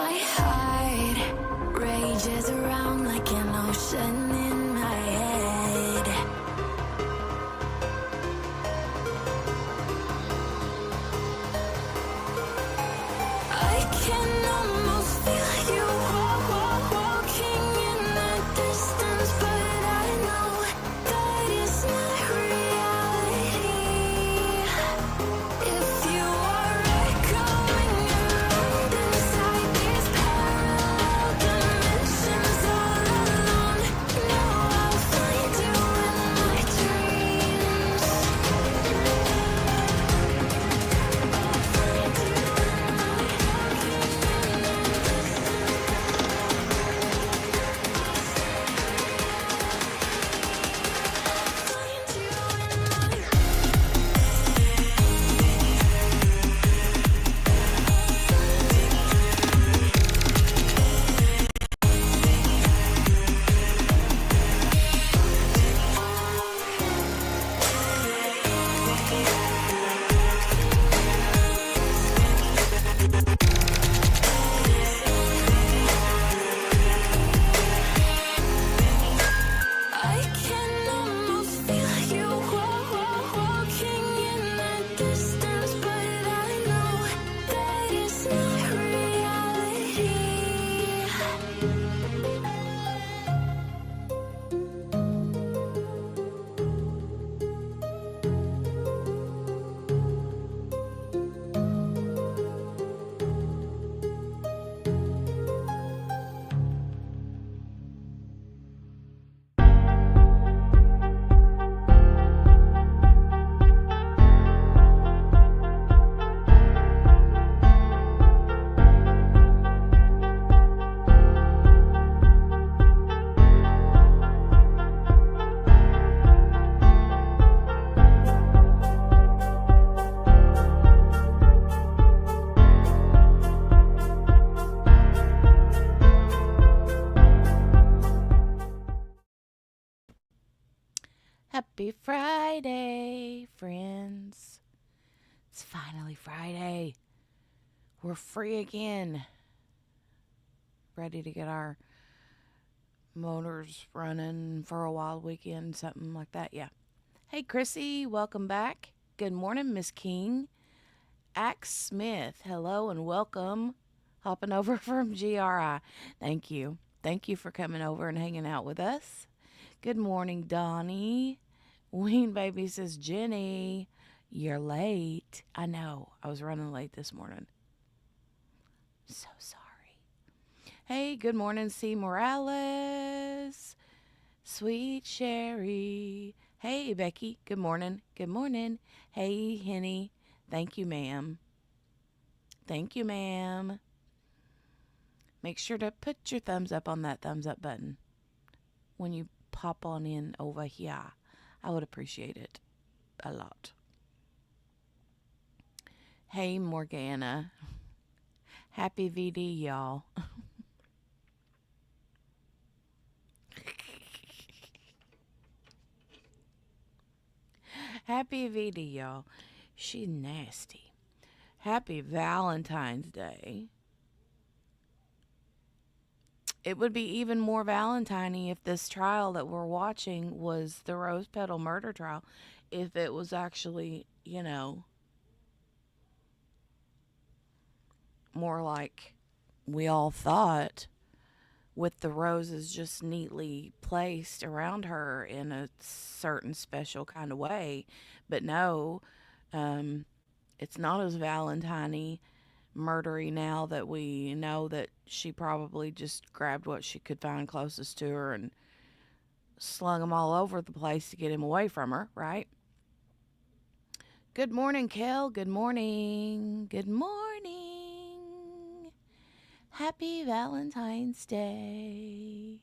my heart rages around like an ocean in my head. I can almost feel you walking in the distance, but I know that it's not reality. If you are echoing around inside these parallel dimensions all alone, know I'll find you in my dreams. I'll find you in I can almost feel you walking in the distance, but I know that it's not reality. Happy Friday, friends. It's finally Friday. We're free again. Ready to get our motors running for a wild weekend, something like that. Yeah. Hey, Chrissy, welcome back. Good morning, Miss King. Axe Smith, hello and welcome. Hopping over from GRI. Thank you. Thank you for coming over and hanging out with us. Good morning, Donnie. Ween Baby says, Jenny, you're late. I know. I was running late this morning. So sorry. Hey, good morning, C. Morales. Sweet Sherry. Hey, Becky. Good morning. Good morning. Hey, Henny. Thank you, ma'am. Thank you, ma'am. Make sure to put your thumbs up on that thumbs up button when you pop on in over here. I would appreciate it a lot. Hey, Morgana. Happy VD, y'all. Happy VD, y'all. She's nasty. Happy Valentine's Day. It would be even more Valentine-y if this trial that we're watching was the Rose Petal murder trial. If it was actually, more like we all thought, with the roses just neatly placed around her in a certain special kind of way. But no, it's not as Valentine-y murdery now that we know that she probably just grabbed what she could find closest to her and slung them all over the place to get him away from her, right? Good morning, Kel. Good morning. Good morning. Happy Valentine's Day.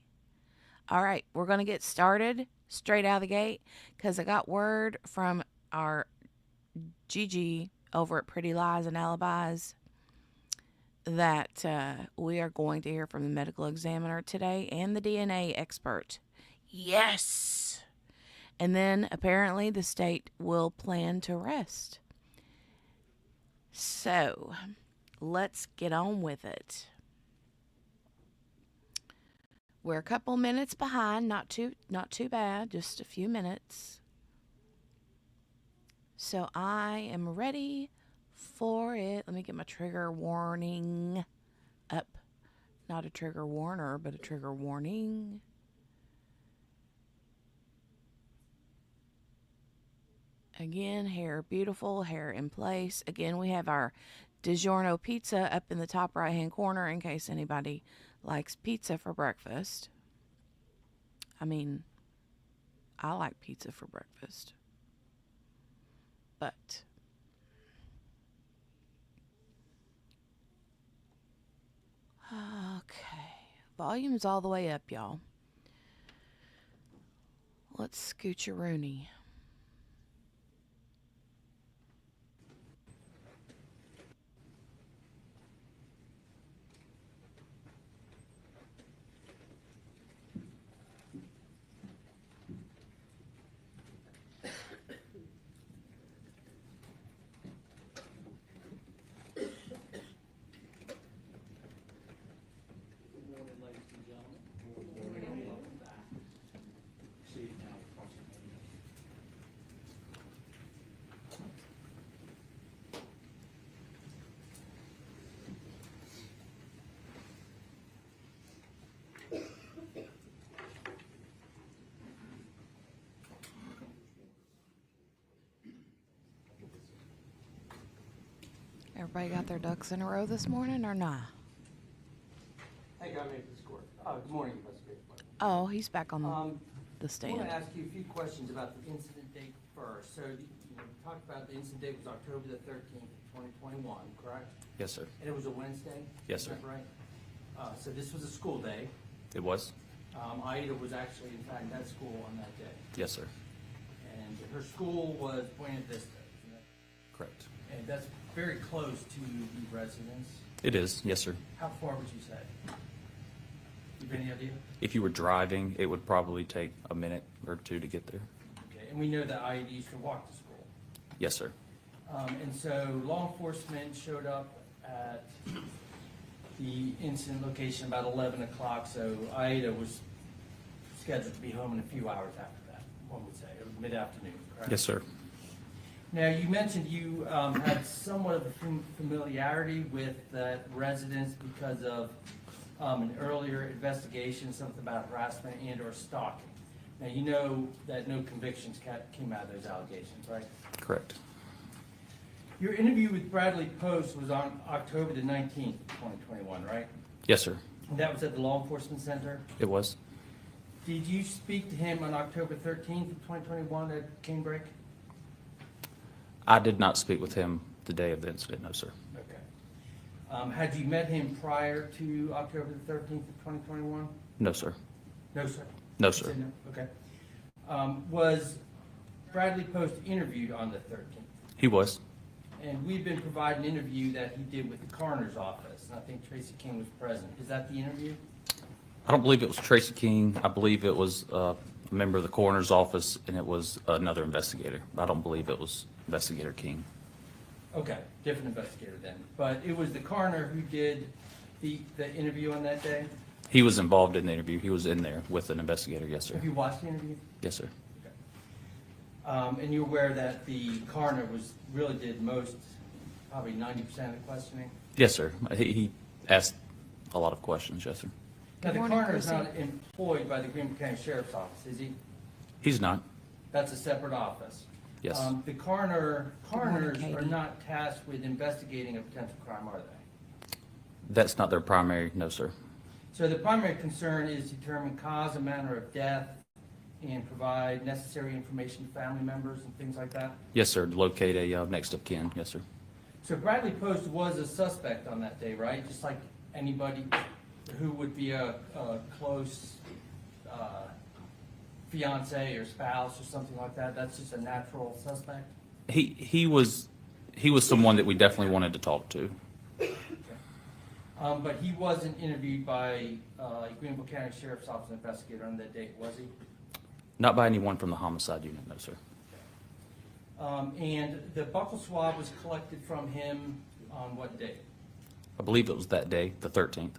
All right, we're going to get started straight out of the gate because I got word from our Gigi over at Pretty Lies and Alibis that we are going to hear from the medical examiner today and the DNA expert. Yes! And then apparently the state will plan to arrest. So let's get on with it. We're a couple minutes behind, not too bad, just a few minutes. So I am ready for it. Let me get my trigger warning up. Not a trigger warner, but a trigger warning. Again, hair beautiful, hair in place. Again, we have our DiGiorno pizza up in the top right-hand corner in case anybody likes pizza for breakfast. I mean, I like pizza for breakfast. But okay, volume's all the way up, y'all. Let's scooch-a-rooney. Everybody got their ducks in a row this morning or not? Hey, got me the score. Good morning, Investigator. Oh, he's back on the I stand. want to ask you a few questions about the incident date first. So you talked about the incident date was October the 13th, 2021, correct? Yes, sir. And it was a Wednesday? Yes, Is sir. that right? So this was a school day. It was? Aida was actually, in fact, at school on that day. Yes, sir. And her school was Buena Vista, isn't it? Correct. And that's very close to the residence. It is, yes, sir. How far would you say? You have any idea? If you were driving, it would probably take a minute or two to get there. Okay, and we know that Aida used to walk to school. Yes, sir. And so law enforcement showed up at the incident location about 11 o'clock, so Aida was scheduled to be home in a few hours after that, one would say, or mid-afternoon, correct? Yes, sir. Now, you mentioned you had somewhat of a familiarity with that residence because of an earlier investigation, something about harassment and or stalking. Now, you know that no convictions came out of those allegations, right? Correct. Your interview with Bradley Post was on October the 19th, 2021, right? Yes, sir. And that was at the Law Enforcement Center. It was? Did you speak to him on October 13th of 2021 at Canebrake? I did not speak with him the day of the incident, no, sir. Okay. Had you met him prior to October the 13th of 2021? No, sir. No, sir. No, You sir. said no? Okay. Was Bradley Post interviewed on the 13th? He was? And we've been providing an interview that he did with the coroner's office, and I think Tracy King was present. Is that the interview? I don't believe it was Tracy King. I believe it was a member of the coroner's office, and it was another investigator. I don't believe it was Investigator King. Okay, different investigator then. But it was the coroner who did the interview on that day? He was involved in the interview. He was in there with an investigator, yes, sir. Have you watched the interview? Yes, sir. Okay. And you're aware that the coroner really did probably 90% of the questioning? Yes, sir. He asked a lot of questions, yes, sir. Now, the morning, coroner is Chrissy. not employed by the Greenville County Sheriff's Office, is he? He's not. That's a separate office. Yes. The coroners are Katie. not tasked with investigating a potential crime, are they? That's not their primary, no, sir. So the primary concern is determine cause and manner of death and provide necessary information to family members and things like that? Yes, sir. Locate a next of kin, yes, sir. So Bradley Post was a suspect on that day, right? Just like anybody who would be a close fiance or spouse or something like that? That's just a natural suspect? He was someone that we definitely wanted to talk to. Okay. But he wasn't interviewed by Greenville County Sheriff's Office investigator on that date, was he? Not by anyone from the homicide unit, no, sir. And the buccal swab was collected from him on what date? I believe it was that day, the 13th.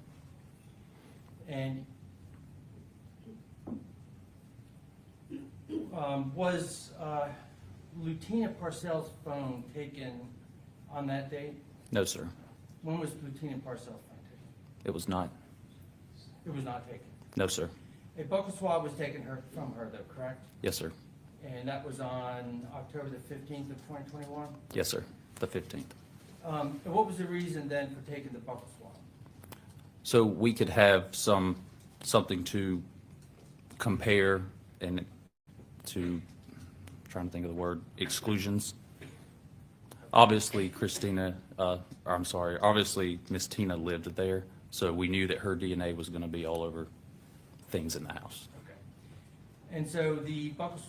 And Was Lieutenant Parcells' phone taken on that date? No, sir. When was Lieutenant Parcells' phone taken? It was not. It was not taken. No, sir. A buccal swab was taken from her, though, correct? Yes, sir. And that was on October the 15th of 2021? Yes, sir. The 15th. And what was the reason then for taking the buccal swab? So we could have something to compare and to, trying to think of the word, exclusions. Obviously, obviously Miss Tina lived there, so we knew that her DNA was going to be all over things in the house. Okay. And so the buccal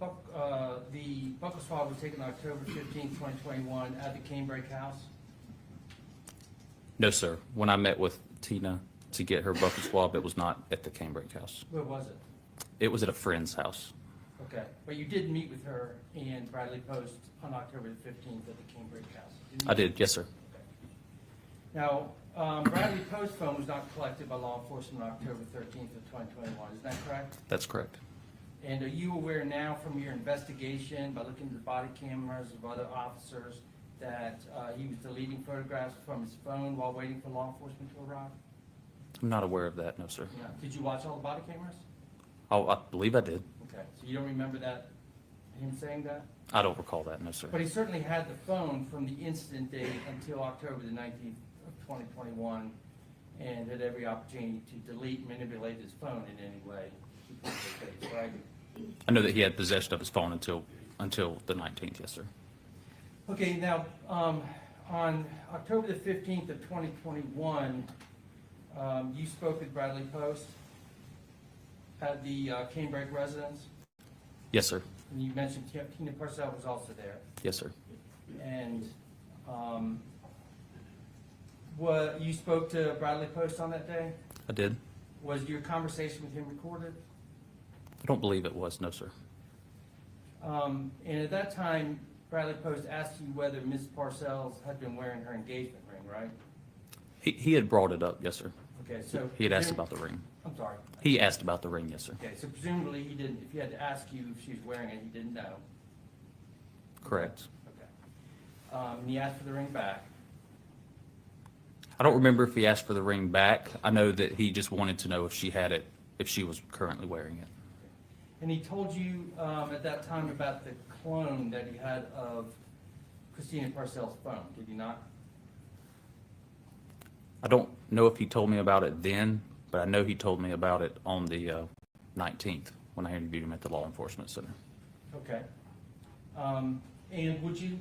swab was taken October 15th, 2021 at the Canebrake house? No, sir. When I met with Tina to get her buccal swab, it was not at the Canebrake house. Where was it? It was at a friend's house. Okay, but you did meet with her and Bradley Post on October the 15th at the Canebrake house? didn't you? I did, yes, sir. Okay. Now, Bradley Post's phone was not collected by law enforcement on October 13th of 2021, is that correct? That's correct. And are you aware now from your investigation, by looking at the body cameras of other officers, that he was deleting photographs from his phone while waiting for law enforcement to arrive? I'm not aware of that, no, sir. Yeah. Did you watch all the body cameras? Oh, I believe I did. Okay, so you don't remember that, him saying that? I don't recall that, no, sir. But he certainly had the phone from the incident date until October the 19th of 2021, and had every opportunity to delete and manipulate his phone in any way. Right? I know that he had possession of his phone until the 19th, yes, sir. Okay, now, on October the 15th of 2021, you spoke with Bradley Post at the Canebrake residence, Yes, sir. and you mentioned Tina Parcells was also there. Yes, sir. And you spoke to Bradley Post on that day? I did. Was your conversation with him recorded? I don't believe it was, no, sir. And at that time, Bradley Post asked you whether Ms. Parcells had been wearing her engagement ring, right? He had brought it up, yes, sir. Okay, so He had asked about the ring. I'm sorry. He asked about the ring, yes, sir. Okay, so presumably he didn't. If he had to ask you if she was wearing it, he didn't know. Correct. Okay. And he asked for the ring back. I don't remember if he asked for the ring back. I know that he just wanted to know if she had it, if she was currently wearing it. And he told you at that time about the clone that he had of Christina Parcells' phone, did he not? I don't know if he told me about it then, but I know he told me about it on the 19th when I interviewed him at the Law Enforcement Center. Okay. And would you,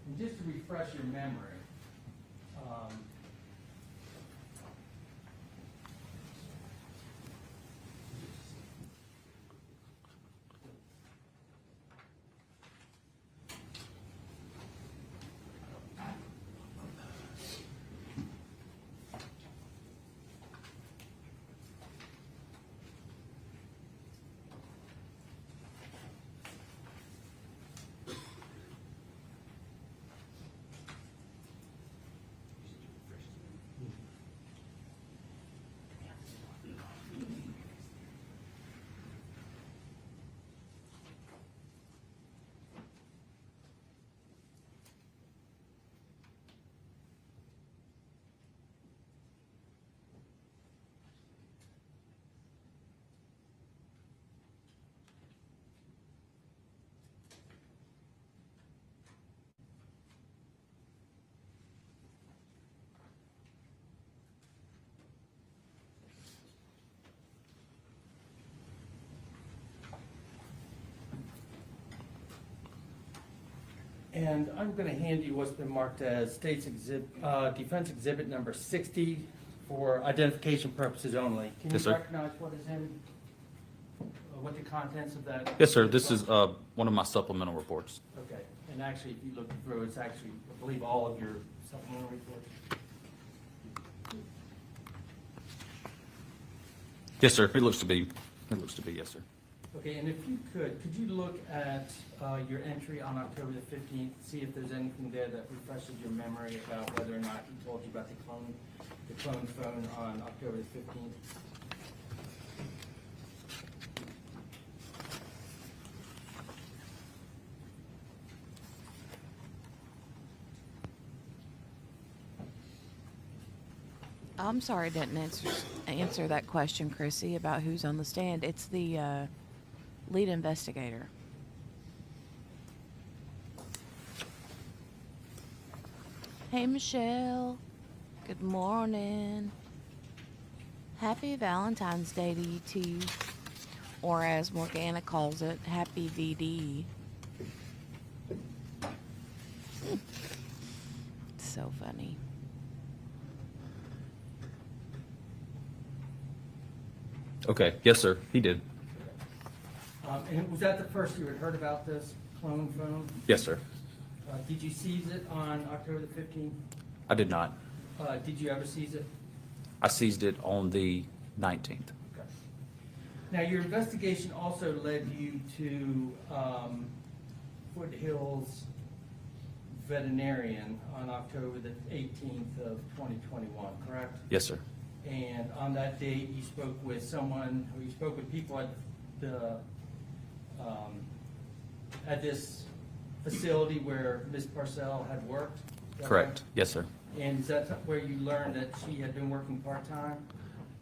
and just to refresh your memory, and I'm going to hand you what's been marked as State's Defense Exhibit number 60 for identification purposes only. Can Yes, you sir. recognize what is in, what the contents of that? Yes, sir. This is one of my supplemental reports. Okay, and actually, if you look through, it's actually, I believe, all of your supplemental reports. Yes, sir. It looks to be, yes, sir. Okay, and if you could you look at your entry on October the 15th, see if there's anything there that refreshes your memory about whether or not he told you about the clone phone on October the 15th? I'm sorry I didn't answer that question, Chrissy, about who's on the stand. It's the lead investigator. Hey, Michelle. Good morning. Happy Valentine's Day to you too. Or as Morgana calls it, Happy VD. So funny. Okay, yes, sir, he did. And was that the first you had heard about this clone phone? Yes, sir. Did you seize it on October the 15th? I did not. Did you ever seize it? I seized it on the 19th. Okay. Now, your investigation also led you to Foothills Veterinarian on October the 18th of 2021, correct? Yes, sir. And on that date, you spoke with someone, or you spoke with people at the, at this facility where Ms. Parcell had worked? Is that Correct. right? Yes, sir. And is that where you learned that she had been working part-time?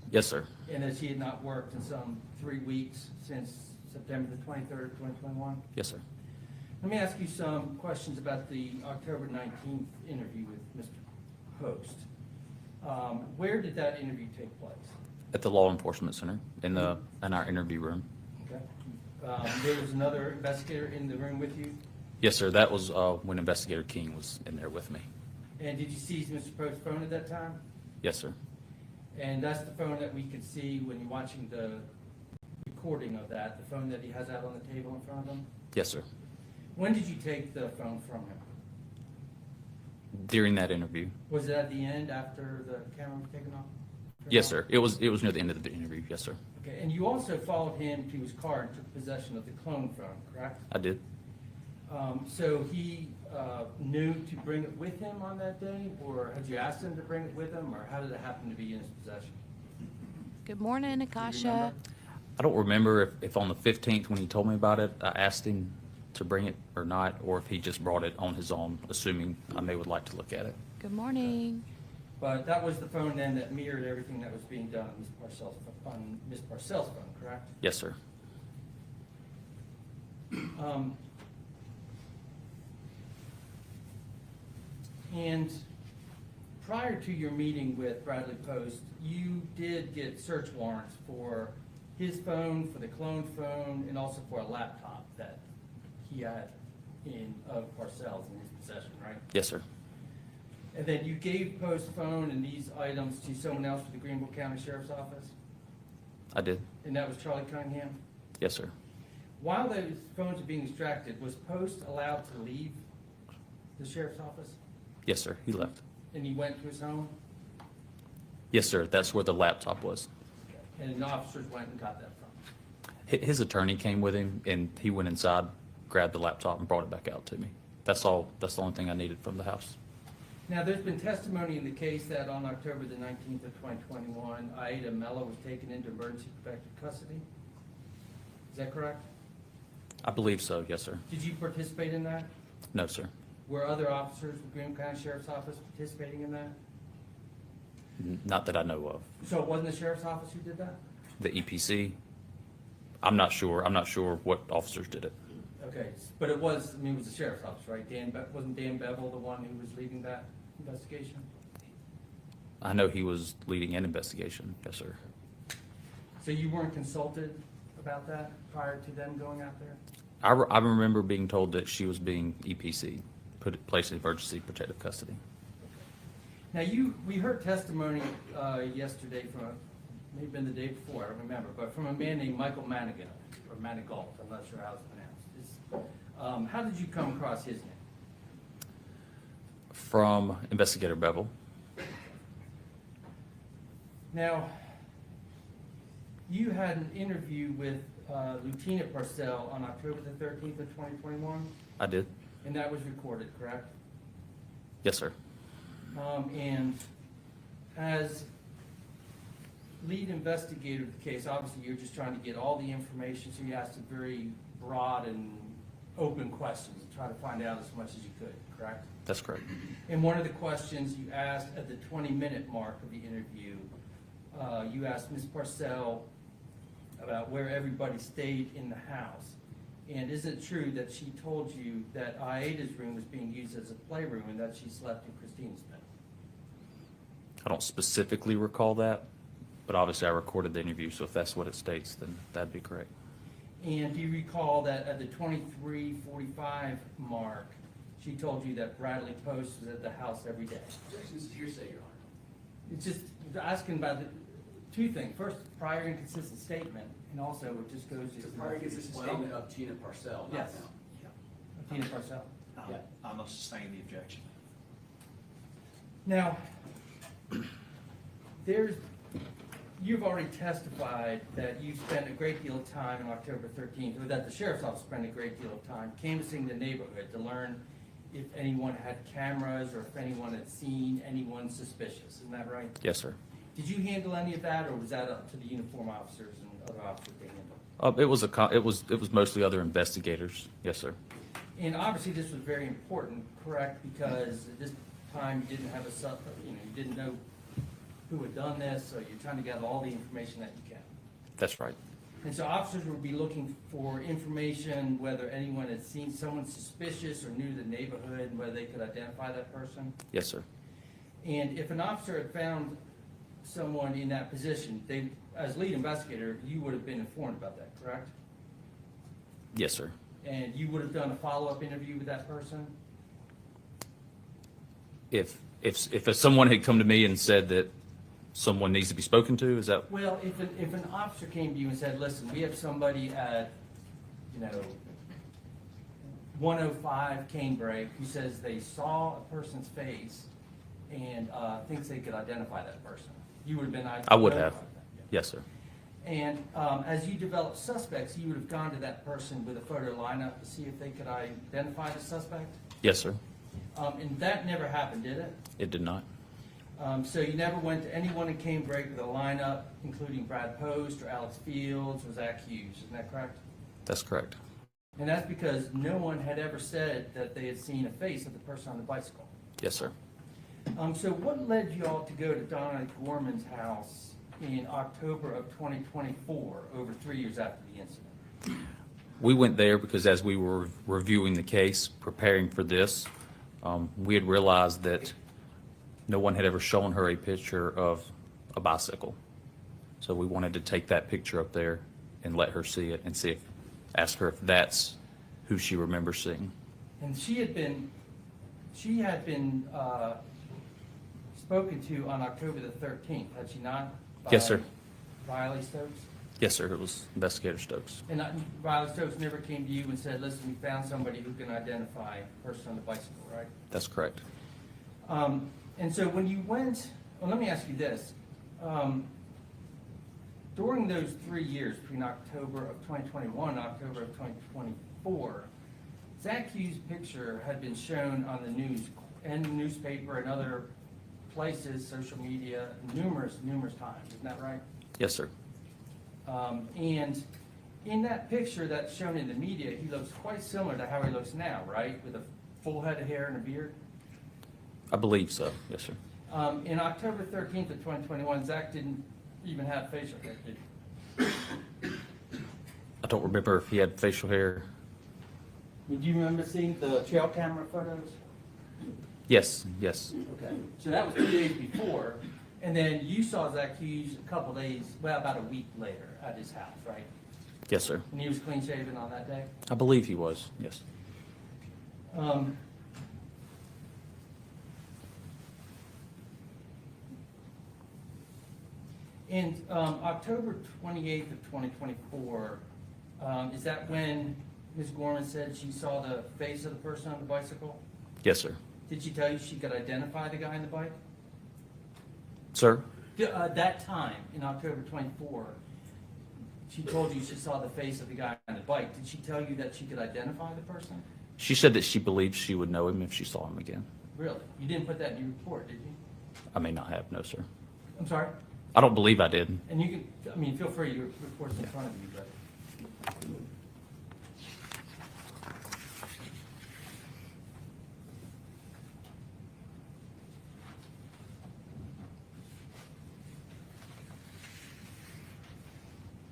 Yes, sir. And that she had not worked in some 3 weeks since September the 23rd, 2021? Yes, sir. Let me ask you some questions about the October 19th interview with Mr. Post. Where did that interview take place? At the Law Enforcement Center in our interview room. Okay. There was another investigator in the room with you? Yes, sir. That was when Investigator King was in there with me. And did you seize Mr. Post's phone at that time? Yes, sir. And that's the phone that we could see when you're watching the recording of that, the phone that he has out on the table in front of him? Yes, sir. When did you take the phone from him? During that interview. Was it at the end after the camera was taken off? Yes, sir. It was near the end of the interview. Yes, sir. Okay, and you also followed him to his car and took possession of the clone phone, correct? I did. So he knew to bring it with him on that day, or had you asked him to bring it with him, or how did it happen to be in his possession? Good morning, Do you Akasha. remember? I don't remember if on the 15th when he told me about it, I asked him to bring it or not, or if he just brought it on his own, assuming I may would like to look at it. Good morning. But that was the phone then that mirrored everything that was being done on Ms. Parcell's phone, correct? Yes, sir. And prior to your meeting with Bradley Post, you did get search warrants for his phone, for the clone phone, and also for a laptop that he had of Parcell's in his possession, right? Yes, sir. And then you gave Post's phone and these items to someone else for the Greenville County Sheriff's Office? I did. And that was Charlie Cunningham? Yes, sir. While those phones were being extracted, was Post allowed to leave the sheriff's office? Yes, sir. He left. And he went to his home? Yes, sir. That's where the laptop was. And the officers went and got that from him? His attorney came with him, and he went inside, grabbed the laptop, and brought it back out to me. That's all. That's the only thing I needed from the house. Now, there's been testimony in the case that on October the 19th of 2021, Aida Mello was taken into emergency protective custody. Is that correct? I believe so. Yes, sir. Did you participate in that? No, sir. Were other officers with Greenville County Sheriff's Office participating in that? Not that I know of. So it wasn't the sheriff's office who did that? The EPC, I'm not sure. I'm not sure what officers did it. Okay, but it was, it was the sheriff's office, right? Wasn't Dan Bevel the one who was leading that investigation? I know he was leading an investigation. Yes, sir. So you weren't consulted about that prior to them going out there? I remember being told that she was being EPC, placed in emergency protective custody. Now we heard testimony yesterday from, maybe been the day before, I don't remember, but from a man named Michael Manigault, or Manigault, I'm not sure how it's pronounced. How did you come across his name? From Investigator Bevel. Now, you had an interview with Lieutenant Parcell on October the 13th of 2021, I did. and that was recorded, correct? Yes, sir. And as lead investigator of the case, obviously you're just trying to get all the information, so you asked some very broad and open questions and try to find out as much as you could, correct? That's correct. And one of the questions you asked at the 20-minute mark of the interview, you asked Ms. Parcell about where everybody stayed in the house. And is it true that she told you that Aida's room was being used as a playroom and that she slept in Christina's bed? I don't specifically recall that, but obviously I recorded the interview, so if that's what it states, then that'd be correct. And do you recall that at the 23:45 mark, she told you that Bradley Post was at the house every day? Objections to hearsay, Your Honor. It's just asking about the two things. First, prior inconsistent statement, and also it just goes to. It's a prior consistent statement of Gina Parcell, not Yes. now. Tina Parcell. Yeah. I'm not sustaining the objection. Now, you've already testified that you spent a great deal of time on October 13th, or that the sheriff's office spent a great deal of time canvassing the neighborhood to learn if anyone had cameras or if anyone had seen anyone suspicious. Isn't that right? Yes, sir. Did you handle any of that, or was that up to the uniform officers and other officers to handle? It was mostly other investigators. Yes, sir. And obviously, this was very important, correct? Because at this time, you didn't have you didn't know who had done this, so you're trying to gather all the information that you can. That's right. And so officers would be looking for information, whether anyone had seen someone suspicious or knew the neighborhood, and whether they could identify that person. Yes, sir. And if an officer had found someone in that position, as lead investigator, you would have been informed about that, correct? Yes, sir. And you would have done a follow-up interview with that person? If someone had come to me and said that someone needs to be spoken to, is that? Well, if an officer came to you and said, listen, we have somebody at, 105 Canebrake who says they saw a person's face and thinks they could identify that person, you would have been. I would have. notified. Yes, sir. And as you develop suspects, you would have gone to that person with a photo lineup to see if they could identify the suspect? Yes, sir. And that never happened, did it? It did not. So you never went to anyone in Canebrake with a lineup, including Brad Post or Alex Fields or Zach Hughes, isn't that correct? That's correct. And that's because no one had ever said that they had seen a face of the person on the bicycle. Yes, sir. So what led you all to go to Donna Gorman's house in October of 2024, over 3 years after the incident? We went there because as we were reviewing the case, preparing for this, we had realized that no one had ever shown her a picture of a bicycle. So we wanted to take that picture up there and let her see it and ask her if that's who she remembers seeing. And she had been spoken to on October the 13th, had she not? Yes, sir. Riley Stokes? Yes, sir. It was Investigator Stokes. And Riley Stokes never came to you and said, listen, we found somebody who can identify a person on the bicycle, right? That's correct. And so when you went, well, let me ask you this. During those 3 years, between October of 2021 and October of 2024, Zach Hughes' picture had been shown on the news and the newspaper and other places, social media, numerous times. Isn't that right? Yes, sir. And in that picture that's shown in the media, he looks quite similar to how he looks now, right? With a full head of hair and a beard. I believe so. Yes, sir. In October 13th of 2021, Zach didn't even have facial hair, did he? I don't remember if he had facial hair. Do you remember seeing the trail camera photos? Yes, yes. Okay. So that was 2 days before, and then you saw Zach Hughes a couple days, well, about a week later at his house, right? Yes, sir. And he was clean shaven on that day? I believe he was. Yes. And October 28th of 2024, is that when Ms. Gorman said she saw the face of the person on the bicycle? Yes, sir. Did she tell you she could identify the guy on the bike? Sir? That time, in October 24, she told you she saw the face of the guy on the bike. Did she tell you that she could identify the person? She said that she believed she would know him if she saw him again. Really? You didn't put that in your report, did you? I may not have, no, sir. I'm sorry? I don't believe I did. And you can, feel free, your report's in front of you, but.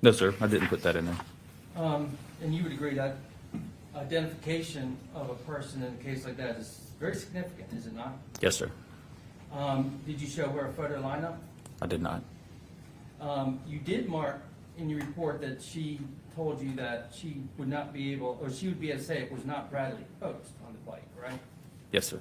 No, sir, I didn't put that in there. And you would agree that identification of a person in a case like that is very significant, is it not? Yes, sir. Did you show her a photo lineup? I did not. You did mark in your report that she told you that she would not be able, or she would be able to say it was not Bradley Post on the bike, right? Yes, sir.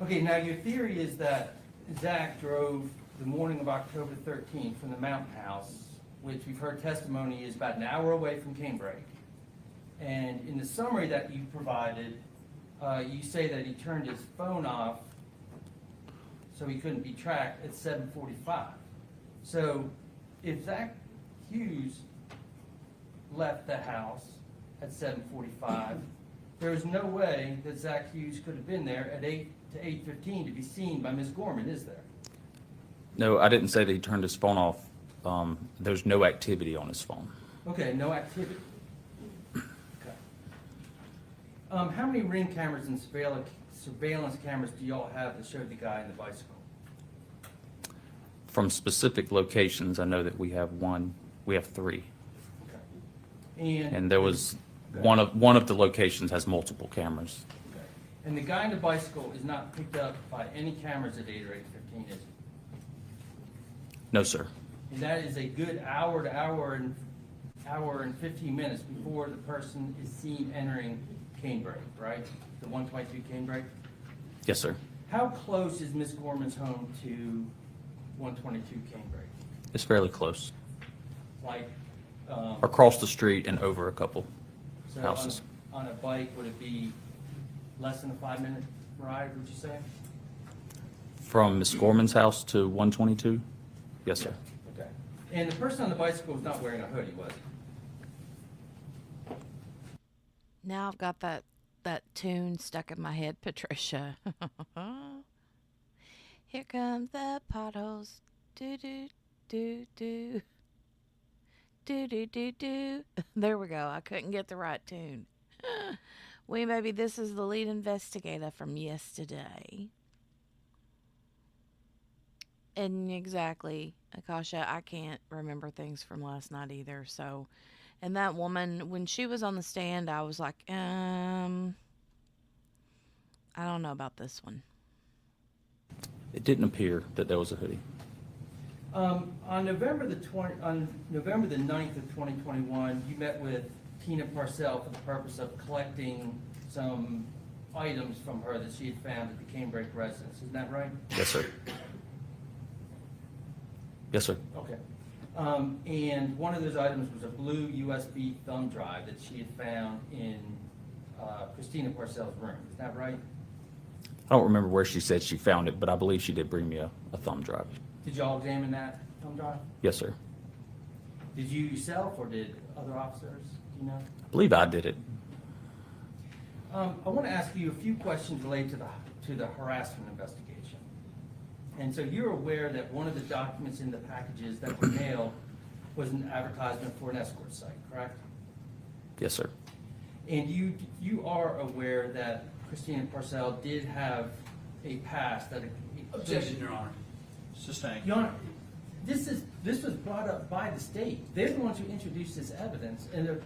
Okay, now your theory is that Zach drove the morning of October 13th from the Mountain House, which we've heard testimony is about an hour away from Canebrake. And in the summary that you provided, you say that he turned his phone off so he couldn't be tracked at 7:45. So if Zach Hughes left the house at 7:45, there is no way that Zach Hughes could have been there at 8 to 8:15 to be seen by Ms. Gorman, is there? No, I didn't say that he turned his phone off. There's no activity on his phone. Okay, no activity. Okay. How many ring cameras and surveillance cameras do y'all have that showed the guy in the bicycle? From specific locations, I know that we have three. Okay. And there was, one of the locations has multiple cameras. Okay. And the guy in the bicycle is not picked up by any cameras at 8 or 8:15, is he? No, sir. And that is a good hour to hour and 15 minutes before the person is seen entering Canebrake, right? The 122 Canebrake? Yes, sir. How close is Miss Gorman's home to 122 Canebrake? It's fairly close. Like, Across the street and over a couple so houses. on a bike, would it be less than a 5-minute ride, would you say? From Miss Gorman's house to 122? Yes, sir. Okay. And the person on the bicycle was not wearing a hoodie, was he? Now I've got that tune stuck in my head, Patricia. Here comes the potholes. Do do do do. Do do do do. There we go. I couldn't get the right tune. Maybe this is the lead investigator from yesterday. And exactly, Akasha, I can't remember things from last night either. So, and that woman, when she was on the stand, I was like, I don't know about this one. It didn't appear that there was a hoodie. On November the 9th of 2021, you met with Tina Parcell for the purpose of collecting some items from her that she had found at the Canebrake residence. Isn't that right? Yes, sir. Yes, sir. Okay. And one of those items was a blue USB thumb drive that she had found in Christina Parcell's room. Is that right? I don't remember where she said she found it, but I believe she did bring me a thumb drive. Did y'all examine that thumb drive? Yes, sir. Did you yourself or did other officers? Do you know? I believe I did it. I want to ask you a few questions related to the harassment investigation. And so you're aware that one of the documents in the packages that were mailed was an advertisement for an escort site, correct? Yes, sir. And you are aware that Christina Parcell did have a past that... Objection, Your Honor. Sustained. Your Honor, this was brought up by the state. They're the ones who introduced this evidence, and they're...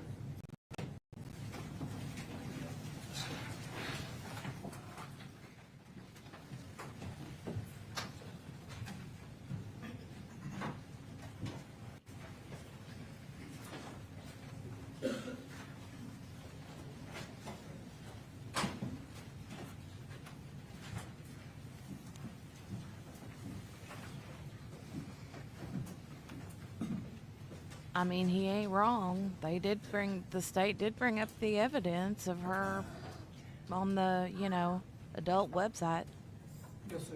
I mean, he ain't wrong. The state did bring up the evidence of her on the, adult website. Yes, sir.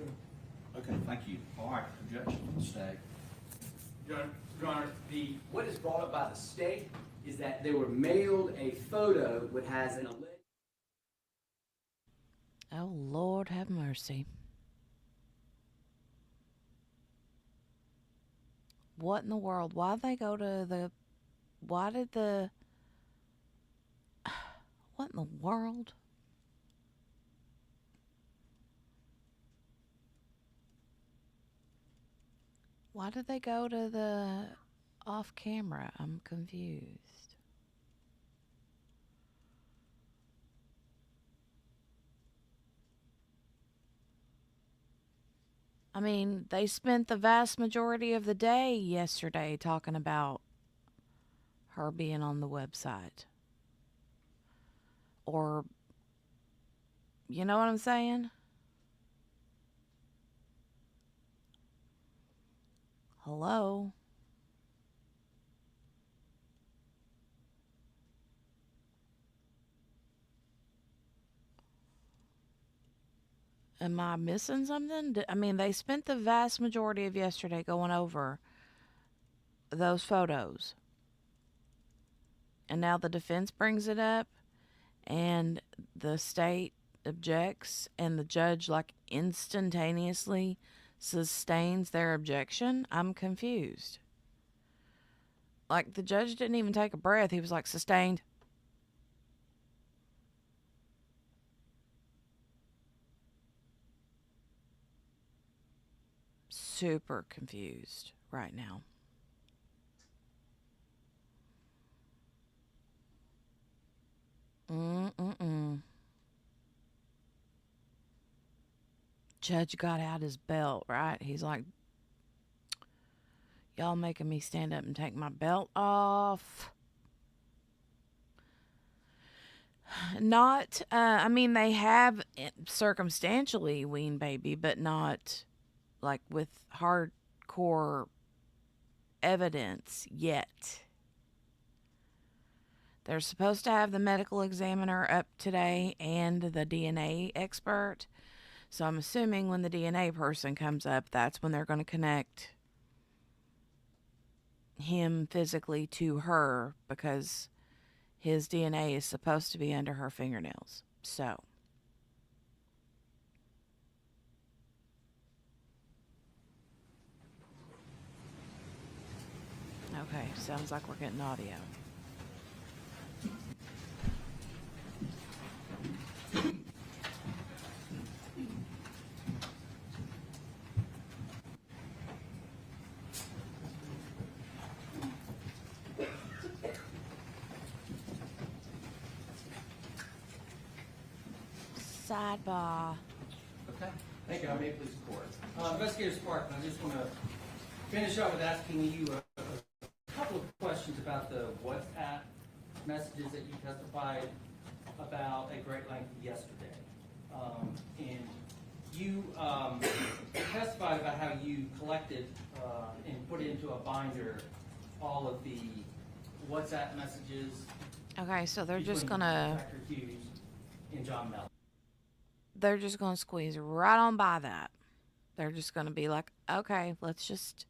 Okay, thank you. All right, objection from the state. Your Honor, what is brought up by the state is that they were mailed a photo which has an alleged... Oh, Lord have mercy. What in the world? What in the world? Why did they go to the off camera? I'm confused. I mean, they spent the vast majority of the day yesterday talking about her being on the website. Or, you know what I'm saying? Hello? Am I missing something? I mean, they spent the vast majority of yesterday going over those photos. And now the defense brings it up, and the state objects, and the judge, like, instantaneously sustains their objection. I'm confused. Like, the judge didn't even take a breath. He was like, sustained. Super confused right now. Judge got out his belt, right? He's like, y'all making me stand up and take my belt off. Not, I mean, they have circumstantially weaned baby, but not like with hardcore evidence yet. They're supposed to have the medical examiner up today and the DNA expert. So I'm assuming when the DNA person comes up, that's when they're going to connect him physically to her, because his DNA is supposed to be under her fingernails. So. Okay, sounds like we're getting audio. Sidebar. Okay. Thank you. I may please report. Investigator Spark, I just want to finish up with asking you a couple of questions about the WhatsApp messages that you testified about at great length yesterday. And you testified about how you collected and put into a binder all of the WhatsApp messages. Okay, so they're just between gonna Zachary Hughes and John Mellon. they're just gonna squeeze right on by that. They're just gonna be like, okay, let's just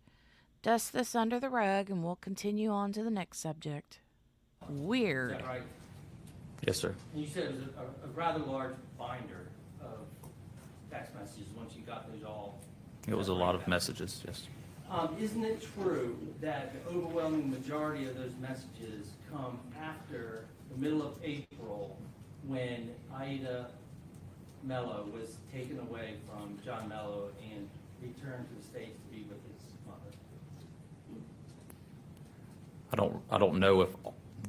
dust this under the rug and we'll continue on to the next subject. Is Weird. that right? Yes, sir. And you said it was a rather large binder of text messages once you got those all. It was a lot of messages, yes. Isn't it true that the overwhelming majority of those messages come after the middle of April, when Aida Mello was taken away from John Mello and returned to the States to be with his mother? I don't know if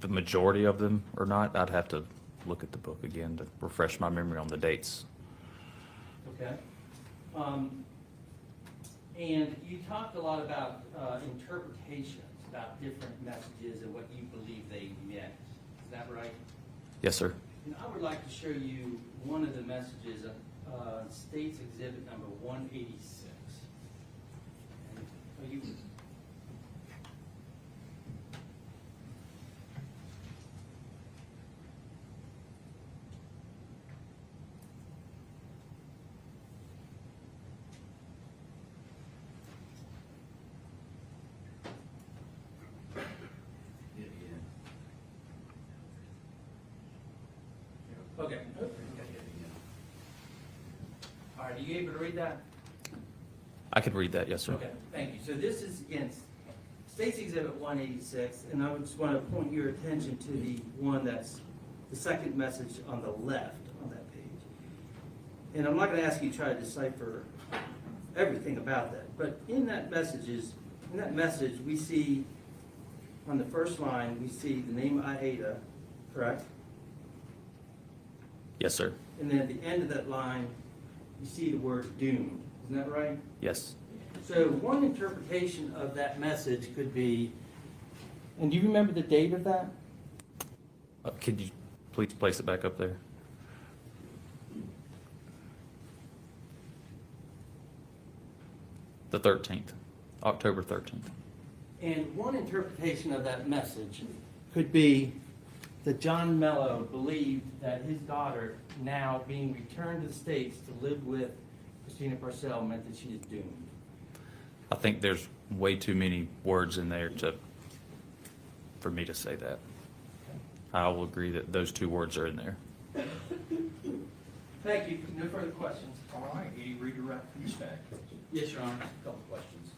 the majority of them or not. I'd have to look at the book again to refresh my memory on the dates. Okay. And you talked a lot about interpretations about different messages and what you believe they meant. Is that right? Yes, sir. And I would like to show you one of the messages on State's Exhibit number 186. And are you? Okay. All right, are you able to read that? I could read that, yes, sir. Okay, thank you. So this is, again, State's Exhibit 186, and I just want to point your attention to the one that's the second message on the left on that page. And I'm not going to ask you to try to decipher everything about that, but in that message we see on the first line, we see the name Aida, correct? Yes, sir. And then at the end of that line, you see the word doomed. Isn't that right? Yes. So one interpretation of that message could be, and do you remember the date of that? Could you please place it back up there? The 13th, October 13th. And one interpretation of that message could be that John Mello believed that his daughter, now being returned to the States to live with Christina Parcell, meant that she is doomed. I think there's way too many words in there for me to say that. I will agree that those two words are in there. Thank you. No further questions. All right, any redirect from the stay? Yes, Your Honor. A couple of questions.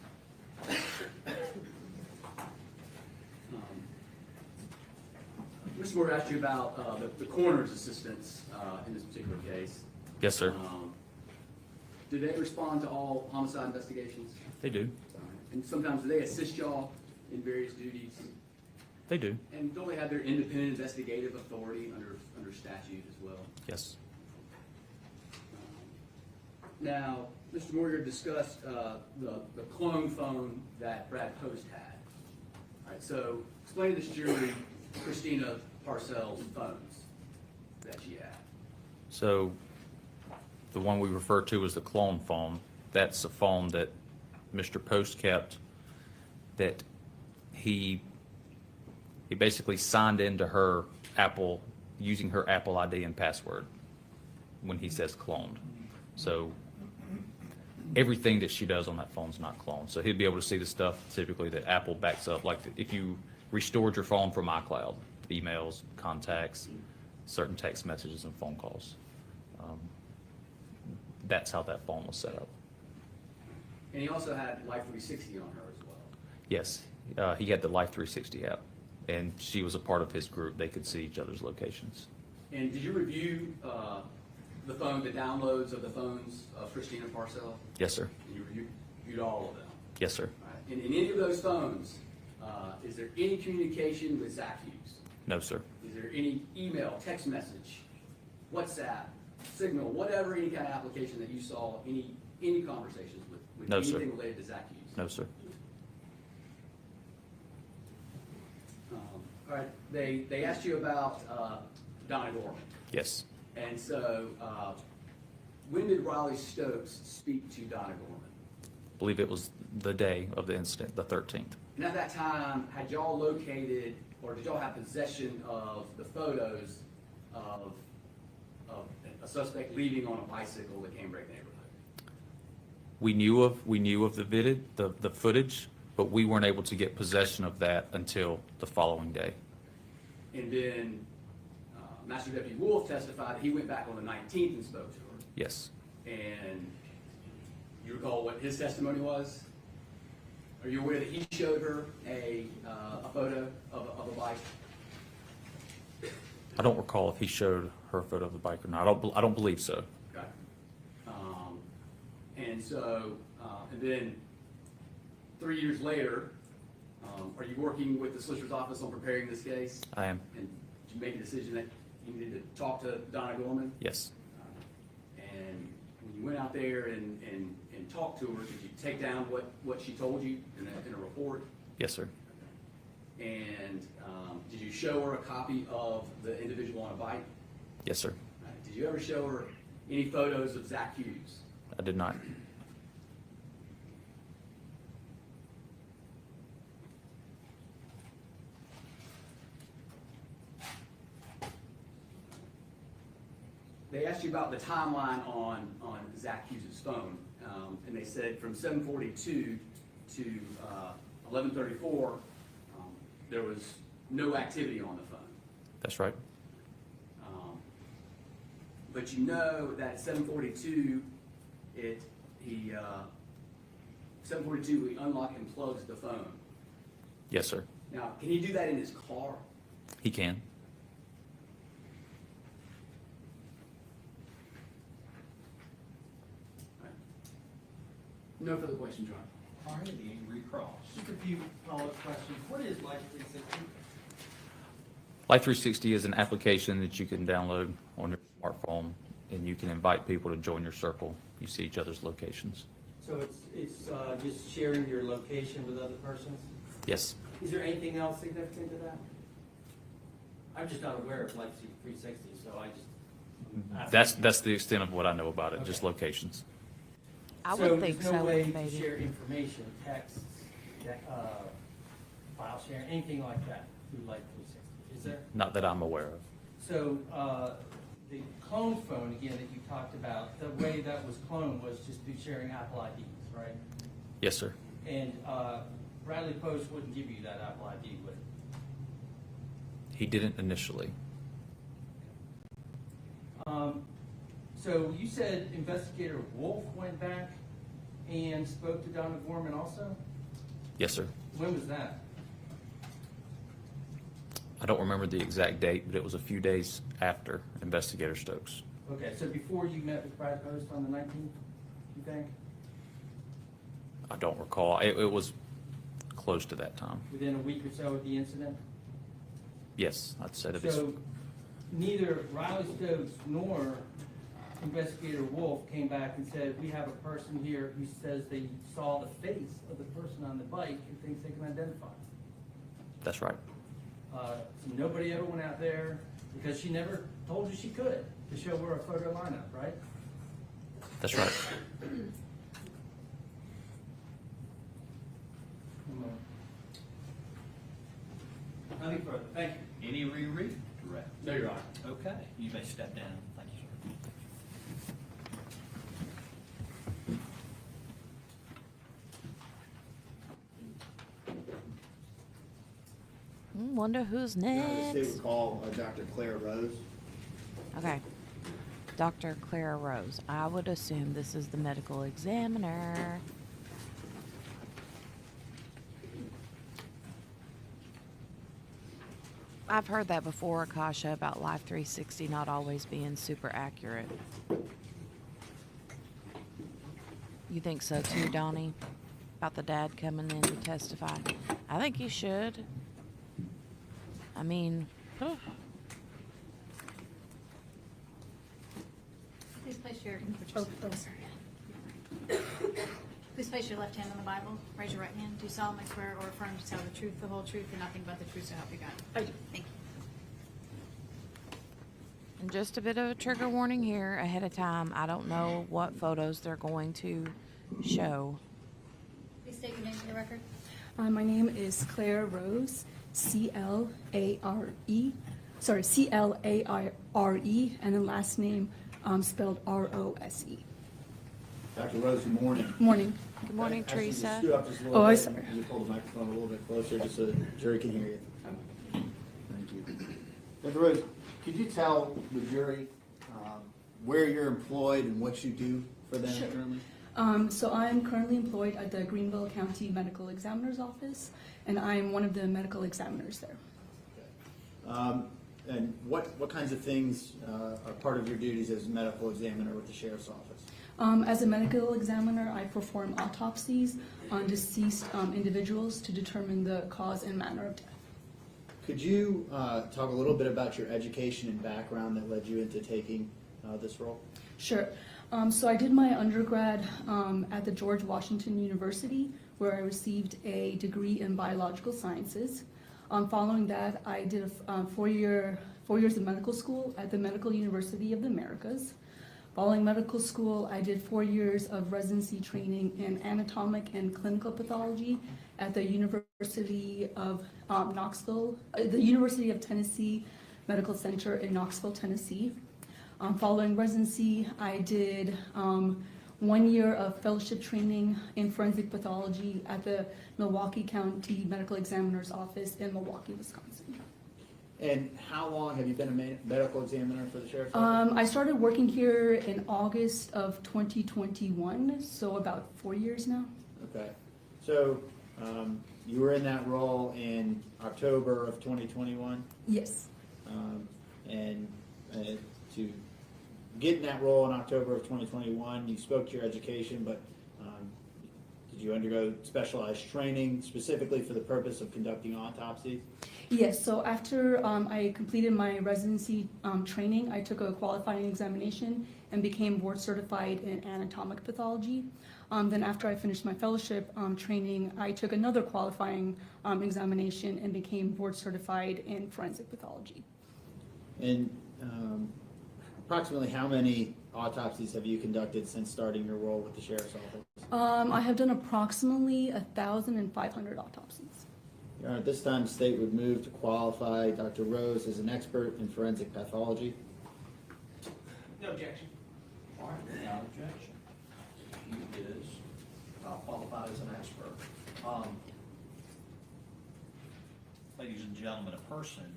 Mr. Moore asked you about the coroner's assistance in this particular case. Yes, sir. Do they respond to all homicide investigations? They do. And sometimes do they assist y'all in various duties? They do. And don't they have their independent investigative authority under statute as well? Yes. Now, Mr. Moore discussed the clone phone that Brad Post had. All right, so explain to this jury Christina Parcell's phones that she had. So the one we refer to as the clone phone, that's a phone that Mr. Post kept that he basically signed into her Apple, using her Apple ID and password when he says cloned. So everything that she does on that phone's not cloned. So he'd be able to see the stuff typically that Apple backs up. Like if you restored your phone from iCloud, emails, contacts, certain text messages and phone calls. That's how that phone was set up. And he also had Life 360 on her as well. Yes, he had the Life 360 app, and she was a part of his group. They could see each other's locations. And did you review the downloads of the phones of Christina Parcell? Yes, sir. And you reviewed all of them? Yes, sir. All right. And in any of those phones, is there any communication with Zach Hughes? No, sir. Is there any email, text message, WhatsApp, Signal, whatever, any kind of application that you saw, any conversations with No, sir. anything related to Zach Hughes? No, sir. All right, they asked you about Donna Gorman. Yes. And so, when did Riley Stokes speak to Donna Gorman? I believe it was the day of the incident, the 13th. And at that time, had y'all located, or did y'all have possession of the photos of a suspect leaving on a bicycle in Cambridge neighborhood? We knew of the footage, but we weren't able to get possession of that until the following day. And then Master Deputy Wolf testified that he went back on the 19th and spoke to her. Yes. And you recall what his testimony was? Are you aware that he showed her a photo of a bike? I don't recall if he showed her a photo of the bike or not. I don't believe so. Okay. And so, and then 3 years later, are you working with the Solicitor's Office on preparing this case? I am. And did you make a decision that you needed to talk to Donna Gorman? Yes. And when you went out there and talked to her, did you take down what she told you in a report? Yes, sir. And did you show her a copy of the individual on a bike? Yes, sir. Did you ever show her any photos of Zach Hughes? I did not. They asked you about the timeline on Zach Hughes' phone, and they said from 7:42 to 11:34, there was no activity on the phone. That's right. But you know that at 7:42, he 7:42 he unlocks and plugs the phone. Yes, sir. Now, can he do that in his car? He can. No further questions, John. All right, any recross? a few follow-up questions. What is Life 360? Life 360 is an application that you can download on your smartphone, and you can invite people to join your circle. You see each other's locations. So it's just sharing your location with other persons? Yes. Is there anything else significant to that? I'm just not aware of Life 360, so I just. That's the extent of what I know about it, just Okay. locations. I would think there's no so, way to maybe. share information, texts, file sharing, anything like that through Life 360, is there? Not that I'm aware of. So the clone phone, again, that you talked about, the way that was cloned was just through sharing Apple IDs, right? Yes, sir. And Bradley Post wouldn't give you that Apple ID, would he? He didn't initially. So you said Investigator Wolf went back and spoke to Donna Gorman also? Yes, sir. When was that? I don't remember the exact date, but it was a few days after Investigator Stokes. Okay, so before you met with Brad Post on the 19th, you think? I don't recall. It was close to that time. Within a week or so of the incident? Yes, I'd say that it's, So neither Riley Stokes nor Investigator Wolf came back and said, we have a person here who says they saw the face of the person on the bike and thinks they can identify. that's right. So nobody ever went out there, because she never told you she could, to show her a photo lineup, right? That's right. Nothing further, thank you. Any reread? Correct. No, Your Honor. Okay, you may step down. Thank you, sir. Wonder who's The state next. would call Dr. Claire Rose. Okay. Dr. Clara Rose. I would assume this is the medical examiner. I've heard that before, Akasha, about Life 360 not always being super accurate. You think so too, Donnie? About the dad coming in to testify? I think he should. I mean, Please place your, please place your left hand on the Bible. Raise your right hand. Do solemnly swear or affirm to tell the truth, the whole truth, and nothing but the truth, so help you God. I do. Thank you. and just a bit of a trigger warning here ahead of time. I don't know what photos they're going to show. Please state your name for the record. My name is Claire Rose, C-L-A-R-E, C-L-A-R-E, and then last name spelled R-O-S-E. Dr. Rose, good morning. Morning. Good morning, Actually, just Teresa. scoot up just a little Oh, bit. I'm sorry. You pull the microphone a little bit closer just so the jury can hear you. Thank you. Dr. Rose, could you tell the jury where you're employed and what you do for them Sure. currently? So I'm currently employed at the Greenville County Medical Examiner's Office, and I'm one of the medical examiners there. And what kinds of things are part of your duties as a medical examiner with the Sheriff's Office? As a medical examiner, I perform autopsies on deceased individuals to determine the cause and manner of death. Could you talk a little bit about your education and background that led you into taking this role? Sure. So I did my undergrad at the George Washington University, where I received a degree in biological sciences. Following that, I did a 4 years of medical school at the Medical University of the Americas. Following medical school, I did 4 years of residency training in anatomic and clinical pathology at the University of Knoxville, the University of Tennessee Medical Center in Knoxville, Tennessee. Following residency, I did 1 year of fellowship training in forensic pathology at the Milwaukee County Medical Examiner's Office in Milwaukee, Wisconsin. And how long have you been a medical examiner for the Sheriff's Office? I started working here in August of 2021, so about 4 years now. Okay. So you were in that role in October of 2021? Yes. And to get in that role in October of 2021, you spoke to your education, but did Did you undergo specialized training specifically for the purpose of conducting autopsies? Yes, so after I completed my residency training, I took a qualifying examination and became board certified in anatomic pathology. Then after I finished my fellowship training, I took another qualifying examination and became board certified in forensic pathology. And approximately how many autopsies have you conducted since starting your role with the Sheriff's Office? I have done approximately 1,500 autopsies. Your Honor, at this time, the state would move to qualify Dr. Rose as an expert in forensic pathology. No objection. All right, without objection. He is qualified as an expert. Ladies and gentlemen, a person,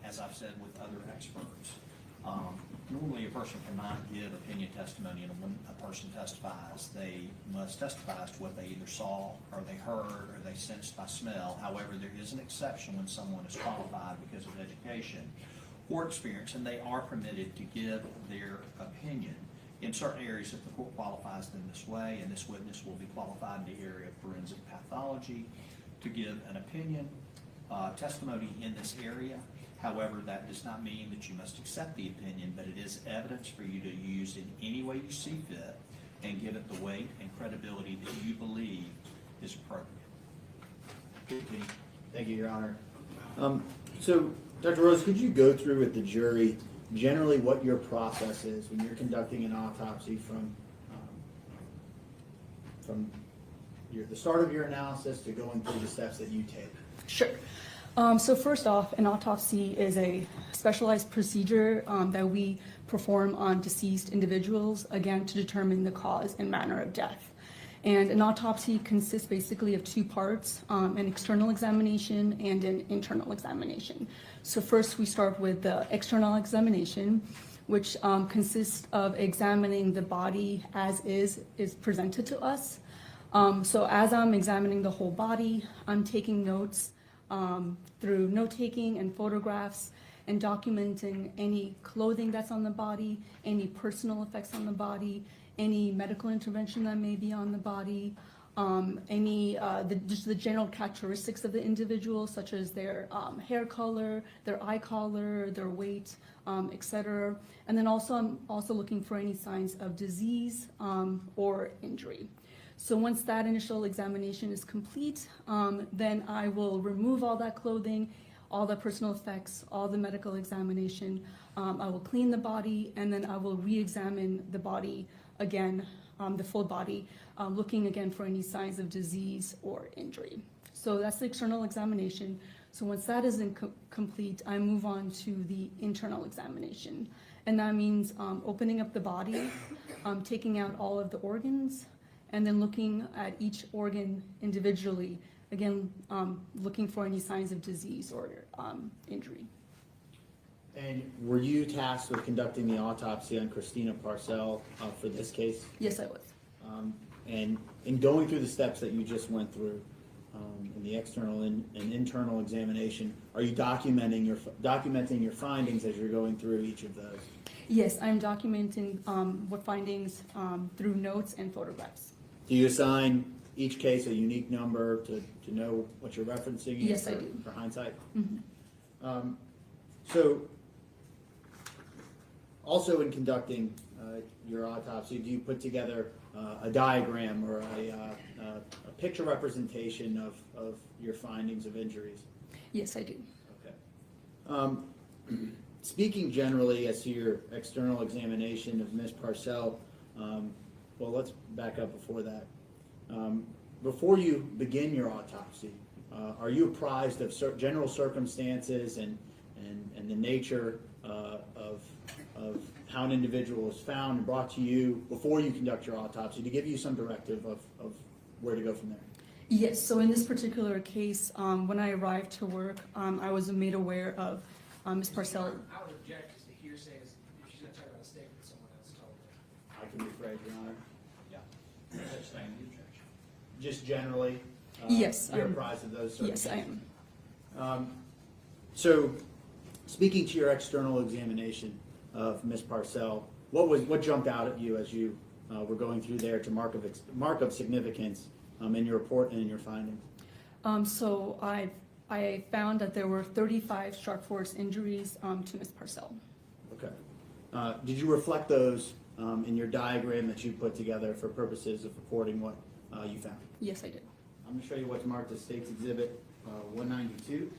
as I've said with other experts, normally a person cannot give opinion testimony, and when a person testifies, they must testify as to what they either saw, or they heard, or they sensed by smell. However, there is an exception when someone is qualified because of education or experience, and they are permitted to give their opinion in certain areas if the court qualifies them this way, and this witness will be qualified in the area of forensic pathology to give an opinion, testimony in this area. However, that does not mean that you must accept the opinion, but it is evidence for you to use in any way you see fit and give it the weight and credibility that you believe is appropriate. Thank you, Your Honor. So, Dr. Rose, could you go through with the jury generally what your process is when you're conducting an autopsy from the start of your analysis to going through the steps that you take? Sure. So first off, an autopsy is a specialized procedure that we perform on deceased individuals, again, to determine the cause and manner of death. And an autopsy consists basically of two parts, an external examination and an internal examination. So first we start with the external examination, which consists of examining the body as is presented to us. So as I'm examining the whole body, I'm taking notes through note-taking and photographs and documenting any clothing that's on the body, any personal effects on the body, any medical intervention that may be on the body, just the general characteristics of the individual, such as their hair color, their eye color, their weight, etc. And then I'm also looking for any signs of disease or injury. So once that initial examination is complete, then I will remove all that clothing, all the personal effects, all the medical examination. I will clean the body, and then I will re-examine the body again, the full body, looking again for any signs of disease or injury. So that's the external examination. So once that is complete, I move on to the internal examination. And that means opening up the body, taking out all of the organs, and then looking at each organ individually, again, looking for any signs of disease or injury. And were you tasked with conducting the autopsy on Christina Parcell for this case? Yes, I was. And in going through the steps that you just went through, in the external and internal examination, are you documenting your findings as you're going through each of those? Yes, I'm documenting what findings through notes and photographs. Do you assign each case a unique number to know what you're referencing? Yes, I do. For hindsight? Mm-hmm. So, also in conducting your autopsy, do you put together a diagram or a picture representation of your findings of injuries? Yes, I do. Okay. Speaking generally as to your external examination of Ms. Parcell, well, let's back up before that. Before you begin your autopsy, are you apprised of general circumstances and the nature of how an individual is found and brought to you before you conduct your autopsy to give you some directive of where to go from there? Yes, so in this particular case, when I arrived to work, I was made aware of Ms. Parcell. I would object as to hearsay if she's going to talk about a statement that someone else told her. I can rephrase, Your Honor. Yeah. Sustain the objection. Just generally? Yes. You're apprised of those circumstances? Yes, I am. So, speaking to your external examination of Ms. Parcell, what jumped out at you as you were going through there to mark of significance in your report and in your findings? So I found that there were 35 sharp force injuries to Ms. Parcell. Okay. Did you reflect those in your diagram that you put together for purposes of recording what you found? Yes, I did. I'm going to show you what's marked as State's Exhibit 192.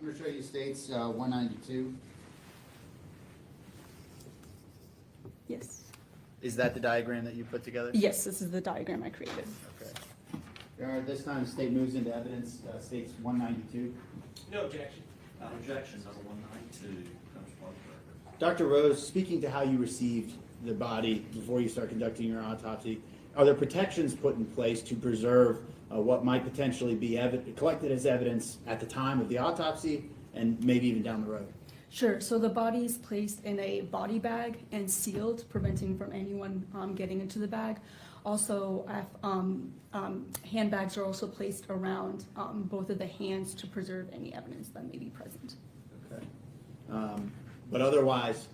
I'm going to show you State's 192. Yes. Is that the diagram that you put together? Yes, this is the diagram I created. Okay. Your Honor, this time the State moves into evidence. State's 192. No objection. Objection number 192 comes from the record. Dr. Rose, speaking to how you received the body before you start conducting your autopsy, are there protections put in place to preserve what might potentially be collected as evidence at the time of the autopsy and maybe even down the road? Sure. So the body is placed in a body bag and sealed, preventing from anyone getting into the bag. Also, handbags are also placed around both of the hands to preserve any evidence that may be present. Okay. But otherwise,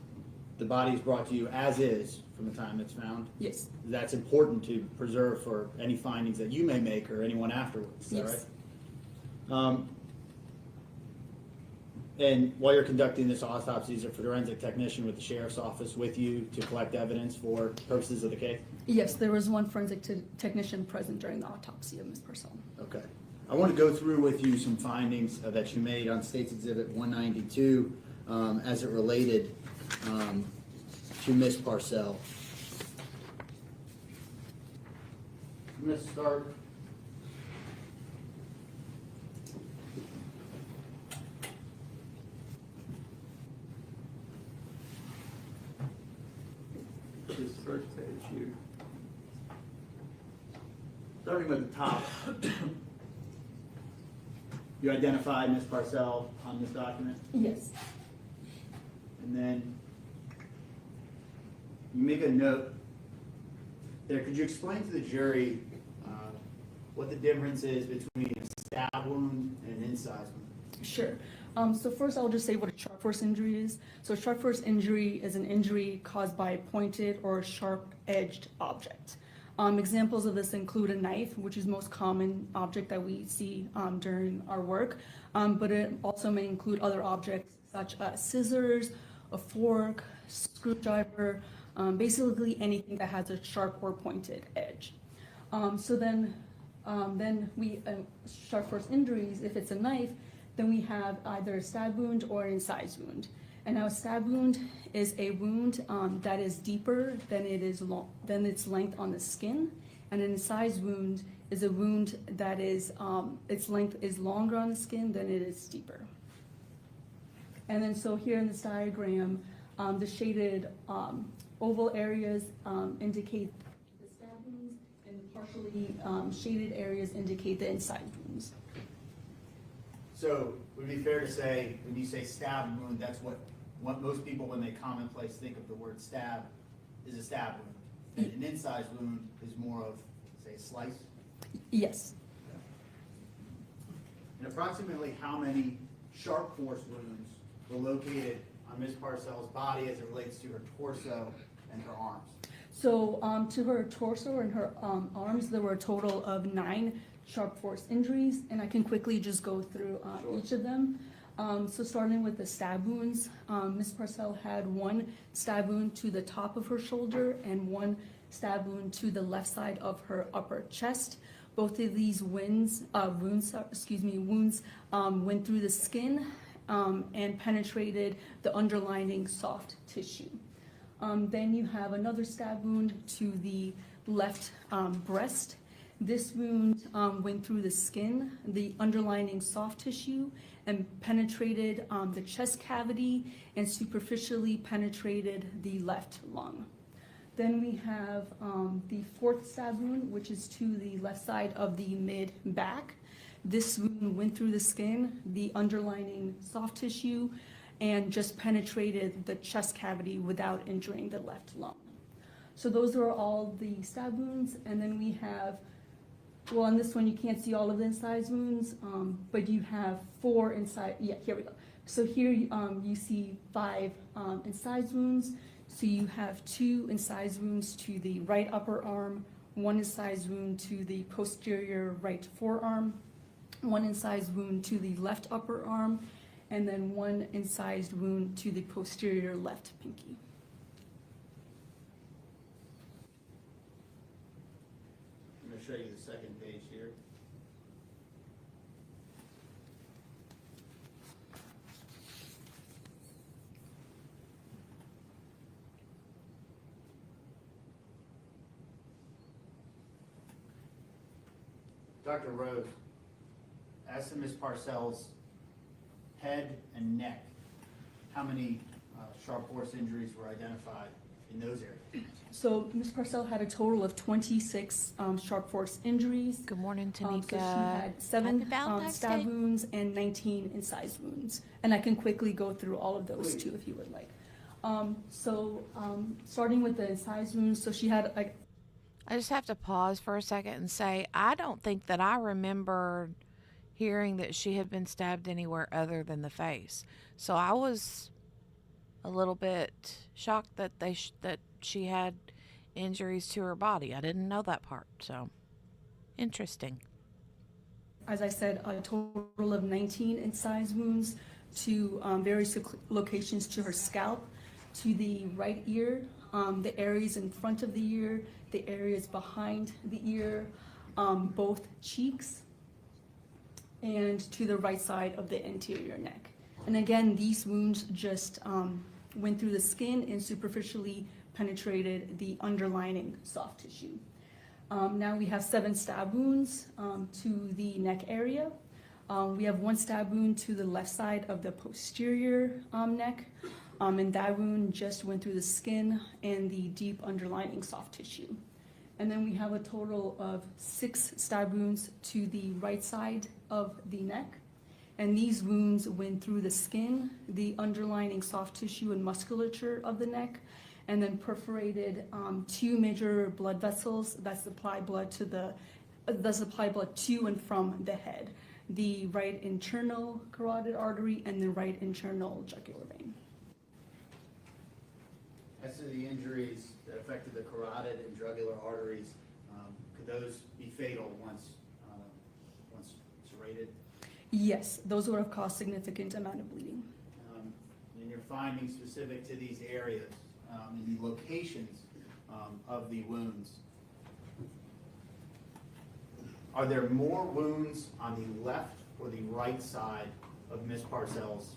the body is brought to you as is from the time it's found? Yes. That's important to preserve for any findings that you may make or anyone afterwards, is that Yes. right? And while you're conducting this autopsy, is a forensic technician with the sheriff's office with you to collect evidence for purposes of the case? Yes, there was one forensic technician present during the autopsy of Ms. Parcell. Okay. I want to go through with you some findings that you made on State's Exhibit 192 as it related to Ms. Parcell. I'm going to start. This first page here. Starting with the top. You identified Ms. Parcell on this document? Yes. And then you make a note there. Could you explain to the jury what the difference is between a stab wound and an incise wound? Sure. So first I'll just say what a sharp force injury is. So a sharp force injury is an injury caused by a pointed or sharp-edged object. Examples of this include a knife, which is the most common object that we see during our work, but it also may include other objects such as scissors, a fork, screwdriver, basically anything that has a sharp or pointed edge. So then sharp force injuries, if it's a knife, then we have either a stab wound or an incise wound. And now a stab wound is a wound that is deeper than than its length on the skin, and an incise wound is a wound that is its length is longer on the skin than it is deeper. And then so here in this diagram, the shaded oval areas indicate the stab wounds, and the partially shaded areas indicate the incise wounds. So would it be fair to say, when you say stab wound, that's what most people, when they commonplace think of the word stab, is a stab wound. And an incise wound is more of, say, a slice? Yes. And approximately how many sharp force wounds were located on Ms. Parcell's body as it relates to her torso and her arms? So to her torso and her arms, there were a total of 9 sharp force injuries, and I can quickly just go through each of them. So starting with the stab wounds, Ms. Parcell had 1 stab wound to the top of her shoulder and 1 stab wound to the left side of her upper chest. Both of these wounds went through the skin and penetrated the underlying soft tissue. Then you have another stab wound to the left breast. This wound went through the skin, the underlining soft tissue, and penetrated the chest cavity and superficially penetrated the left lung. Then we have the fourth stab wound, which is to the left side of the mid-back. This wound went through the skin, the underlining soft tissue, and just penetrated the chest cavity without injuring the left lung. So those are all the stab wounds. And then we have, well, on this one you can't see all of the incised wounds, but you have 4 inside, yeah, here we go. So here you see 5 incised wounds. So you have 2 incised wounds to the right upper arm, 1 incised wound to the posterior right forearm, 1 incised wound to the left upper arm, and then 1 incised wound to the posterior left pinky. I'm going to show you the second page here. Dr. Rose, as to Ms. Parcells' head and neck, how many sharp force injuries were identified in those areas? So Ms. Parcell had a total of 26 sharp force injuries. Good morning, So Tanika. she had 7 Happy Valentine's stab Day. wounds and 19 incised wounds. And I can quickly go through all of those too if you would like. Starting with the incised wounds, so she had like, I just have to pause for a second and say, I don't think that I remembered hearing that she had been stabbed anywhere other than the face. So I was a little bit shocked that that she had injuries to her body. I didn't know that part. So interesting. as I said, a total of 19 incised wounds to various locations to her scalp, to the right ear, the areas in front of the ear, the areas behind the ear, both cheeks, and to the right side of the anterior neck. And again, these wounds just went through the skin and superficially penetrated the underlining soft tissue. Now we have 7 stab wounds to the neck area. We have 1 stab wound to the left side of the posterior neck, and that wound just went through the skin and the deep underlining soft tissue. And then we have a total of 6 stab wounds to the right side of the neck. And these wounds went through the skin, the underlining soft tissue and musculature of the neck, and then perforated 2 major blood vessels that supply blood to and from the head. The right internal carotid artery and the right internal jugular vein. As to the injuries that affected the carotid and jugular arteries, could those be fatal once serrated? Yes, those would have caused significant amount of bleeding. And your findings specific to these areas, and the locations of the wounds, are there more wounds on the left or the right side of Ms. Parcell's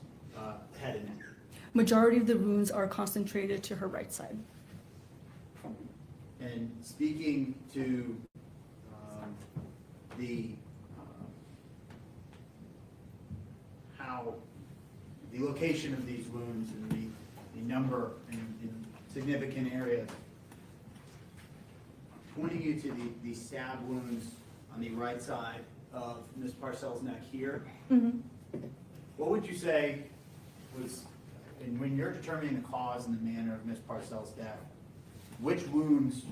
head and neck? Majority of the wounds are concentrated to her right side. And speaking to how the location of these wounds and the number in significant areas, pointing you to the stab wounds on the right side of Ms. Parcell's neck here, what would you say was, and when you're determining the cause and the manner of Ms. Parcell's death, which wounds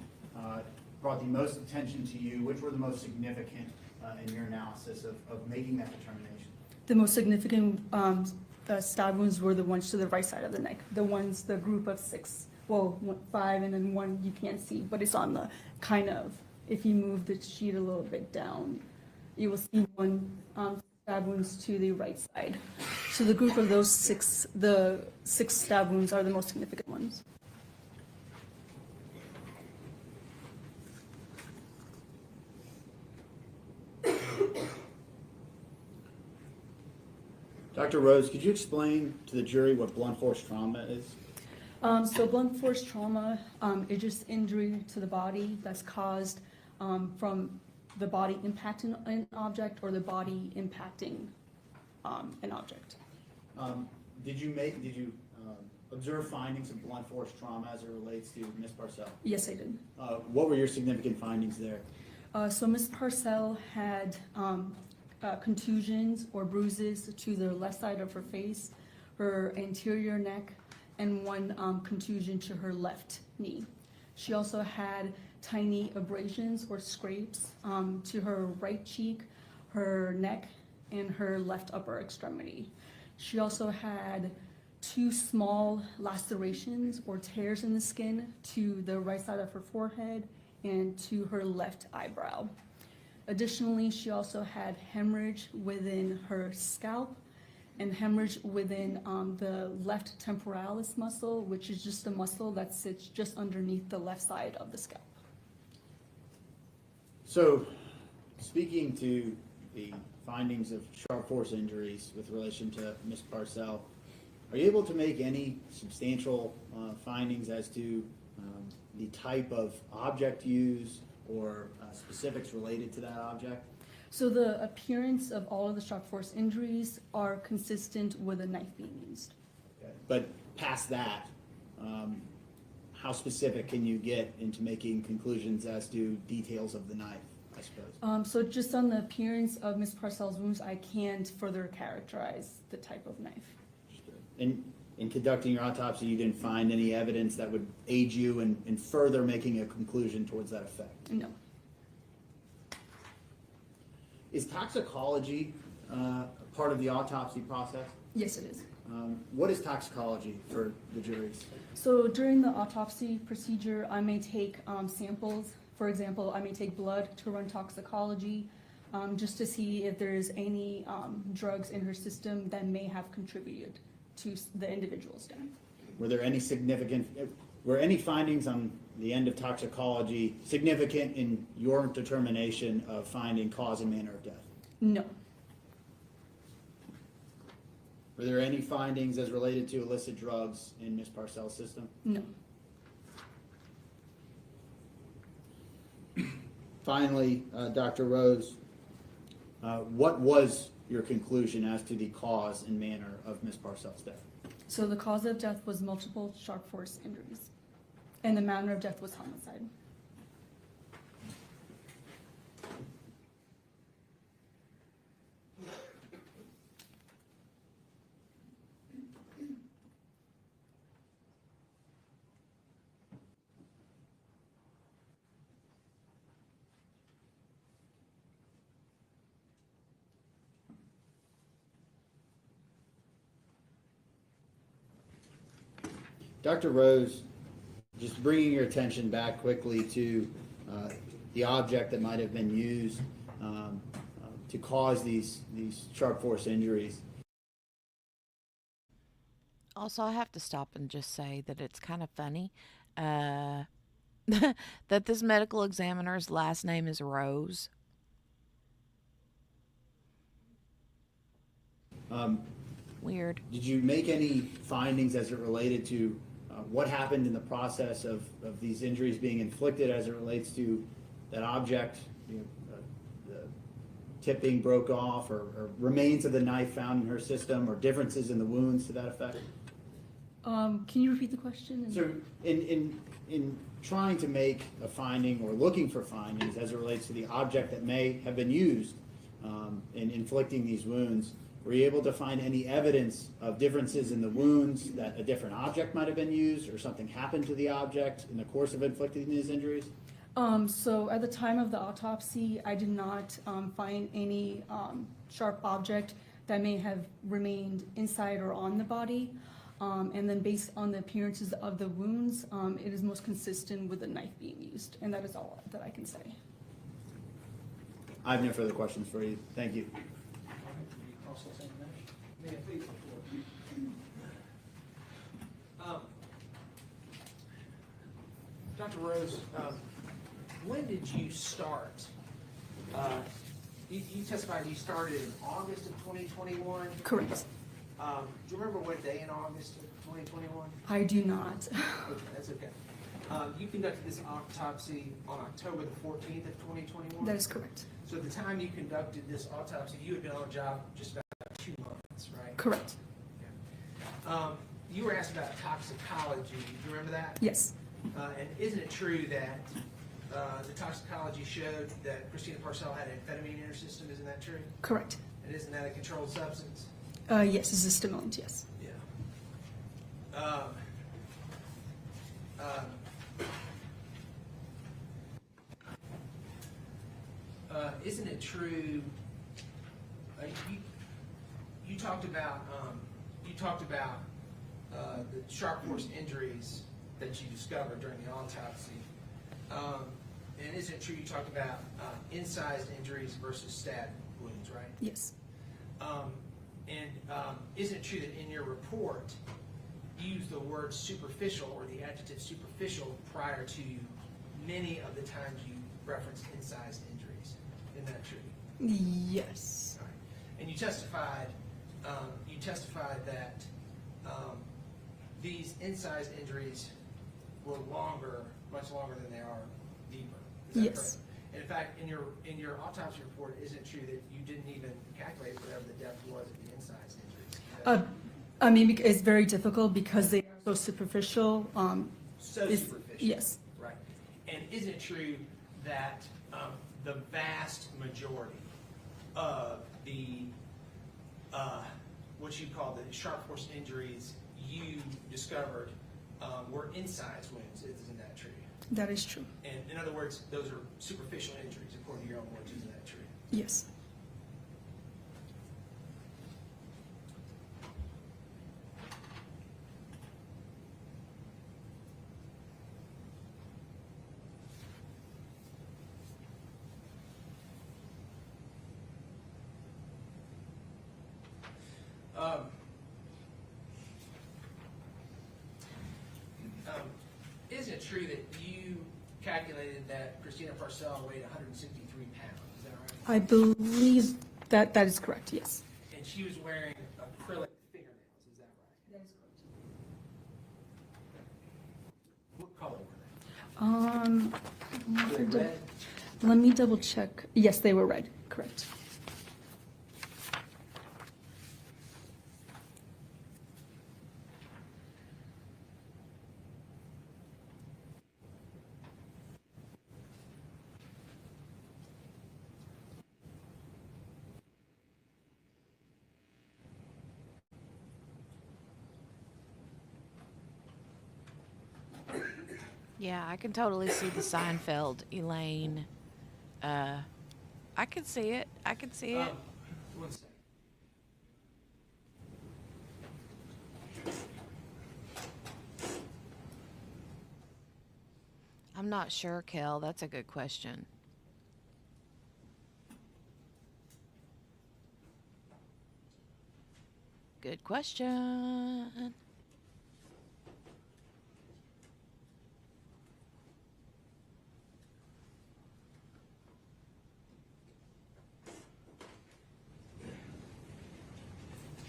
brought the most attention to you? Which were the most significant in your analysis of making that determination? The most significant stab wounds were the ones to the right side of the neck. The group of 6, well, 5 and then 1 you can't see, but it's on the kind of, if you move the sheet a little bit down, you will see 1 stab wounds to the right side. So the group of those 6, the 6 stab wounds are the most significant ones. Dr. Rose, could you explain to the jury what blunt force trauma is? So blunt force trauma is just injury to the body that's caused from the body impacting an object or the body impacting an object. Did you observe findings of blunt force trauma as it relates to Ms. Parcell? Yes, I did. What were your significant findings there? So Ms. Parcell had contusions or bruises to the left side of her face, her anterior neck, and one contusion to her left knee. She also had tiny abrasions or scrapes to her right cheek, her neck, and her left upper extremity. She also had 2 small lacerations or tears in the skin to the right side of her forehead and to her left eyebrow. Additionally, she also had hemorrhage within her scalp and hemorrhage within the left temporalis muscle, which is just a muscle that sits just underneath the left side of the scalp. So, speaking to the findings of sharp force injuries with relation to Ms. Parcell, are you able to make any substantial findings as to the type of object used or specifics related to that object? So the appearance of all of the sharp force injuries are consistent with a knife being used. Okay. But past that, how specific can you get into making conclusions as to details of the knife, I suppose? So just on the appearance of Ms. Parcell's wounds, I can't further characterize the type of knife. And in conducting your autopsy, you didn't find any evidence that would aid you in further making a conclusion towards that effect? No. Is toxicology part of the autopsy process? Yes, it is. What is toxicology for the juries? So during the autopsy procedure, I may take samples. For example, I may take blood to run toxicology just to see if there's any drugs in her system that may have contributed to the individual's death. Were any findings on the end of toxicology significant in your determination of finding cause and manner of death? No. Were there any findings as related to illicit drugs in Ms. Parcell's system? No. Finally, Dr. Rose, what was your conclusion as to the cause and manner of Ms. Parcell's death? So the cause of death was multiple sharp force injuries, and the manner of death was homicide. Dr. Rose, just bringing your attention back quickly to the object that might have been used to cause these sharp force injuries. Also, I have to stop and just say that it's kind of funny that this medical examiner's last name is Rose. Weird. Did you make any findings as it related to what happened in the process of these injuries being inflicted as it relates to that object, the tip being broke off, or remains of the knife found in her system, or differences in the wounds to that effect? Can you repeat the question? So in trying to make a finding or looking for findings as it relates to the object that may have been used in inflicting these wounds, were you able to find any evidence of differences in the wounds, that a different object might have been used or something happened to the object in the course of inflicting these injuries? So at the time of the autopsy, I did not find any sharp object that may have remained inside or on the body. And then based on the appearances of the wounds, it is most consistent with the knife being used. And that is all that I can say. I have no further questions for you. Thank you. May I please report? Dr. Rose, when did you start? You testified you started in August of 2021? Correct. Do you remember what day in August of 2021? I do not. Okay, that's okay. You conducted this autopsy on October the 14th of 2021? That is correct. So at the time you conducted this autopsy, you had been on the job just about 2 months, right? Correct. You were asked about toxicology. Do you remember that? Yes. And isn't it true that the toxicology showed that Christina Parcell had amphetamine in her system? Isn't that true? Correct. And isn't that a controlled substance? Yes, it's a stimulant, yes. Yeah. Isn't it true? You talked about the sharp force injuries that you discovered during the autopsy. And isn't it true you talked about incised injuries versus stab wounds, right? Yes. Isn't it true that in your report you used the word superficial or the adjective superficial prior to many of the times you referenced incised injuries? Isn't that true? Yes. All right. And you testified that these incised injuries were longer, much longer than they are deeper. Is that Yes. correct? And in fact, in your autopsy report, isn't it true that you didn't even calculate whatever the depth was of the incised injuries? I mean, it's very difficult because they are so superficial. So it's- superficial. Yes. Right. And isn't it true that the vast majority of the what you call the sharp force injuries you discovered were incised wounds? Isn't that true? That is true. And in other words, those are superficial injuries, according to your own words. Isn't that true? Yes. Isn't it true that you calculated that Christina Parcell weighed 163 pounds? Is that right? I believe that is correct, yes. And she was wearing acrylic fingernails. Is that right? That is correct. What color were they? Were they red? Let me double check. Yes, they were red, correct. Yeah, I can totally see the Seinfeld, Elaine. I can see it. I can see it. One second. I'm not sure, Kel. That's a good question. Good question.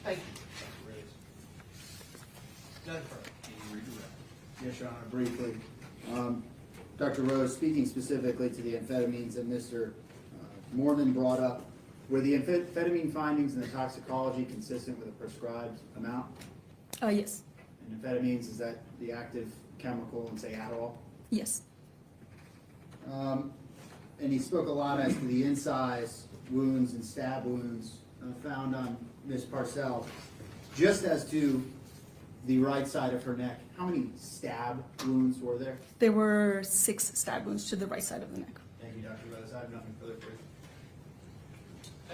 Thank you, Dr. Rose. None further. Can you redirect? Yes, Your Honor, briefly. Dr. Rose, speaking specifically to the amphetamines that Mr. Mormon brought up, were the amphetamine findings in the toxicology consistent with a prescribed amount? Yes. And amphetamines, is that the active chemical in, say, Adderall? Yes. And he spoke a lot as to the incise wounds and stab wounds found on Ms. Parcell. Just as to the right side of her neck, how many stab wounds were there? There were 6 stab wounds to the right side of the neck. Thank you, Dr. Rose. I have nothing further for you.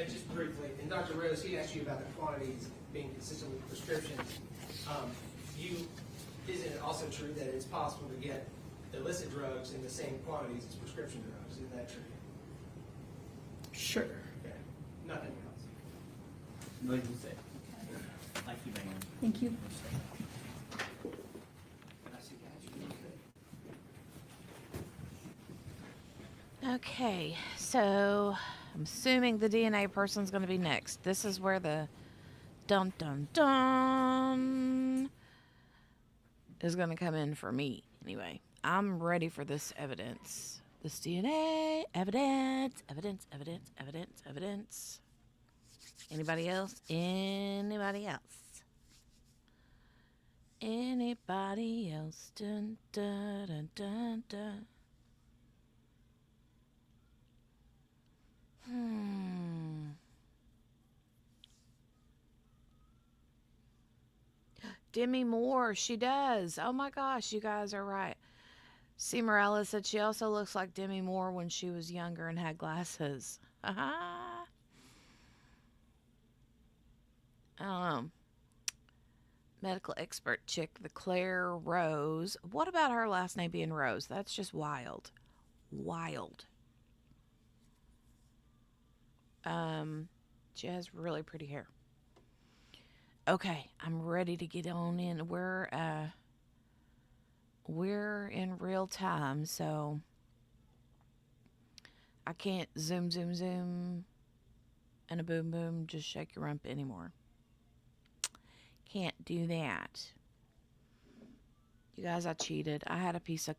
Just briefly, and Dr. Rose, he asked you about the quantities being consistent with prescriptions. Isn't it also true that it's possible to get illicit drugs in the same quantities as prescription drugs? Isn't that true? Sure. Okay. Nothing else. Nothing to say. Thank you, ma'am. Thank you. Okay, so I'm assuming the DNA person's going to be next. This is where the dun dun dun is going to come in for me. Anyway, I'm ready for this evidence. This DNA evidence, evidence, evidence, evidence, evidence. Anybody else? Anybody else? Anybody else? Dun, dun, dun, dun, dun. Demi Moore, she does. Oh my gosh, you guys are right. C. Morales said she also looks like Demi Moore when she was younger and had glasses. I don't know. Medical expert chick, the Claire Rose. What about her last name being Rose? That's just wild. Wild. She has really pretty hair. Okay, I'm ready to get on in. We're in real time, so I can't zoom, zoom, zoom, and a boom, boom, just shake your rump anymore. Can't do that. You guys, I cheated. I had a piece of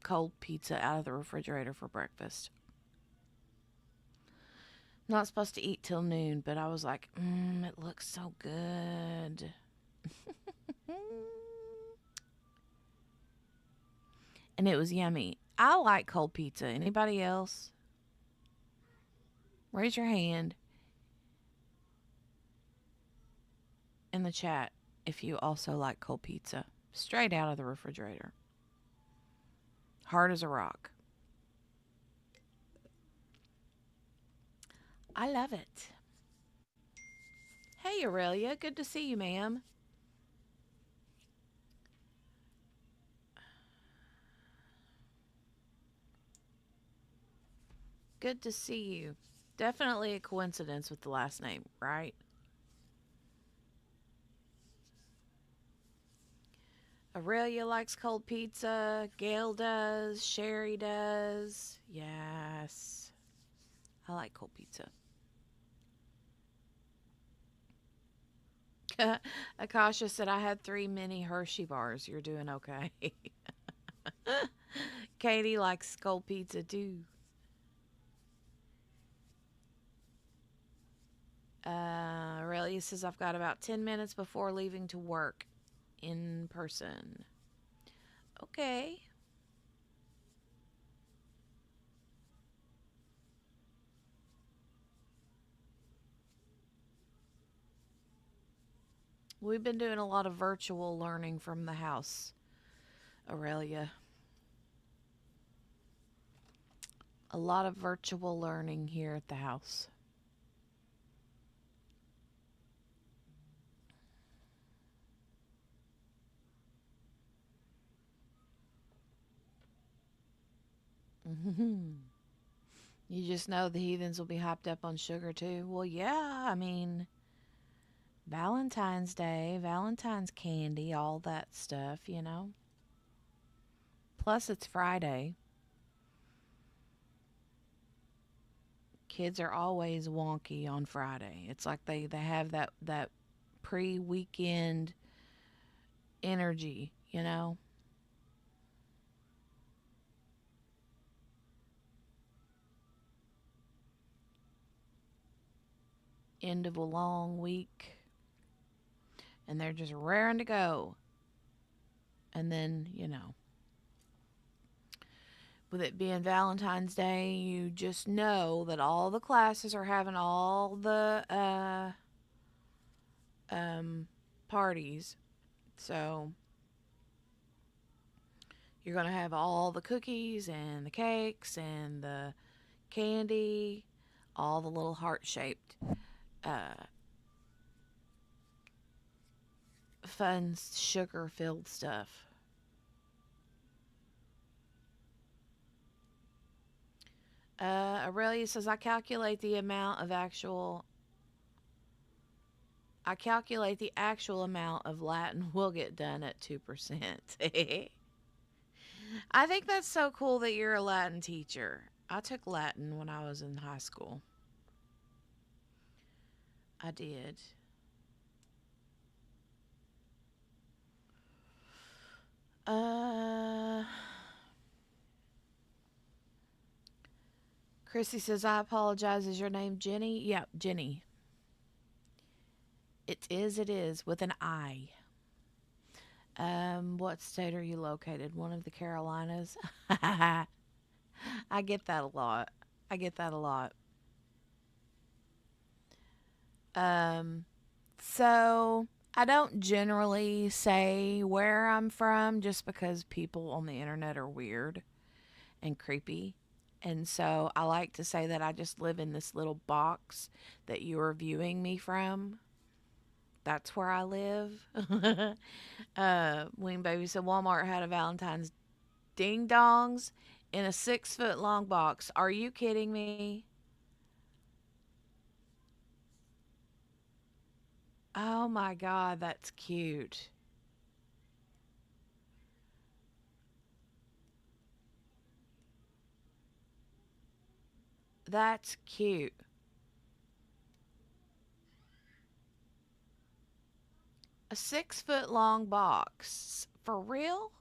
cold pizza out of the refrigerator for breakfast. Not supposed to eat till noon, but I was like, it looks so good. And it was yummy. I like cold pizza. Anybody else? Raise your hand in the chat if you also like cold pizza. Straight out of the refrigerator. Hard as a rock. I love it. Hey, Aurelia. Good to see you, ma'am. Good to see you. Definitely a coincidence with the last name, right? Aurelia likes cold pizza. Gail does. Sherry does. Yes. I like cold pizza. Akasha said, I had 3 mini Hershey bars. You're doing okay. Katie likes cold pizza too. Aurelia says, I've got about 10 minutes before leaving to work in person. Okay. We've been doing a lot of virtual learning from the house, Aurelia. A lot of virtual learning here at the house. You just know the heathens will be hopped up on sugar too. Well, yeah, I mean, Valentine's Day, Valentine's candy, all that stuff, you know. Plus, it's Friday. Kids are always wonky on Friday. It's like they have that pre-weekend energy, you know. End of a long week. And they're just raring to go. And then, you know, with it being Valentine's Day, you just know that all the classes are having all the parties. So you're going to have all the cookies and the cakes and the candy, all the little heart-shaped fun sugar-filled stuff. Aurelia says, I calculate the actual amount of Latin we'll get done at 2%. I think that's so cool that you're a Latin teacher. I took Latin when I was in high school. I did. Chrissy says, I apologize. Is your name Jenny? Yep, Jenny. It is, with an I. What state are you located? One of the Carolinas? I get that a lot. I get that a lot. So I don't generally say where I'm from just because people on the internet are weird and creepy. And so I like to say that I just live in this little box that you are viewing me from. That's where I live. Wing Baby said Walmart had a Valentine's ding dongs in a 6-foot long box. Are you kidding me? Oh my God, that's cute. That's cute. A 6-foot long box. For real?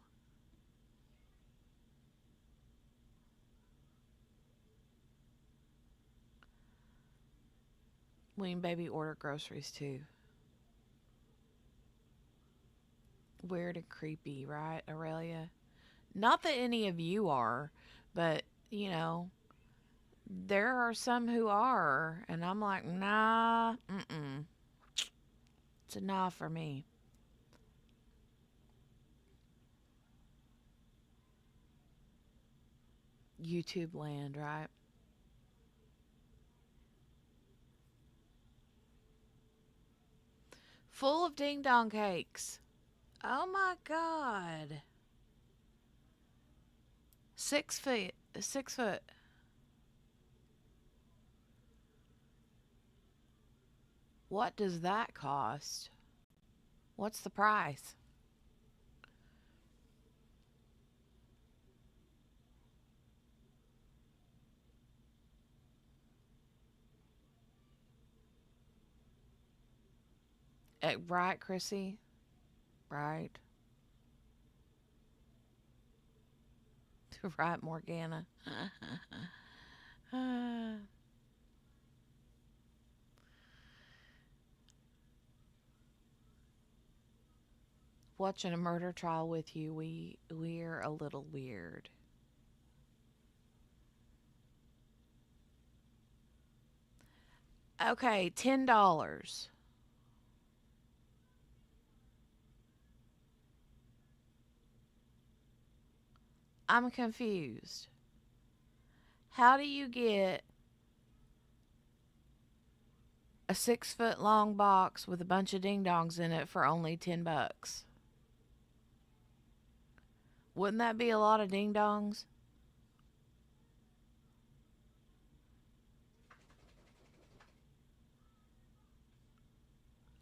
Wing Baby order groceries too. Weird and creepy, right, Aurelia? Not that any of you are, but, there are some who are. And I'm like, nah, mm-mm. It's a nah for me. YouTube land, right? Full of ding dong cakes. Oh my God. 6 feet. 6 foot. What does that cost? What's the price? Right, Chrissy? Right. Right, Morgana. Watching a murder trial with you, we're a little weird. Okay, $10. I'm confused. How do you get a 6-foot long box with a bunch of ding dongs in it for only $10? Wouldn't that be a lot of ding dongs?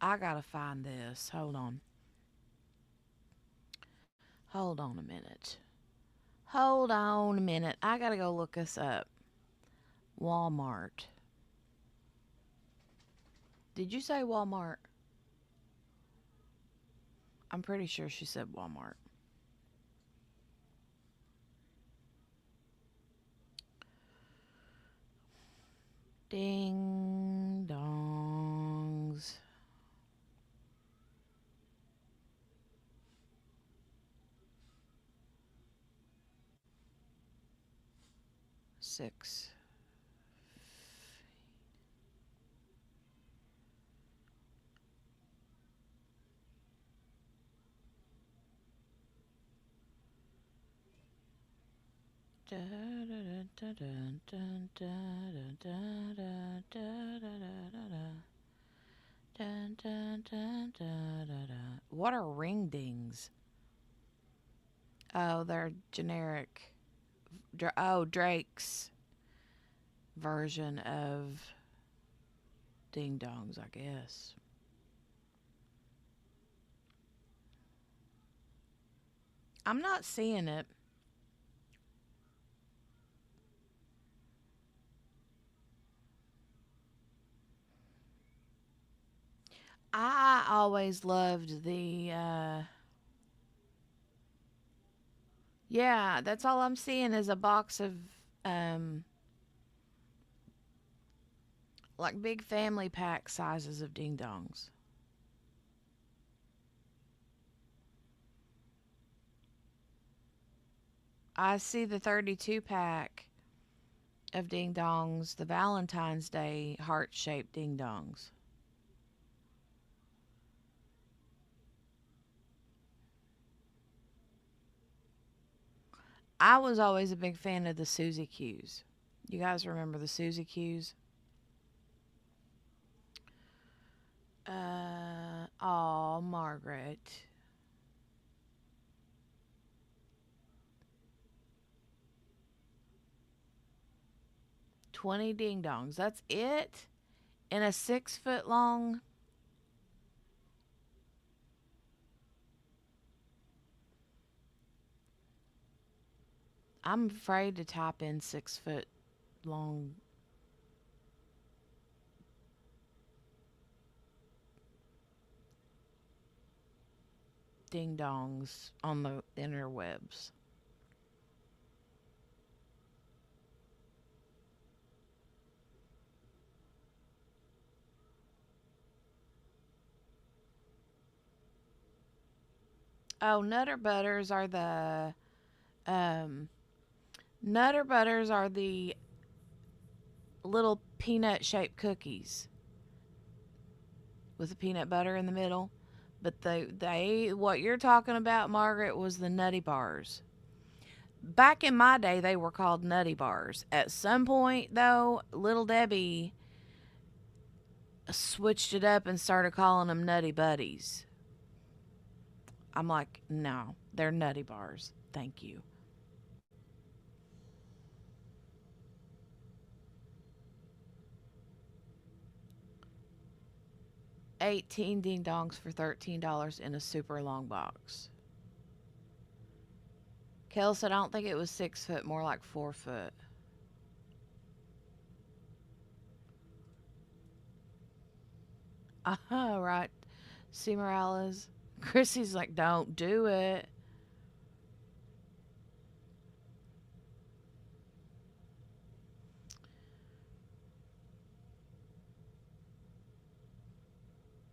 I gotta find this. Hold on. Hold on a minute. Hold on a minute. I gotta go look this up. Walmart. Did you say Walmart? I'm pretty sure she said Walmart. Ding dongs. 6. What are ring dings? Oh, they're generic. Drake's version of ding dongs, I guess. I'm not seeing it. I always loved the, yeah, that's all I'm seeing is a box of, Like big family pack sizes of ding dongs. I see the 32 pack of ding dongs, the Valentine's Day heart shaped ding dongs. I was always a big fan of the Susie Q's. You guys remember the Susie Q's? Oh, Margaret. $20 ding dongs. That's it? In a 6-foot long. I'm afraid to type in 6-foot long ding dongs on the interwebs. Oh, Nutter Butters are the um Nutter Butters are the little peanut shaped cookies with the peanut butter in the middle. But they what you're talking about, Margaret, was the Nutty Bars. Back in my day, they were called Nutty Bars. At some point, though, Little Debbie switched it up and started calling them Nutty Buddies. I'm like, no, they're Nutty Bars. Thank you. $18 ding dongs for $13 in a super long box. Kel said, I don't think it was 6 foot, more like 4 foot. Right. See Morales. Chrissy's like, don't do it.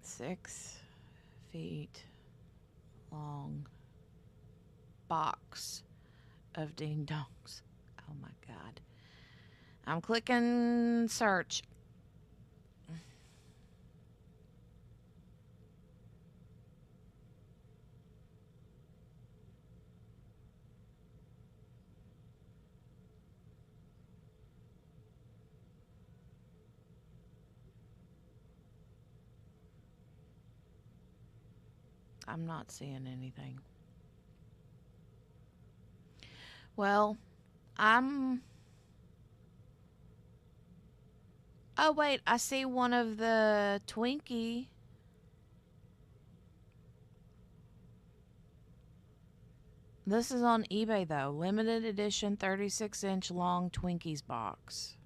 Six feet long box of ding dongs. Oh my God. I'm clicking search. I'm not seeing anything. Well, I'm. Oh, wait. I see one of the Twinkie. This is on eBay, though. Limited edition 36-inch long Twinkies box.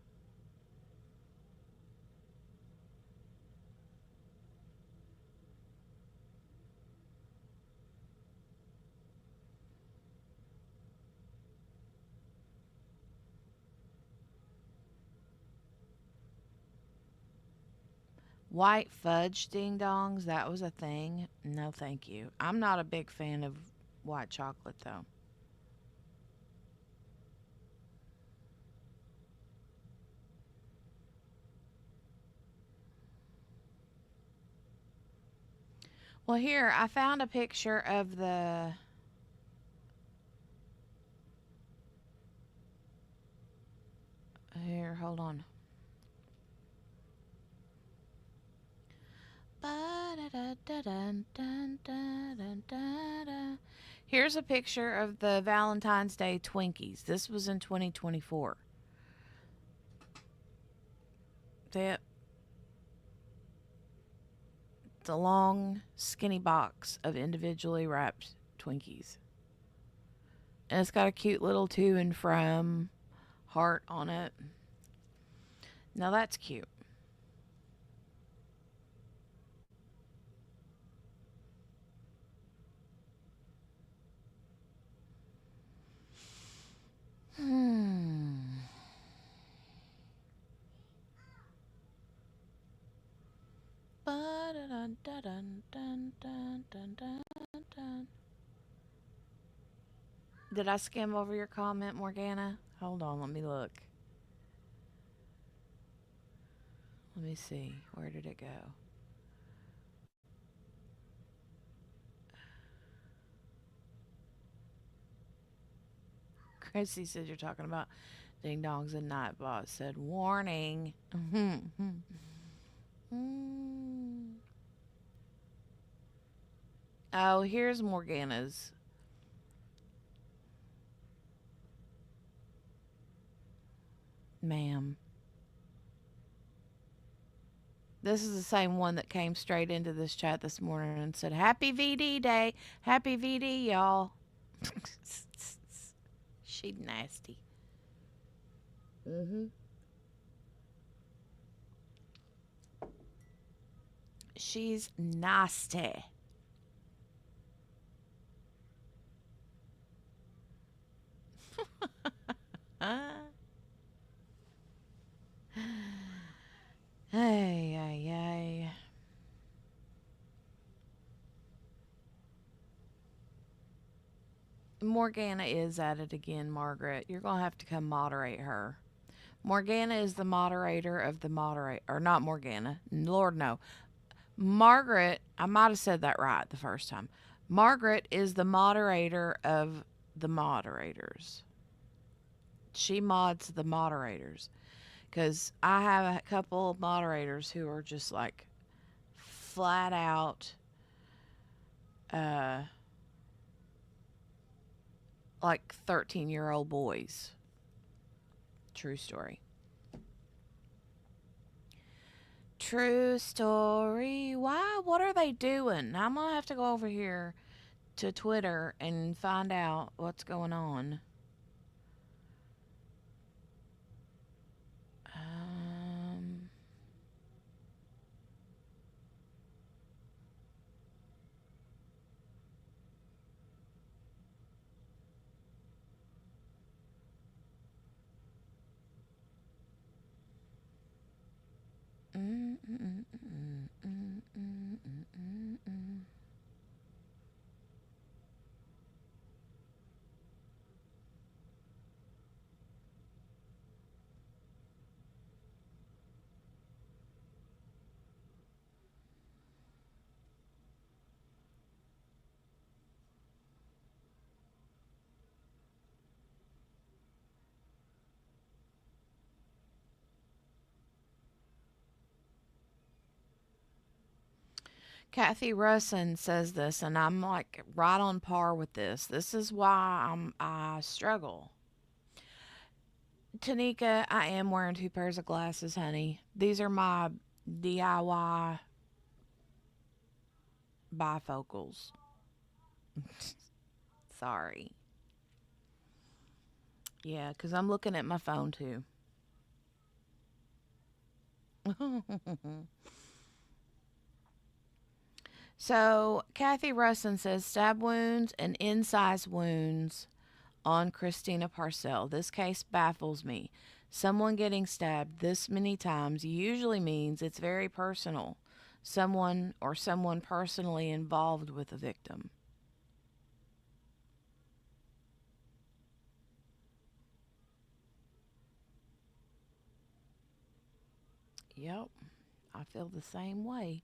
White fudge ding dongs, that was a thing. No, thank you. I'm not a big fan of white chocolate, though. Well, here, I found a picture of the. Here, hold on. Here's a picture of the Valentine's Day Twinkies. This was in 2024. It's a long, skinny box of individually wrapped Twinkies. And it's got a cute little to and from heart on it. Now that's cute. dun, dun, dun, dun, dun, dun, dun. Did I skim over your comment, Morgana? Hold on, let me look. Let me see. Where did it go? Chrissy says you're talking about ding dongs and Nightbot said warning. Oh, here's Morgana's. Ma'am. This is the same one that came straight into this chat this morning and said, Happy VD Day. Happy VD, y'all. She nasty. She's nasty. Hey, hey, hey. Morgana is at it again, Margaret. You're going to have to come moderate her. Morgana is the moderator of the moderator. Or not Morgana. Lord, no. Margaret, I might have said that right the first time. Margaret is the moderator of the moderators. She mods the moderators. Because I have a couple of moderators who are just like flat out like 13-year-old boys. True story. True story. Why? What are they doing? I'm going to have to go over here to Twitter and find out what's going on. Kathy Russin says this, and I'm like right on par with this. This is why I struggle. Tanika, I am wearing 2 pairs of glasses, honey. These are my DIY bifocals. Sorry. Yeah, because I'm looking at my phone too. So, Kathy Russin says stab wounds and incised wounds on Christina Parcell. This case baffles me. Someone getting stabbed this many times usually means it's very personal. Someone personally involved with the victim. Yep, I feel the same way.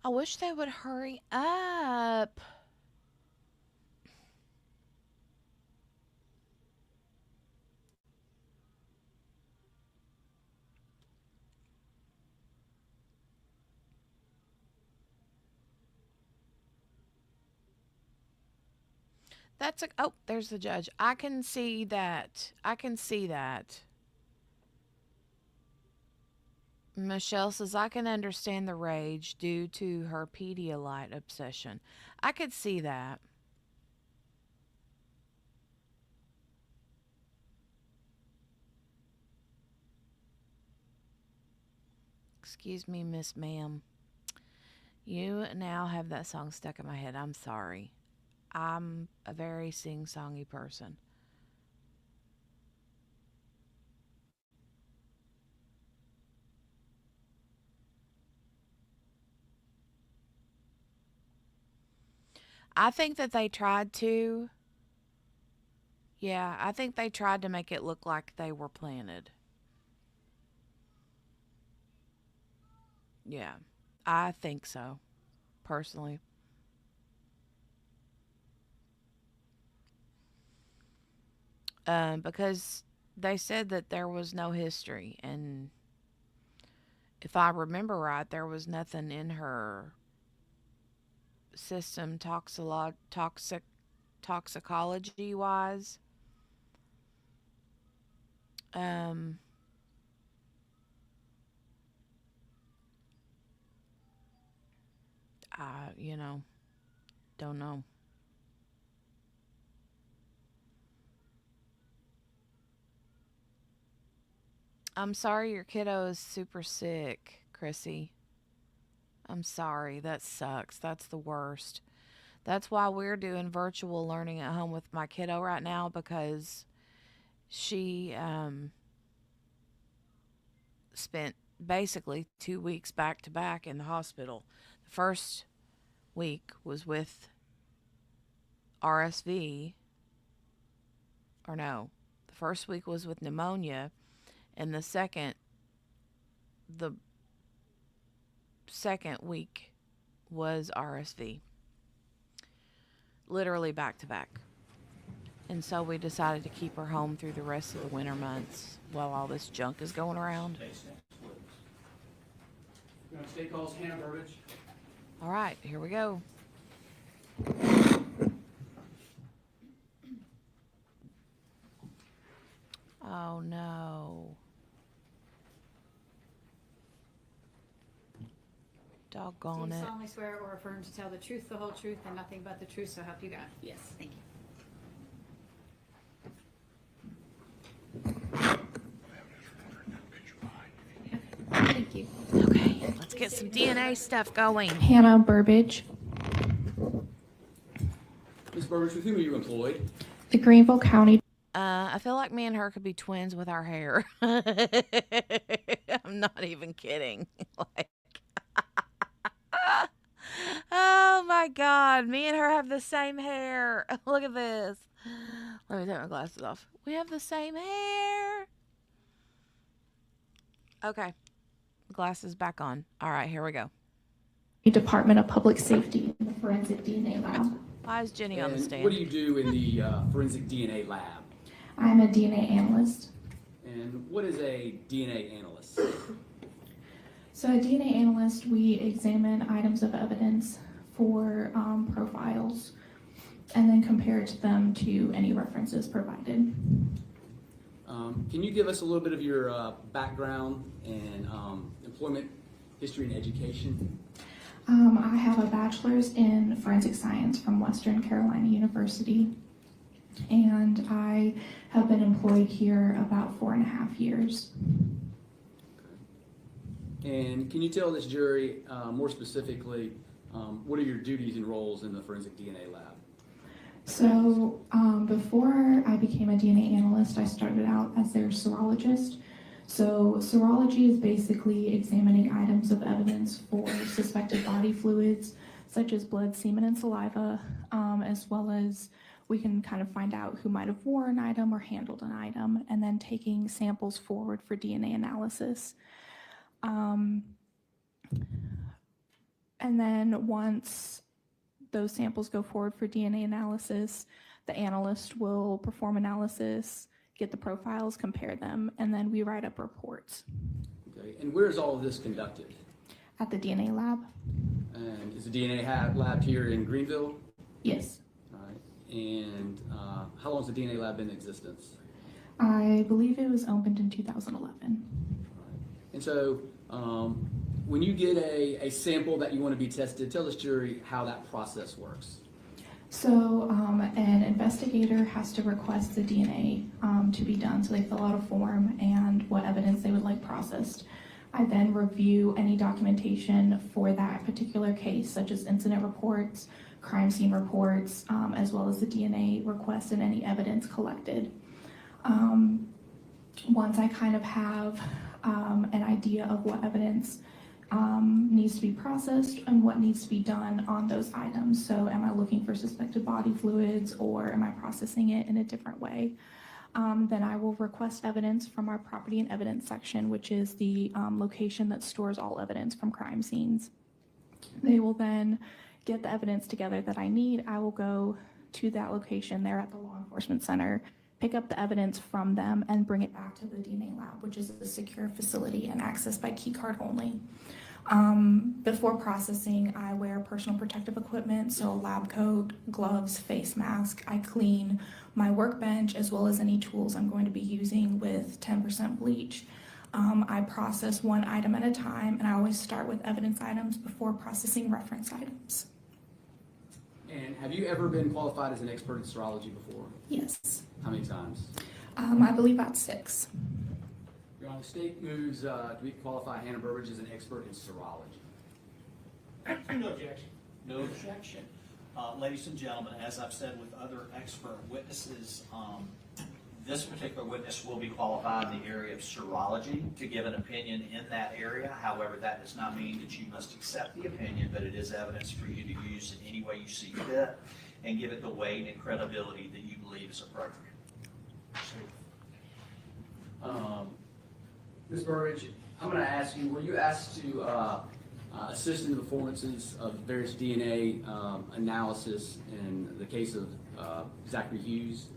I wish they would hurry up. Oh, there's the judge. I can see that. Michelle says, I can understand the rage due to her Pedialyte obsession. I could see that. Excuse me, Miss Ma'am. You now have that song stuck in my head. I'm sorry. I'm a very sing-songy person. I think that they tried to. Yeah, I think they tried to make it look like they were planted. Yeah, I think so, personally. Because they said that there was no history, and if I remember right, there was nothing in her system toxicology wise. Um, you know, don't know. I'm sorry your kiddo is super sick, Chrissy. I'm sorry. That sucks. That's the worst. That's why we're doing virtual learning at home with my kiddo right now, because she spent basically 2 weeks back to back in the hospital. The first week was with RSV, or no, the first week was with pneumonia, and the second week was RSV. Literally back to back. And so we decided to keep her home through the rest of the winter months while all this junk is going around. You want to take calls, Hannah Burbidge? All right, here we go. Oh no. Doggone Do you it. solemnly swear or affirm to tell the truth, the whole truth, and nothing but the truth, so help you God? Yes. Thank you. Thank you. Okay, let's get some DNA stuff going. Hannah Burbidge, Ms. Burbidge, with whom are you employed? the Greenville County. I feel like me and her could be twins with our hair. I'm not even kidding. Like, oh my God, me and her have the same hair. Look at this. Let me take my glasses off. We have the same hair. Okay, glasses back on. All right, here we go. Department of Public Safety in the Forensic DNA Lab. Why is Jenny on the And stand? what do you do in the forensic DNA lab? I'm a DNA analyst. And what is a DNA analyst? So a DNA analyst, we examine items of evidence for profiles and then compare them to any references provided. Can you give us a little bit of your background and employment history and education? I have a bachelor's in forensic science from Western Carolina University, and I have been employed here about 4.5 years. And can you tell this jury more specifically, what are your duties and roles in the forensic DNA lab? So before I became a DNA analyst, I started out as their serologist. So serology is basically examining items of evidence for suspected body fluids, such as blood, semen, and saliva, as well as we can kind of find out who might have worn an item or handled an item, and then taking samples forward for DNA analysis. And then once those samples go forward for DNA analysis, the analyst will perform analysis, get the profiles, compare them, and then we write up reports. Okay, and where is all of this conducted? At the DNA lab? And is the DNA lab here in Greenville? Yes. All right. And how long has the DNA lab been in existence? I believe it was opened in 2011. And so when you get a sample that you want to be tested, tell this jury how that process works. So an investigator has to request the DNA to be done. So they fill out a form and what evidence they would like processed. I then review any documentation for that particular case, such as incident reports, crime scene reports, as well as the DNA requests and any evidence collected. Once I kind of have an idea of what evidence needs to be processed and what needs to be done on those items. So am I looking for suspected body fluids, or am I processing it in a different way? Then I will request evidence from our property and evidence section, which is the location that stores all evidence from crime scenes. They will then get the evidence together that I need. I will go to that location there at the law enforcement center, pick up the evidence from them, and bring it back to the DNA lab, which is a secure facility and accessed by key card only. Before processing, I wear personal protective equipment, so lab coat, gloves, face mask. I clean my workbench as well as any tools I'm going to be using with 10% bleach. I process one item at a time, and I always start with evidence items before processing reference items. And have you ever been qualified as an expert in serology before? Yes. How many times? I believe about 6. Your Honor, the state moves to qualify Hannah Burbridge as an expert in serology. No objection. No objection. Ladies and gentlemen, as I've said with other expert witnesses, this particular witness will be qualified in the area of serology to give an opinion in that area. However, that does not mean that you must accept the opinion, but it is evidence for you to use in any way you see fit and give it the weight and credibility that you believe is appropriate. Ms. Burbridge, I'm going to ask you, were you asked to assist in the performances of various DNA analysis in the case of Zachary Hughes?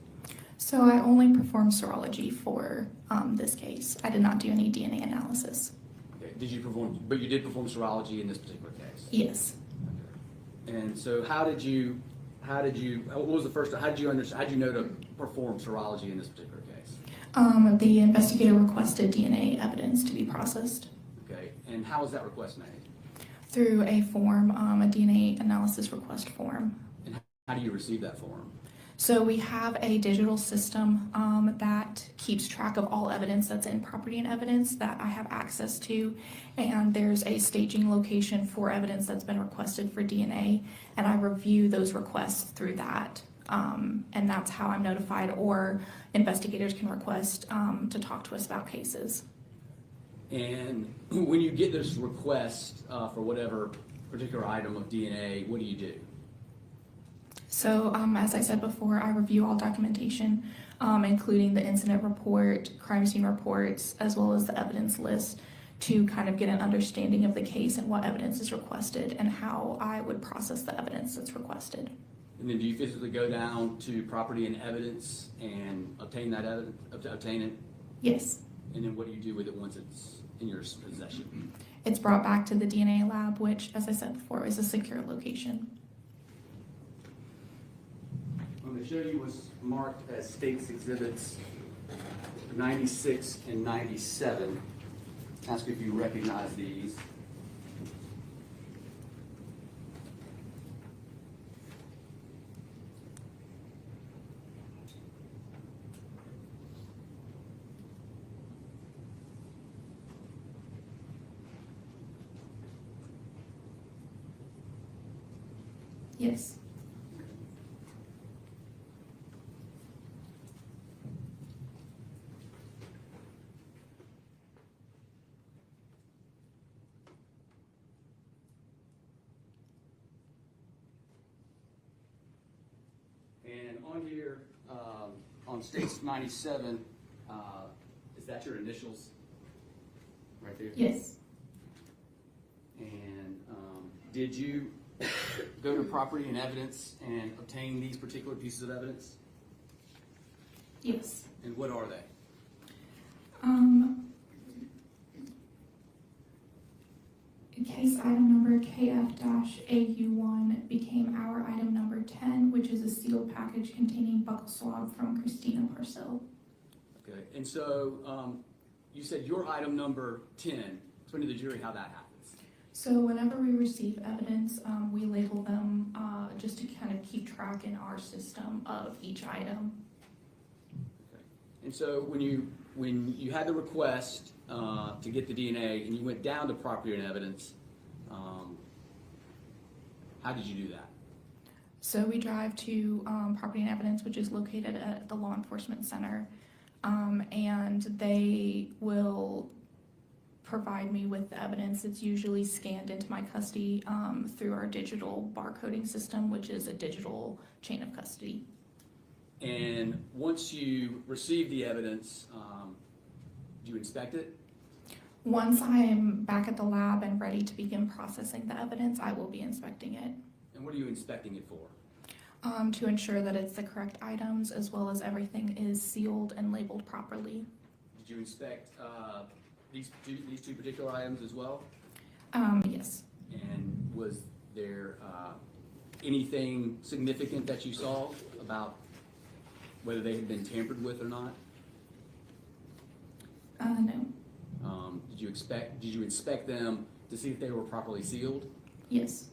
So I only performed serology for this case. I did not do any DNA analysis. Okay. Did you perform, but you did perform serology in this particular case? Yes. Okay. And so how did you, what was the first, how did you know to perform serology in this particular case? The investigator requested DNA evidence to be processed. Okay, and how was that request made? Through a form, a DNA analysis request form. And how do you receive that form? So we have a digital system that keeps track of all evidence that's in property and evidence that I have access to, and there's a staging location for evidence that's been requested for DNA, and I review those requests through that. And that's how I'm notified, or investigators can request to talk to us about cases. And when you get this request for whatever particular item of DNA, what do you do? So as I said before, I review all documentation, including the incident report, crime scene reports, as well as the evidence list, to kind of get an understanding of the case and what evidence is requested and how I would process the evidence that's requested. And then do you physically go down to property and evidence and obtain that evidence, obtain it? Yes. And then what do you do with it once it's in your possession? It's brought back to the DNA lab, which, as I said before, is a secure location. I'm going to show you what's marked as State's Exhibits 96 and 97. Ask if you recognize these. Yes. And on here, on State's 97, is that your initials right there? Yes. And did you go to property and evidence and obtain these particular pieces of evidence? Yes. And what are they? Case item number KF-AU1 became our item number 10, which is a sealed package package containing buccal swab from Christina Parcell. Okay, and so you said your item number 10. Explain to the jury how that happens. So whenever we receive evidence, we label them just to kind of keep track in our system of each item. Okay. And so when you had the request to get the DNA and you went down to property and evidence, how did you do that? So we drive to Property and Evidence, which is located at the Law Enforcement Center, and they will provide me with the evidence. It's usually scanned into my custody through our digital barcoding system, which is a digital chain of custody. And once you receive the evidence, do you inspect it? Once I'm back at the lab and ready to begin processing the evidence, I will be inspecting it. And what are you inspecting it for? To ensure that it's the correct items as well as everything is sealed and labeled properly. Did you inspect these two particular items as well? Yes. And was there anything significant that you saw about whether they had been tampered with or not? No. Did you inspect them to see if they were properly sealed? Yes.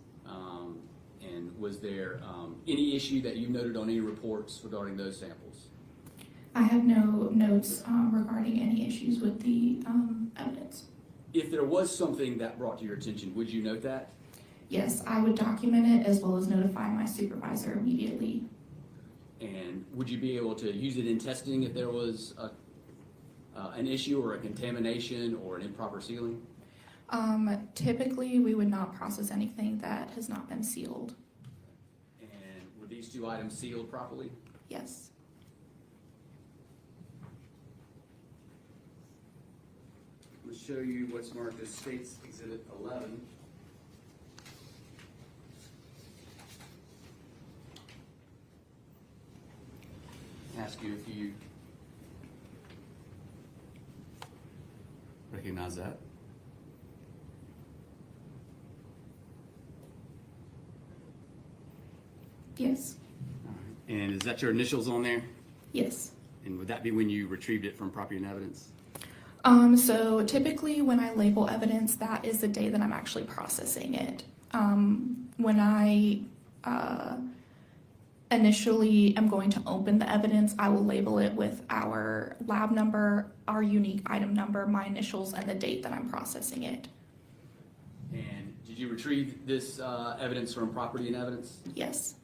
And was there any issue that you noted on any reports regarding those samples? I have no notes regarding any issues with the evidence. If there was something that brought to your attention, would you note that? Yes, I would document it as well as notify my supervisor immediately. And would you be able to use it in testing if there was an issue or a contamination or an improper sealing? Typically, we would not process anything that has not been sealed. And were these two items sealed properly? Yes. I'm going to show you what's marked as State's Exhibit 11. Ask you if you recognize that. Yes. All right. And is that your initials on there? Yes. And would that be when you retrieved it from Property and Evidence? So typically when I label evidence, that is the day that I'm actually processing it. When I initially am going to open the evidence, I will label it with our lab number, our unique item number, my initials, and the date that I'm processing it. And did you retrieve this evidence from Property and Evidence? Yes.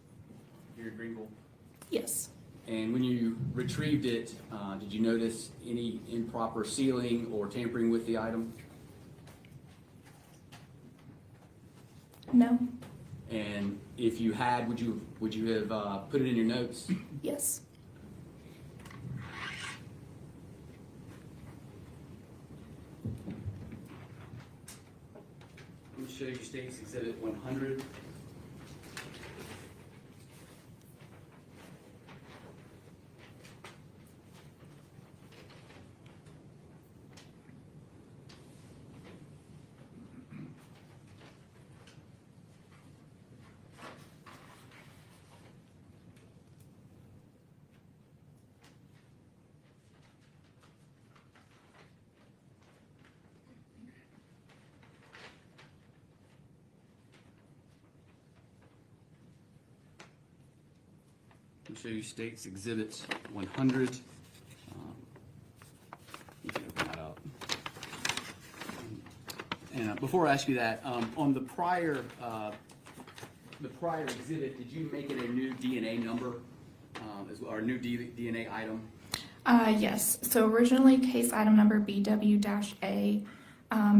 Here at Greenville? Yes. And when you retrieved it, did you notice any improper sealing or tampering with the item? No. And if you had, would you have put it in your notes? Yes. Let me show you State's Exhibit 100. Let me show you State's Exhibit 100. You can open that up. And before I ask you that, on the prior exhibit, did you make it a new DNA number, or a new DNA item? Yes. So originally, case item number BW-A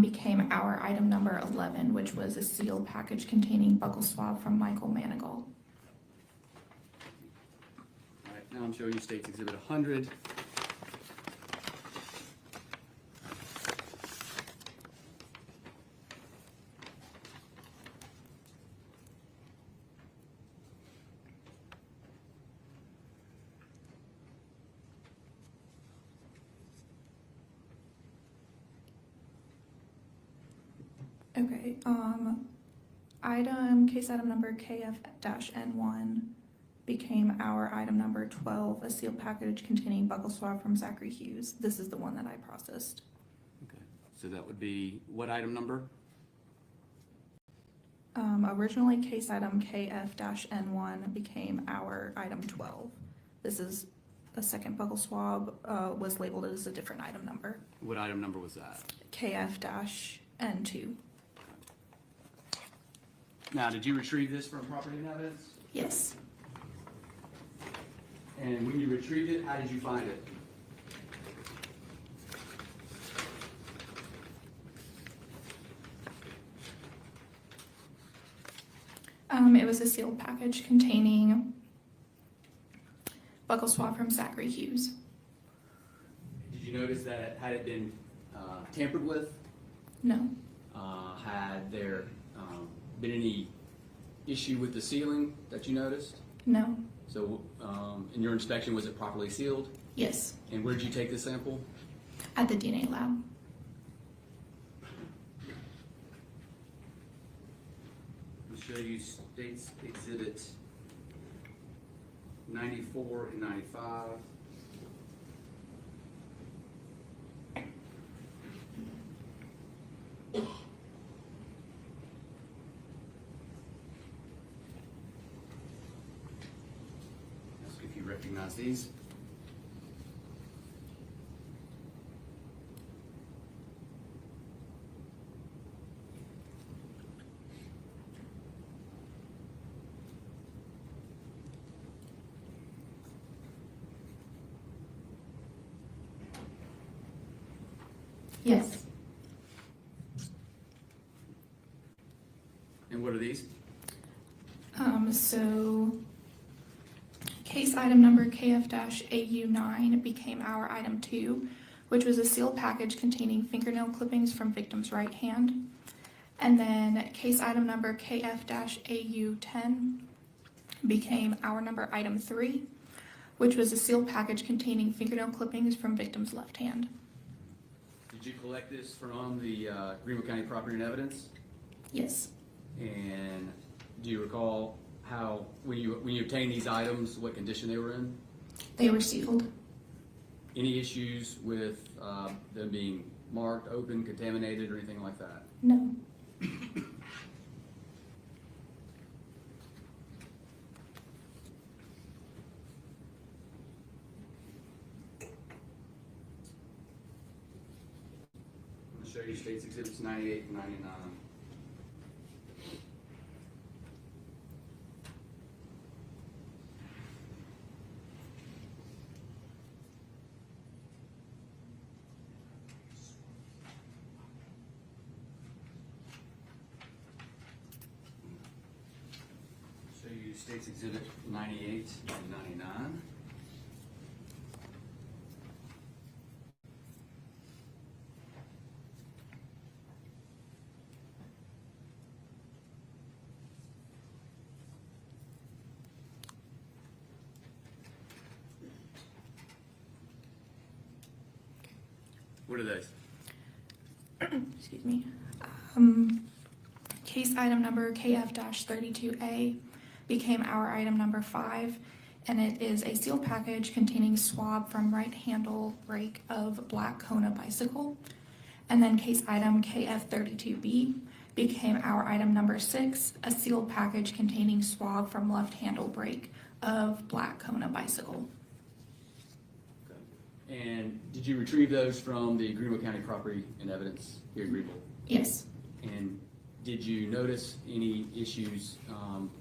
became our item number 11, which was a sealed package containing buccal swab from Michael Manigal. All right, now I'm showing you State's Exhibit 100. Okay, case item number KF-N1 became our item number 12, a sealed package containing buccal swab from Zachary Hughes. This is the one that I processed. Okay, so that would be what item number? Originally, case item KF-N1 became our item 12. This is a second buccal swab, was labeled as a different item number, What item number was that? KF-N2. Now, did you retrieve this from property and evidence? Yes. And when you retrieved it, how did you find it? It was a sealed package containing buccal swab from Zachary Hughes. Did you notice that had it been tampered with? No. Had there been any issue with the sealing that you noticed? No. So in your inspection, was it properly sealed? Yes. And where did you take the sample? At the DNA lab. I'll show you States Exhibit 94 and 95. Ask if you recognize these. Yes. And what are these? So case item number KF-AU9 became our item 2, which was a sealed package containing fingernail clippings from victim's right hand. And then case item number KF-AU10 became our number item 3, which was a sealed package containing fingernail clippings from victim's left hand. Did you collect this from the Greenville County Property and Evidence? Yes. And do you recall how, when you obtained these items, what condition they were in? They were sealed. Any issues with them being marked, open, contaminated, or anything like that? No. I'm going to show you States Exhibits 98 and 99. Show you States Exhibit 98 and 99. What are those? Excuse me. Case item number KF-32A became our item number 5, and it is a sealed package containing swab from right handle brake of black Kona bicycle. And then case item KF-32B became our item number 6, a sealed package containing swab from left handle brake of black Kona bicycle. And did you retrieve those from the Greenville County Property and Evidence here in Greenville? Yes. And did you notice any issues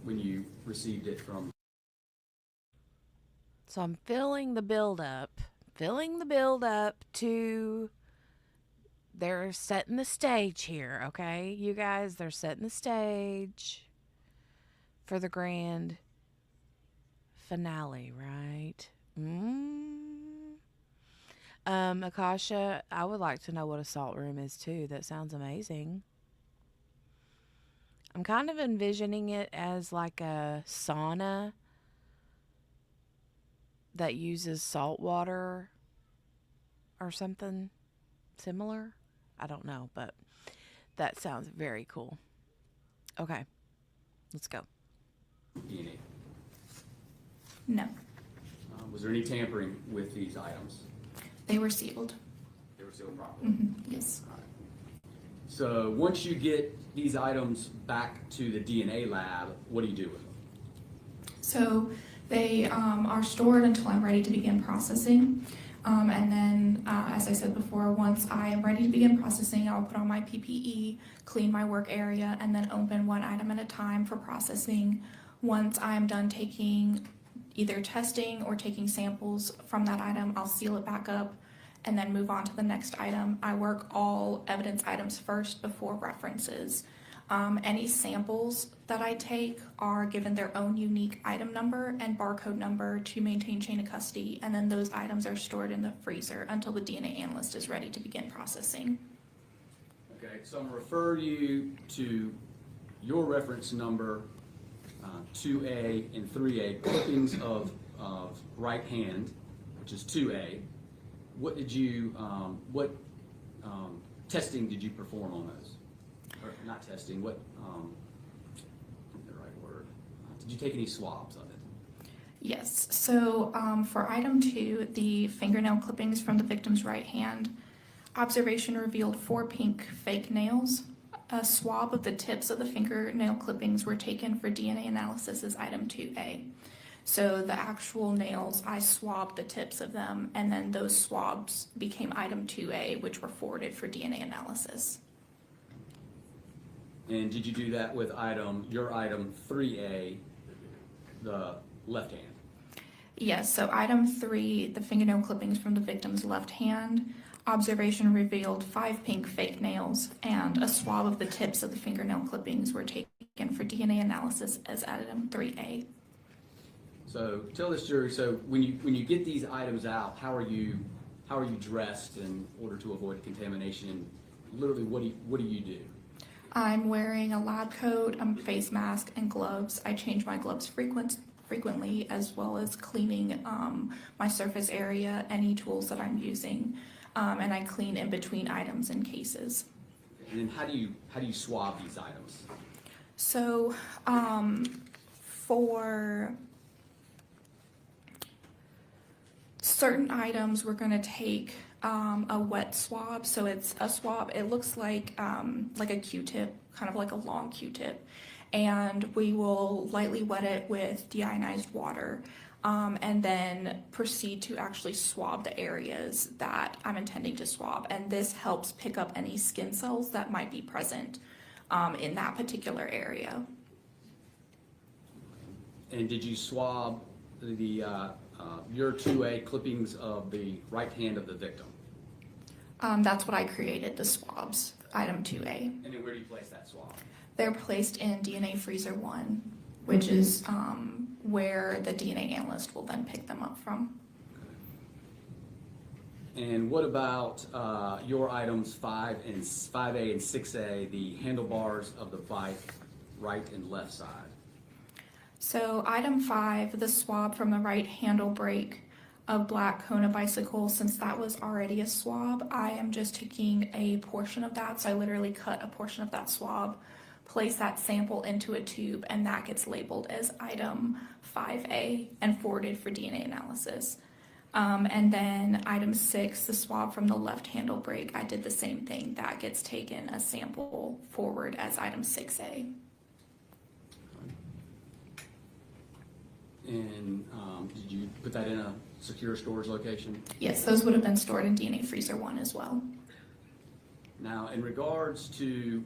when you received it from? So I'm filling the build up to, they're setting the stage here, okay? You guys, they're setting the stage for the grand finale, right? Akasha, I would like to know what a salt room is too. That sounds amazing. I'm kind of envisioning it as like a sauna that uses salt water or something similar. I don't know, but that sounds very cool. Okay, let's go. DNA. No, Was there any tampering with these items? they were sealed. They were sealed properly. Yes. So once you get these items back to the DNA lab, what do you do with them? So they are stored until I'm ready to begin processing. And then, as I said before, once I am ready to begin processing, I'll put on my PPE, clean my work area, and then open one item at a time for processing. Once I'm done taking either testing or taking samples from that item, I'll seal it back up and then move on to the next item. I work all evidence items first before references. Any samples that I take are given their own unique item number and barcode number to maintain chain of custody, and then those items are stored in the freezer until the DNA analyst is ready to begin processing. Okay, so I'm gonna refer you to your reference number 2A and 3A, clippings of right hand, which is 2A. What did you, testing did you perform on those? Or not testing, what, the right word, did you take any swabs of it? Yes, so for item 2, the fingernail clippings from the victim's right hand, observation revealed 4 pink fake nails. A swab of the tips of the fingernail clippings were taken for DNA analysis as item 2A. So the actual nails, I swabbed the tips of them, and then those swabs became item 2A, which were forwarded for DNA analysis. And did you do that with your item 3A, the left hand? Yes, so item 3, the fingernail clippings from the victim's left hand, observation revealed 5 pink fake nails, and a swab of the tips of the fingernail clippings were taken for DNA analysis as item 3A. So tell this jury, so when you get these items out, how are you dressed in order to avoid contamination? And literally, what do you do? I'm wearing a lab coat, a face mask, and gloves. I change my gloves frequently, as well as cleaning my surface area, any tools that I'm using, and I clean in between items and cases. And then how do you swab these items? So for certain items, we're going to take a wet swab. So it's a swab. It looks like a Q-tip, kind of like a long Q-tip, and we will lightly wet it with deionized water, and then proceed to actually swab the areas that I'm intending to swab. And this helps pick up any skin cells that might be present in that particular area. And did you swab the your 2A clippings of the right hand of the victim? That's what I created, the swabs, item 2A. And then where do you place that swab? They're placed in DNA Freezer 1, which is where the DNA analyst will then pick them up from. And what about your items 5A and 6A, the handlebars of the bike, right and left side? So item 5, the swab from the right handle brake of black Kona bicycle, since that was already a swab, I am just taking a portion of that. So I literally cut a portion of that swab, place that sample into a tube, and that gets labeled as item 5A and forwarded for DNA analysis. And then item 6, the swab from the left handle brake, I did the same thing. That gets taken a sample forward as item 6A. And did you put that in a secure storage location? Yes, those would have been stored in DNA Freezer 1 as well. Now, in regards to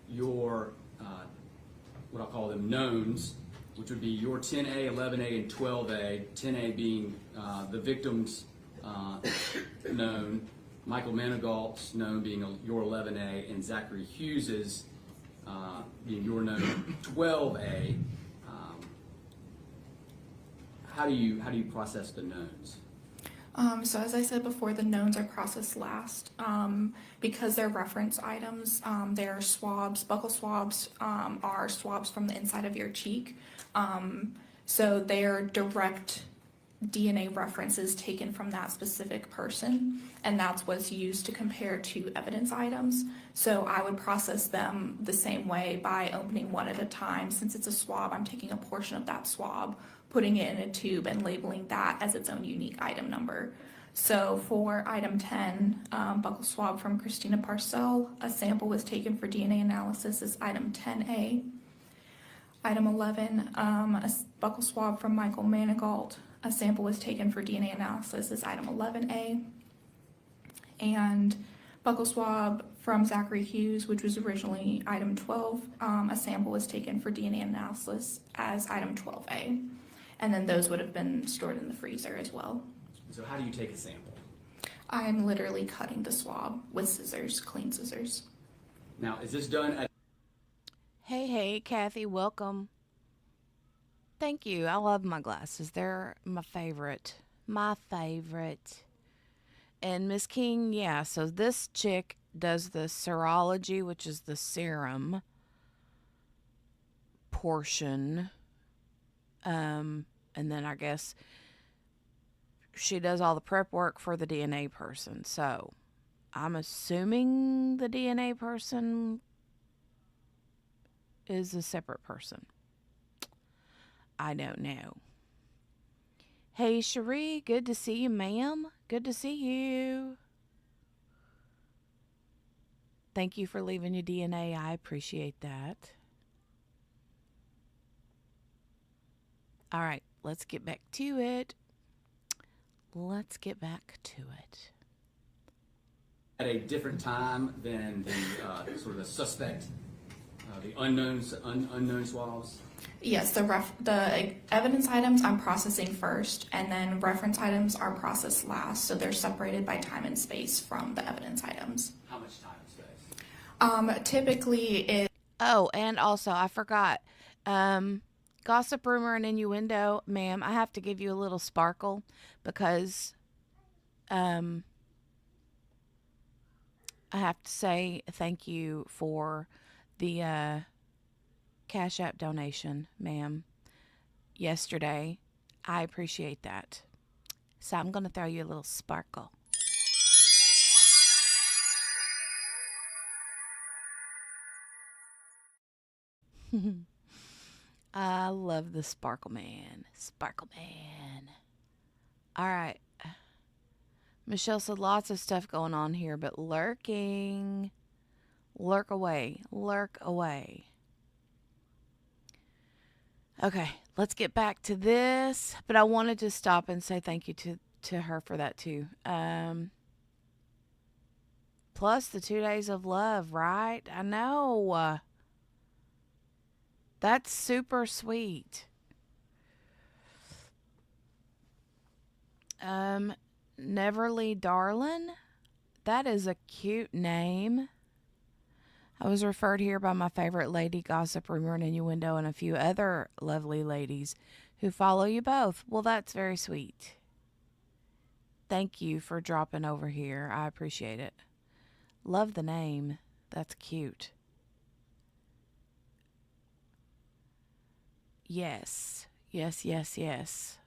your, what I'll call them knowns, which would be your 10A, 11A, and 12A, 10A being the victim's known, Michael Manigault's known being your 11A, and Zachary Hughes's being your known 12A. How do you process the knowns? So as I said before, the knowns are processed last because they're reference items. They're swabs. Buccal swabs are swabs from the inside of your cheek. So they're direct DNA references taken from that specific person, and that's what's used to compare two evidence items. So I would process them the same way by opening one at a time. Since it's a swab, I'm taking a portion of that swab, putting it in a tube, and labeling that as its own unique item number. So for item 10, buccal swab from Christina Parcell, a sample was taken for DNA analysis as item 10A. Item 11, a buccal swab from Michael Manigault, a sample was taken for DNA analysis as item 11A. And buccal swab from Zachary Hughes, which was originally item 12, a sample was taken for DNA analysis as item 12A. And then those would have been stored in the freezer as well. So how do you take a sample? I'm literally cutting the swab with scissors, clean scissors. Now, is this done at... Hey, Kathy, welcome. Thank you. I love my glasses. They're my favorite. My favorite. And Miss King, yeah, so this chick does the serology, which is the serum portion. And then I guess she does all the prep work for the DNA person. So I'm assuming the DNA person is a separate person. I don't know. Hey, Cherie, good to see you, ma'am. Good to see you. Thank you for leaving your DNA. I appreciate that. All right, let's get back to it. Let's get back to it. At a different time than the sort of the suspect, the unknown swabs? Yes, the evidence items I'm processing first, and then reference items are processed last, so they're separated by time and space from the evidence items. How much time and space? Typically it... Oh, and also, I forgot. Gossip, rumor, and innuendo, ma'am, I have to give you a little sparkle because I have to say thank you for the Cash App donation, ma'am, yesterday. I appreciate that. So I'm going to throw you a little sparkle. I love the Sparkle Man. Sparkle Man. All right. Michelle said lots of stuff going on here, but lurking. Lurk away. Lurk away. Okay, let's get back to this. But I wanted to stop and say thank you to her for that too. Plus the 2 days of love, right? I know. That's super sweet. Neverly Darlin'. That is a cute name. I was referred here by my favorite lady, Gossip, Rumor, and Innuendo, and a few other lovely ladies who follow you both. Well, that's very sweet. Thank you for dropping over here. I appreciate it. Love the name. That's cute. Yes. Yes, yes, yes.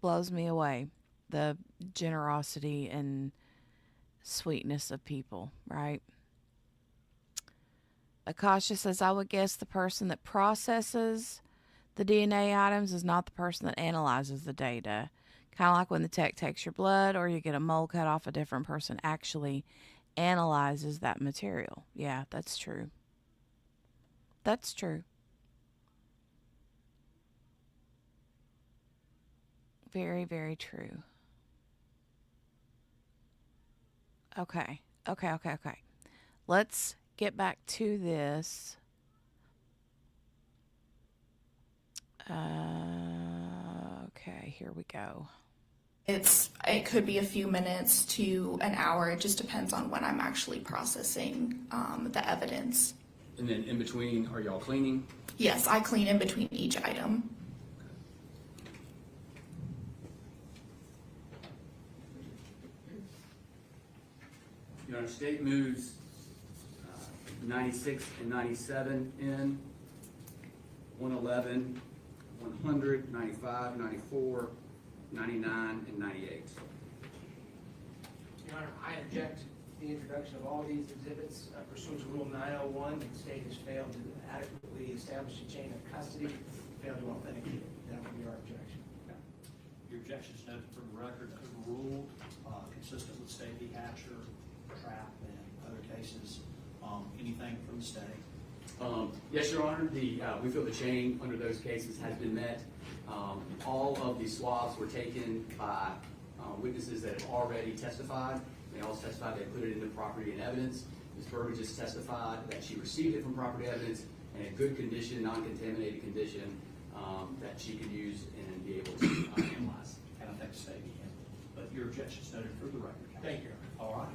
Blows me away. The generosity and sweetness of people, right? Akasha says, I would guess the person that processes the DNA items is not the person that analyzes the data. Kind of like when the tech takes your blood or you get a mole cut off, a different person actually analyzes that material. Yeah, that's true. That's true. Very, very true. Okay. Let's get back to this. Okay, here we go. It could be a few minutes to an hour. It just depends on when I'm actually processing the evidence. And then in between, are y'all cleaning? Yes, I clean in between each item. Your state moves 96 and 97 in, 111, 100, 95, 94, 99, and 98. Your Honor, I object to the introduction of all these exhibits pursuant to Rule 901. The state has failed to adequately establish a chain of custody, failed to authenticate it. That would be our objection. Your objection is noted for the record, overruled, consistent with State v. Hatcher, Trap, and other cases. Anything from the state? Yes, Your Honor. We feel the chain under those cases has been met. All of the swabs were taken by witnesses that have already testified. They all testified they put it into property and evidence. Ms. Burbidge just testified that she received it from property evidence in a good condition, non-contaminated condition, that she could use and be able to analyze. And I think the state can. But your objection is noted for the record, Counsel. Thank you, Your Honor. All right.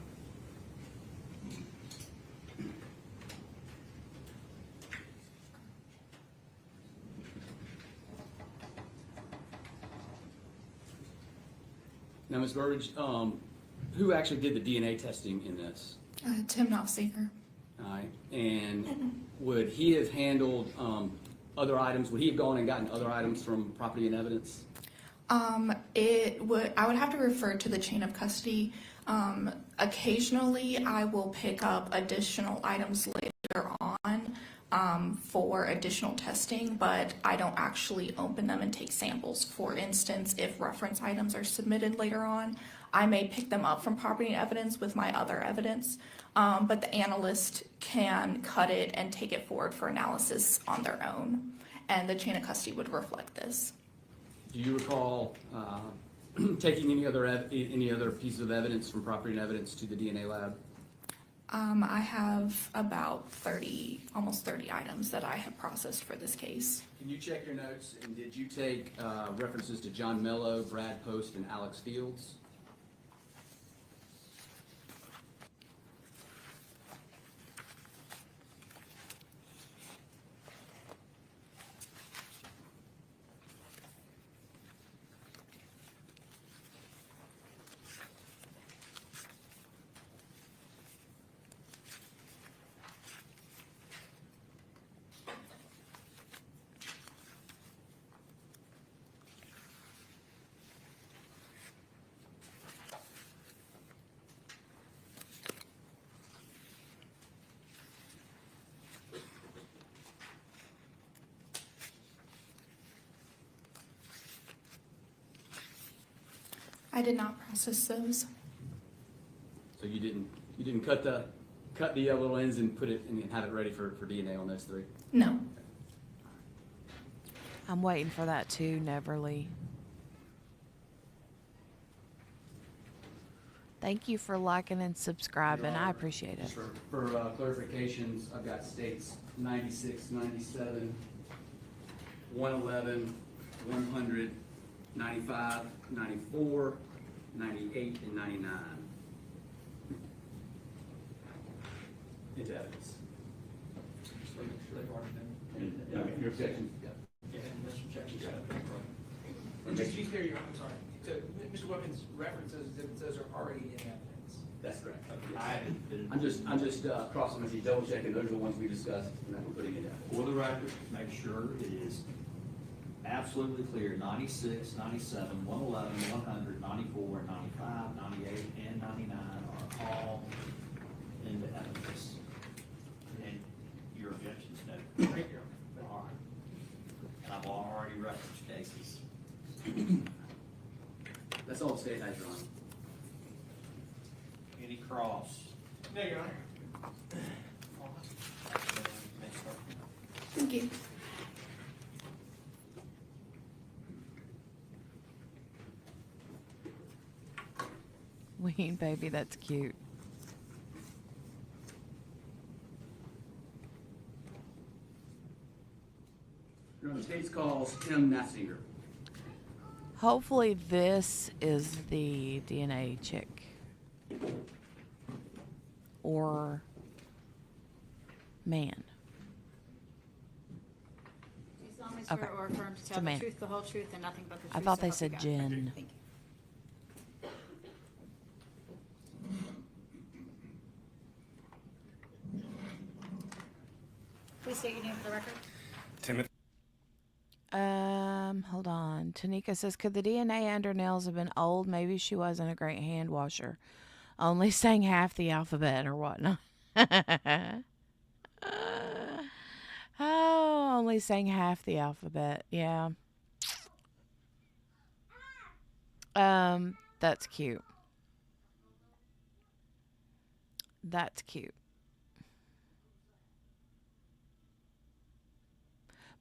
Now, Ms. Burbidge, who actually did the DNA testing in this? Tim Knopfseeker. All right. And would he have handled other items? Would he have gone and gotten other items from property and evidence? I would have to refer to the chain of custody. Occasionally, I will pick up additional items later on for additional testing, but I don't actually open them and take samples. For instance, if reference items are submitted later on, I may pick them up from property and evidence with my other evidence, but the analyst can cut it and take it forward for analysis on their own, and the chain of custody would reflect this. Do you recall taking any other pieces of evidence from property and evidence to the DNA lab? I have about almost 30 items that I have processed for this case. Can you check your notes? And did you take references to John Mello, Brad Post, and Alex Fields? I did not process those. So you didn't cut the little ends and put it and have it ready for DNA on those three? No. I'm waiting for that too, Neverly. Thank you for liking and subscribing. I appreciate it. Just for clarifications, I've got states 96, 97, 111, 100, 95, 94, 98, and 99. Into evidence. Just making sure they've already been. And your objection? Yeah. Yeah, and this objection. And just to be clear, I'm sorry. So Mr. Wilkins' references, those are already in evidence. That's correct. I'm just crossing with you, double checking. Those are the ones we discussed, and then we're putting it down. For the record, make sure it is absolutely clear, 96, 97, 111, 100, 94, 95, 98, and 99 are all in the evidence. And your objections noted. Thank you. All right. And I've already referenced cases. That's all the state has, Your Honor. Any cross? No, Your Honor. Thank you. Ween, baby, that's cute. Your Honor, the state's calls Tim Knopfseeker. Hopefully this is the DNA chick. Or man. Do you solemnly Okay. swear or affirm to It's a tell the man. truth, the whole truth, and nothing but the truth? I thought so they help you said God? Jen. Thank you. Please state your name for the record. Uh, Hold on. Tanika says, could the DNA under nails have been old? Maybe she wasn't a great hand washer. Only sang half the alphabet or whatnot. Oh, only sang half the alphabet. Yeah. That's cute. That's cute.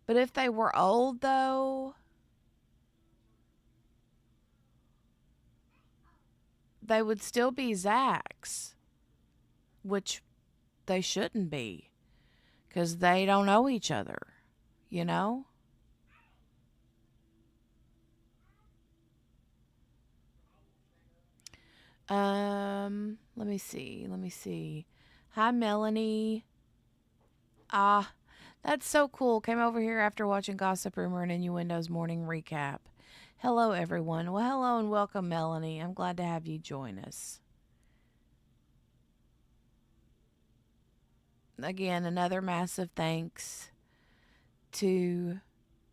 But if they were old, though, they would still be Zach's, which they shouldn't be, because they don't know each other, you know? Let me see. Hi, Melanie. Ah, that's so cool. Came over here after watching Gossip Rumor and Innuendo's morning recap. Hello, everyone. Well, hello and welcome, Melanie. I'm glad to have you join us. Again, another massive thanks to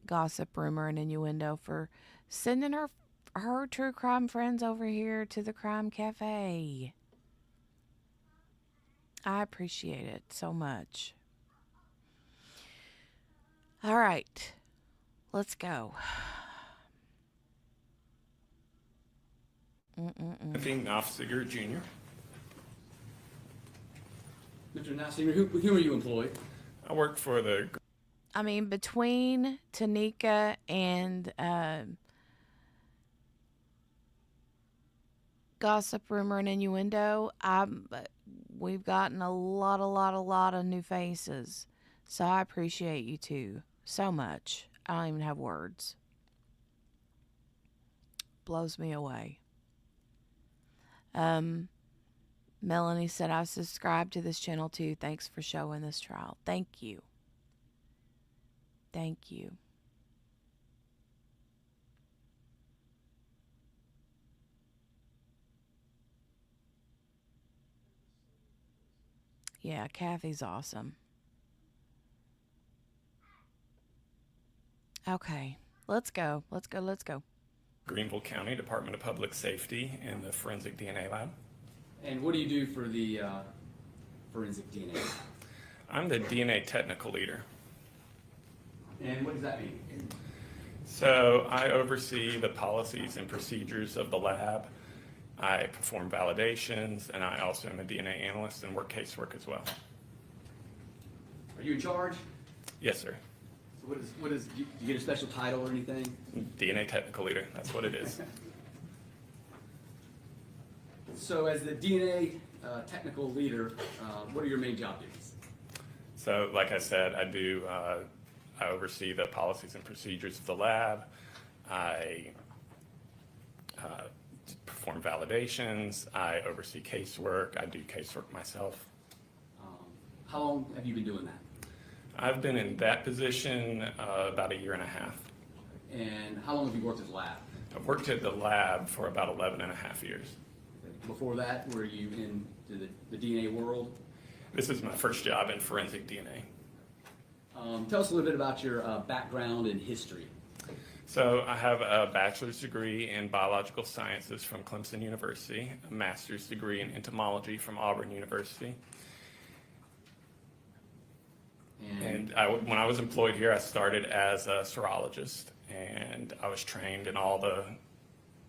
Gossip Rumor and Innuendo for sending her true crime friends over here to the Crime Cafe. I appreciate it so much. All right, let's go. Timothy Knopfziger Jr. Mr. Nassinger, who are you employed? I work for the... I mean, between Tanika and Gossip Rumor and Innuendo, we've gotten a lot of new faces. So I appreciate you two so much. I don't even have words. Blows me away. Melanie said, I subscribed to this channel too. Thanks for showing this trial. Thank you. Thank you. Yeah, Kathy's awesome. Okay, let's go. Greenville County Department of Public Safety in the Forensic DNA Lab. And what do you do for the forensic DNA? I'm the DNA technical leader. And what does that mean? So I oversee the policies and procedures of the lab. I perform validations, and I also am a DNA analyst and work casework as well. Are you in charge? Yes, sir. So what is, do you get a special title or anything? DNA technical leader, that's what it is. So as the DNA technical leader, what are your main job duties? So like I said, I oversee the policies and procedures of the lab. I perform validations. I oversee casework. I do casework myself. How long have you been doing that? I've been in that position about a year and a half. And how long have you worked at the lab? I've worked at the lab for about 11 and a half years. Before that, were you into the DNA world? This is my first job in forensic DNA. Tell us a little bit about your background and history. So I have a bachelor's degree in biological sciences from Clemson University, a master's degree in entomology from Auburn University. And when I was employed here, I started as a serologist, and I was trained in all the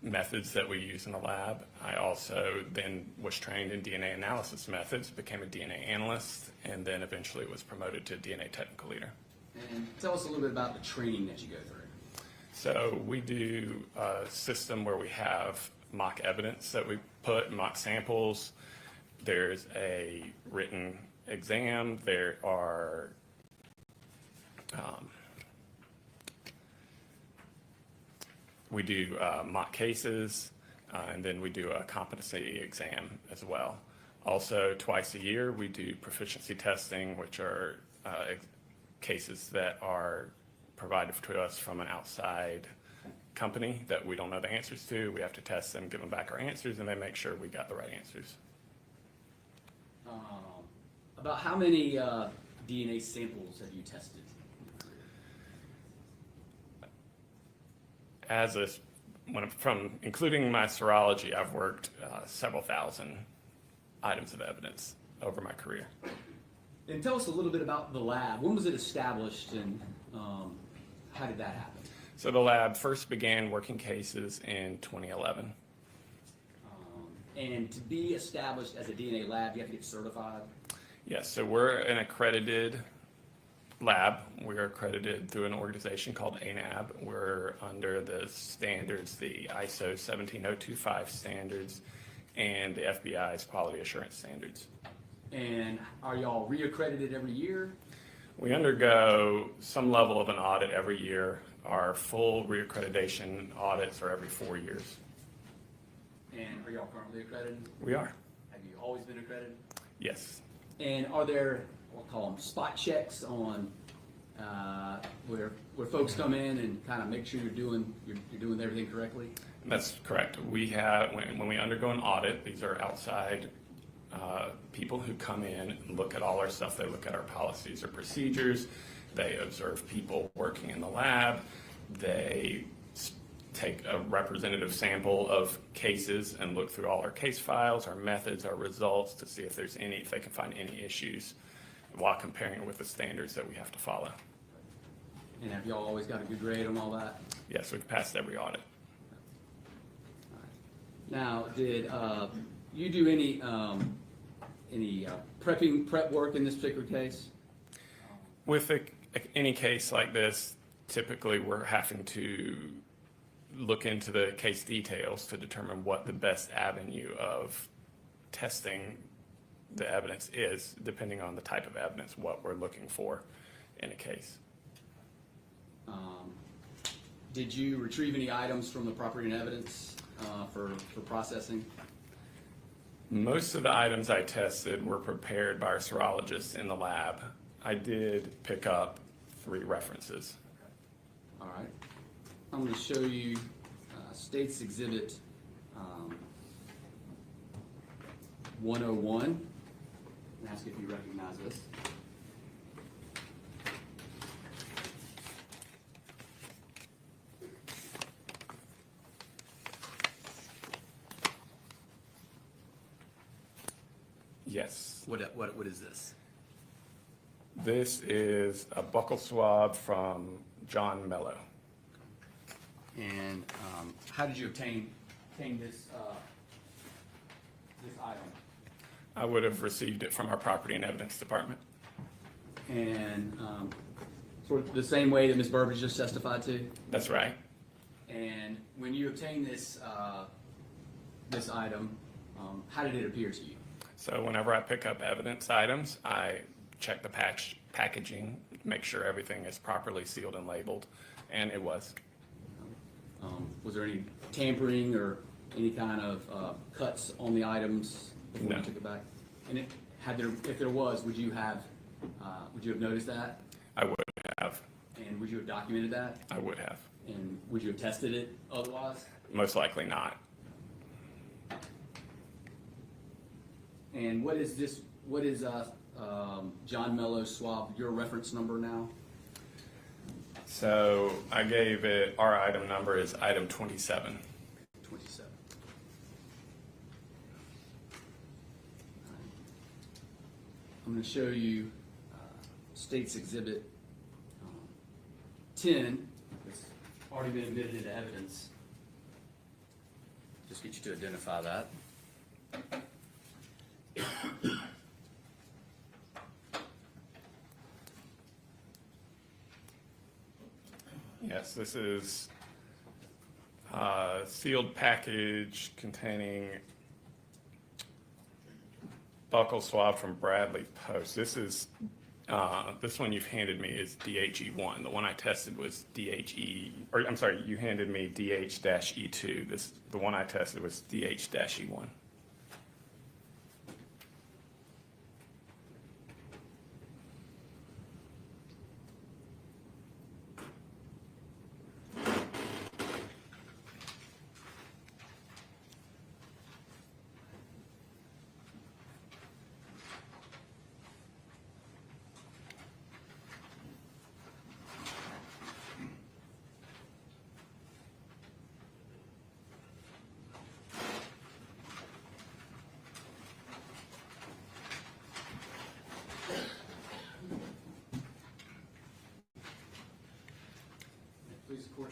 methods that we use in the lab. I also then was trained in DNA analysis methods, became a DNA analyst, and then eventually was promoted to DNA technical leader. And tell us a little bit about the training that you go through. So we do a system where we have mock evidence that we put, mock samples. There's a written exam. There are we do mock cases, and then we do a competency exam as well. Also, twice a year, we do proficiency testing, which are cases that are provided to us from an outside company that we don't know the answers to. We have to test them, give them back our answers, and they make sure we got the right answers. About how many DNA samples have you tested? from including my serology, I've worked several thousand items of evidence over my career. And tell us a little bit about the lab. When was it established, and how did that happen? So the lab first began working cases in 2011. And to be established as a DNA lab, you have to get certified? Yes, so we're an accredited lab. We're accredited through an organization called ANAB. We're under the standards, the ISO 17025 standards, and the FBI's quality assurance standards. And are y'all reaccredited every year? We undergo some level of an audit every year. Our full reaccreditation audits are every 4 years. And are y'all currently accredited? We are. Have you always been accredited? Yes. And are there, we'll call them spot checks on where folks come in and kind of make sure you're doing everything correctly? That's correct. We have, when we undergo an audit, these are outside people who come in and look at all our stuff. They look at our policies or procedures. They observe people working in the lab. They take a representative sample of cases and look through all our case files, our methods, our results to see if they can find any issues while comparing it with the standards that we have to follow. And have y'all always got a good grade on all that? Yes, we've passed every audit. Now, did you do any prep work in this particular case? With any case like this, typically we're having to look into the case details to determine what the best avenue of testing the evidence is, depending on the type of evidence, what we're looking for in a case. Did you retrieve any items from the property and evidence for processing? Most of the items I tested were prepared by our serologists in the lab. I did pick up 3 references. All right. I'm going to show you State's Exhibit 101 and ask if you recognize this. Yes. What is this? This is a buccal swab from John Mello. And how did you obtain this item? I would have received it from our property and evidence department. And sort of the same way that Ms. Burbage just testified to? That's right. And when you obtain this this item, how did it appear to you? So whenever I pick up evidence items, I check the packaging, make sure everything is properly sealed and labeled, and it was. Was there any tampering or any kind of cuts on the items before No. you took it back? And if there was, would you have noticed that? I would have. And would you have documented that? I would have. And would you have tested it otherwise? Most likely not. And what is this? What is John Mello's swab? Your reference number now? So I gave it, our item number is item 27. 27. I'm going to show you State's Exhibit 10. It's already been admitted into evidence. Just get you to identify that. Yes, this is a sealed package containing buccal swab from Bradley Post. This is this one you've handed me is DHE1. The one I tested was you handed me DH-E2. The one I tested was DH-E1.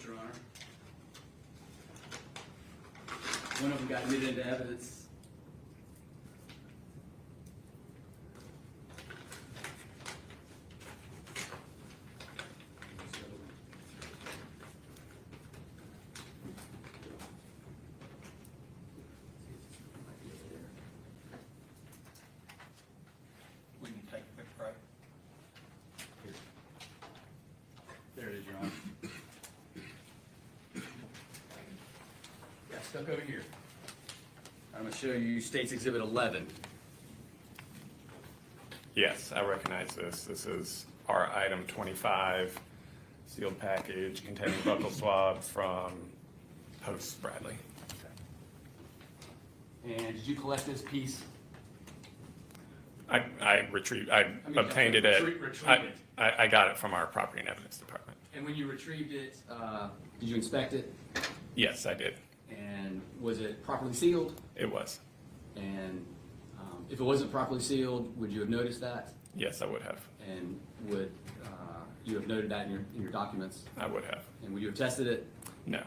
Your Honor. One of them got admitted into evidence. We can take a quick break. There it is, Your Honor. Yeah, stuck over here. I'm going to show you State's Exhibit 11. Yes, I recognize this. This is our item 25, sealed package containing buccal swab from Post Bradley. And did you collect this piece? I obtained it at, retrieve it. I got it from our property and evidence department. And when you retrieved it, did you inspect it? Yes, I did. And was it properly sealed? It was. And if it wasn't properly sealed, would you have noticed that? Yes, I would have. And would you have noted that in your documents? I would have. And would you have tested it? No.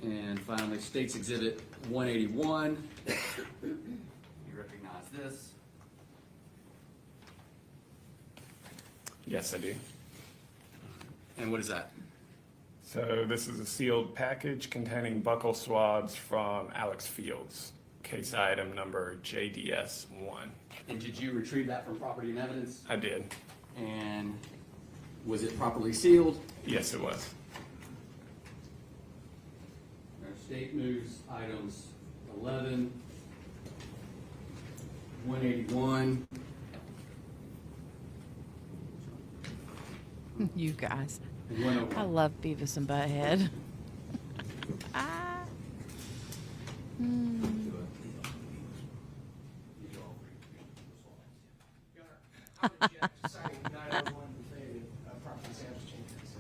And finally, State's Exhibit 181. You recognize this? Yes, I do. And what is that? So this is a sealed package containing buccal swabs from Alex Fields, case item number JDS 1. And did you retrieve that from property and evidence? I did. And was it properly sealed? Yes, it was. Our state moves items 11, 181. You guys. And 101. I love Beavis and Butthead. Ah. How would you cite 901 in favor of property sales changes?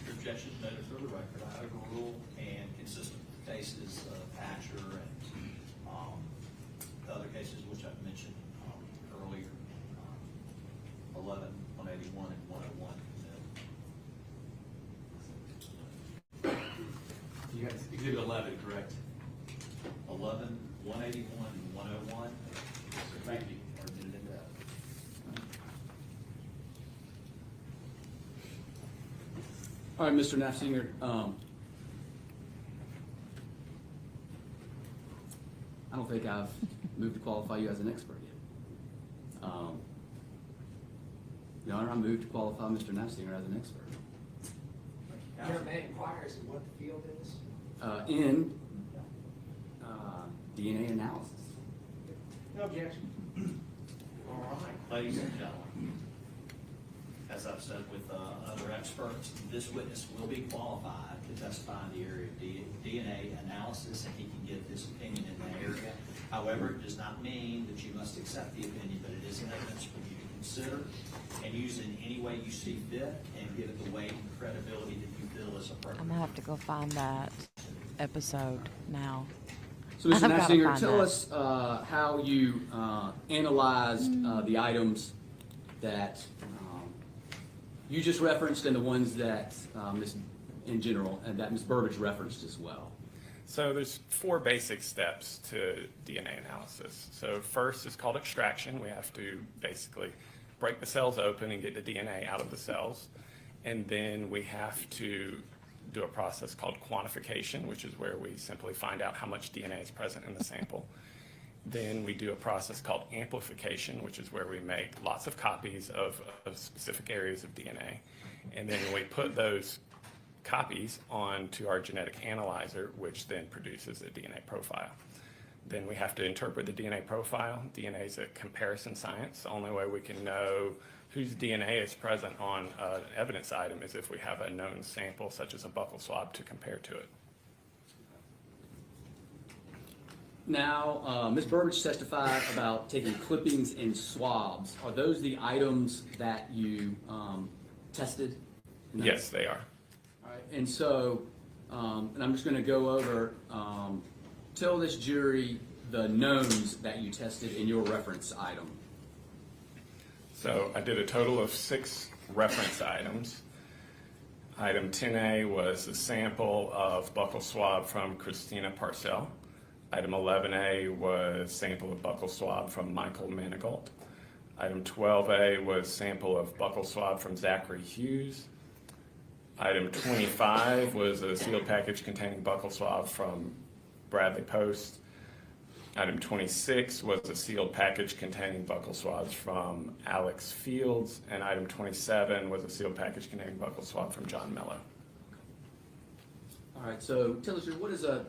Your objection is noted for the record. I overrule and consistent with the cases of Hatcher and the other cases which I've mentioned earlier, 11, 181, and 101. You got Exhibit 11, correct? 11, 181, and 101 Thank you. are admitted into evidence. All right, Mr. Nafsinger, I don't think I've moved to qualify you as an expert yet. Your Honor, I moved to qualify Mr. Nafsinger as an expert. Your man inquires in what the field is. In DNA analysis. No objection. All right. Ladies and gentlemen, as I've said with other experts, this witness will be qualified to testify in the area of DNA analysis, and he can give his opinion in that area. However, it does not mean that you must accept the opinion, but it is an evidence for you to consider and use in any way you see fit, and give it the weight and credibility that you feel is appropriate. I'm gonna have to go find that episode now. So, Mr. I've gotta Nafsinger, find tell that. us how you analyzed the items that you just referenced and the ones that in general, and that Ms. Burbage referenced as well. So there's 4 basic steps to DNA analysis. So first is called extraction. We have to basically break the cells open and get the DNA out of the cells. And then we have to do a process called quantification, which is where we simply find out how much DNA is present in the sample. Then we do a process called amplification, which is where we make lots of copies of specific areas of DNA. And then we put those copies onto our genetic analyzer, which then produces a DNA profile. Then we have to interpret the DNA profile. DNA is a comparison science. The only way we can know whose DNA is present on an evidence item is if we have a known sample, such as a buccal swab, to compare to it. Now, Ms. Burbage testified about taking clippings and swabs. Are those the items that you tested? Yes, they are. All right, and so, and I'm just going to go over, tell this jury the knowns that you tested in your reference item. So I did a total of 6 reference items. Item 10A was a sample of buccal swab from Christina Parcell. Item 11A was sample of buccal swab from Michael Manigault. Item 12A was sample of buccal swab from Zachary Hughes. Item 25 was a sealed package containing buccal swab from Bradley Post. Item 26 was a sealed package containing buccal swabs from Alex Fields, and item 27 was a sealed package containing buccal swab from John Mello. All right, so tell us, what is a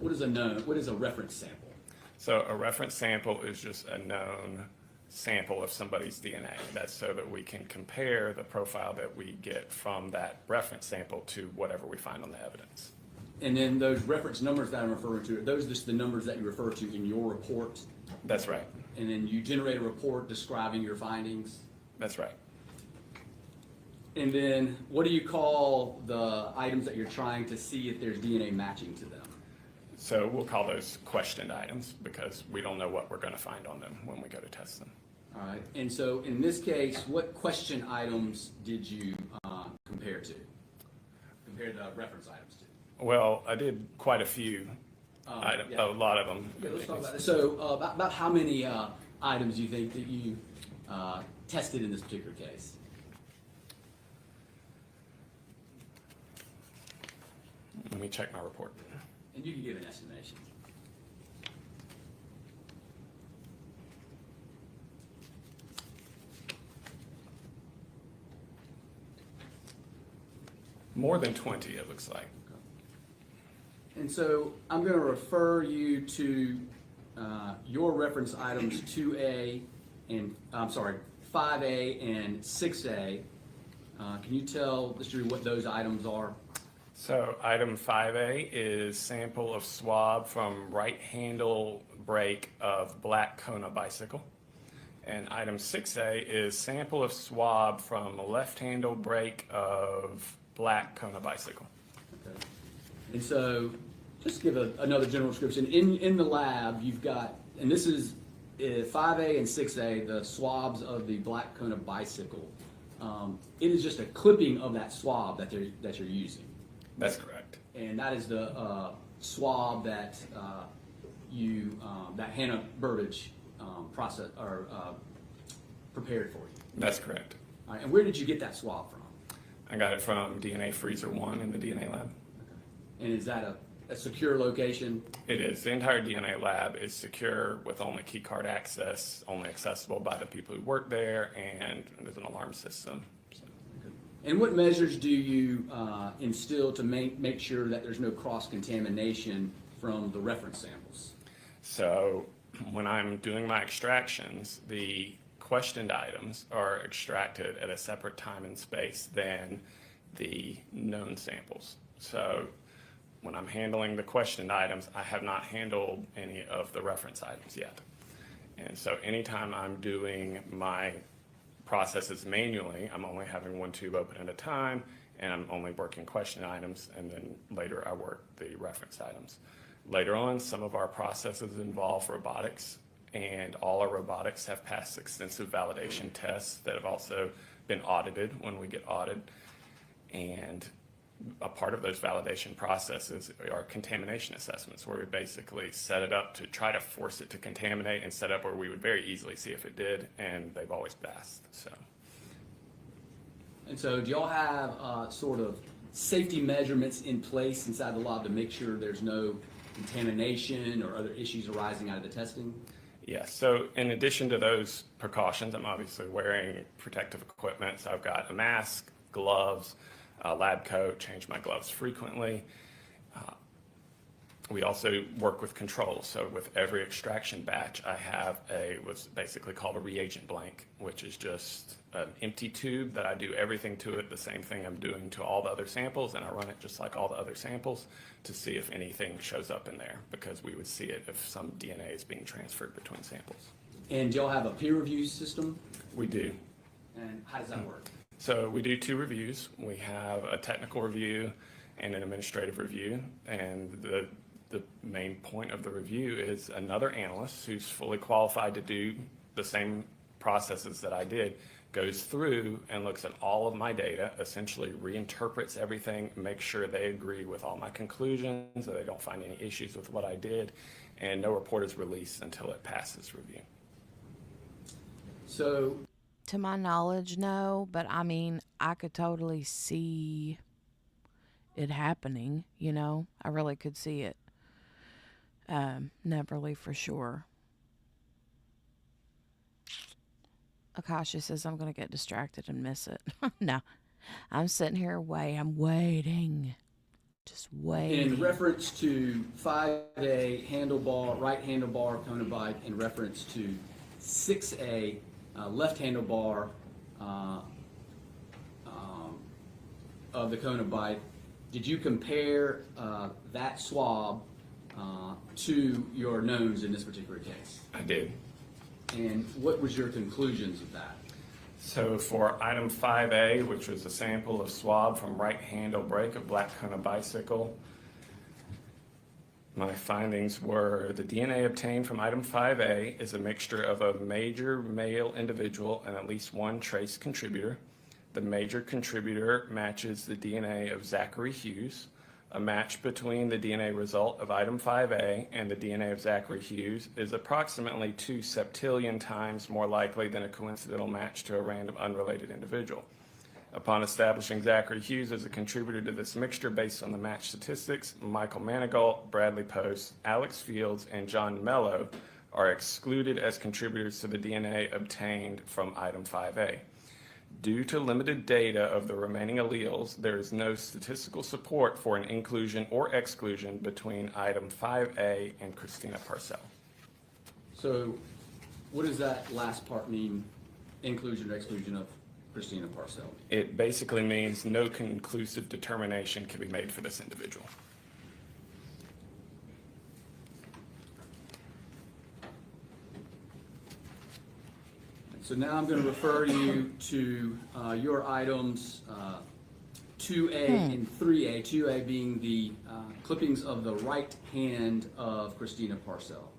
reference sample? So a reference sample is just a known sample of somebody's DNA. That's so that we can compare the profile that we get from that reference sample to whatever we find on the evidence. And then those reference numbers that I'm referring to, are those just the numbers that you refer to in your report? That's right. And then you generate a report describing your findings? That's right. And then what do you call the items that you're trying to see if there's DNA matching to them? So we'll call those questioned items because we don't know what we're going to find on them when we go to test them. All right, and so in this case, what question items did you compare to? Compare the reference items to? Well, I did quite a few items, yeah. a lot of them. Okay, let's talk about it. So about how many items do you think that you tested in this particular case? Let me check my report. And you can give an estimation. More than 20, it looks like. And so I'm going to refer you to your reference items 2A and, 5A and 6A. Can you tell the jury what those items are? So item 5A is sample of swab from right handle brake of black Kona bicycle. And item 6A is sample of swab from left handle brake of black Kona bicycle. Okay. And so just give another general description. In the lab, you've got, and this is 5A and 6A, the swabs of the black Kona bicycle. It is just a clipping of that swab that you're using. That's correct. And that is the swab that that Hannah Burbage process or prepared for you. That's correct. All right, and where did you get that swab from? I got it from DNA Freezer 1 in the DNA lab. And is that a secure location? It is. The entire DNA lab is secure with only key card access, only accessible by the people who work there, and there's an alarm system. And what measures do you instill to make sure that there's no cross-contamination from the reference samples? So when I'm doing my extractions, the questioned items are extracted at a separate time and space than the known samples. So when I'm handling the questioned items, I have not handled any of the reference items yet. And so anytime I'm doing my processes manually, I'm only having one tube open at a time, and I'm only working question items, and then later I work the reference items. Later on, some of our processes involve robotics, and all our robotics have passed extensive validation tests that have also been audited when we get audited. And a part of those validation processes are contamination assessments, where we basically set it up to try to force it to contaminate and set up where we would very easily see if it did, and they've always passed. And so do y'all have sort of safety measurements in place inside the lab to make sure there's no contamination or other issues arising out of the testing? Yes, so in addition to those precautions, I'm obviously wearing protective equipment. So I've got a mask, gloves, a lab coat, change my gloves frequently. We also work with controls. So with every extraction batch, I have what's basically called a reagent blank, which is just an empty tube that I do everything to it, the same thing I'm doing to all the other samples, and I run it just like all the other samples to see if anything shows up in there, because we would see it if some DNA is being transferred between samples. And do y'all have a peer review system? We do. And how does that work? So we do 2 reviews. We have a technical review and an administrative review, and the main point of the review is another analyst who's fully qualified to do the same processes that I did goes through and looks at all of my data, essentially reinterprets everything, makes sure they agree with all my conclusions, that they don't find any issues with what I did, and no report is released until it passes review. So, To my knowledge, no, but I mean, I could totally see it happening, you know? I really could see it. Neverly for sure. Akasha says I'm going to get distracted and miss it. No, I'm sitting here I'm waiting. Just waiting. in reference to 5A handlebar, right handlebar Kona bike, in reference to 6A left handlebar of the Kona bike, did you compare that swab to your nose in this particular case? I did. And what was your conclusions of that? So for item 5A, which was a sample of swab from right handle brake of black Kona bicycle, my findings were the DNA obtained from item 5A is a mixture of a major male individual and at least one trace contributor. The major contributor matches the DNA of Zachary Hughes. A match between the DNA result of item 5A and the DNA of Zachary Hughes is approximately 2 septillion times more likely than a coincidental match to a random unrelated individual. Upon establishing Zachary Hughes as a contributor to this mixture based on the match statistics, Michael Manigault, Bradley Post, Alex Fields, and John Mello are excluded as contributors to the DNA obtained from item 5A. Due to limited data of the remaining alleles, there is no statistical support for an inclusion or exclusion between item 5A and Christina Parcell. So what does that last part mean, inclusion or exclusion of Christina Parcell? It basically means no conclusive determination can be made for this individual. So now I'm going to refer you to your items 2A and 3A, 2A being the clippings of the right hand of Christina Parcell.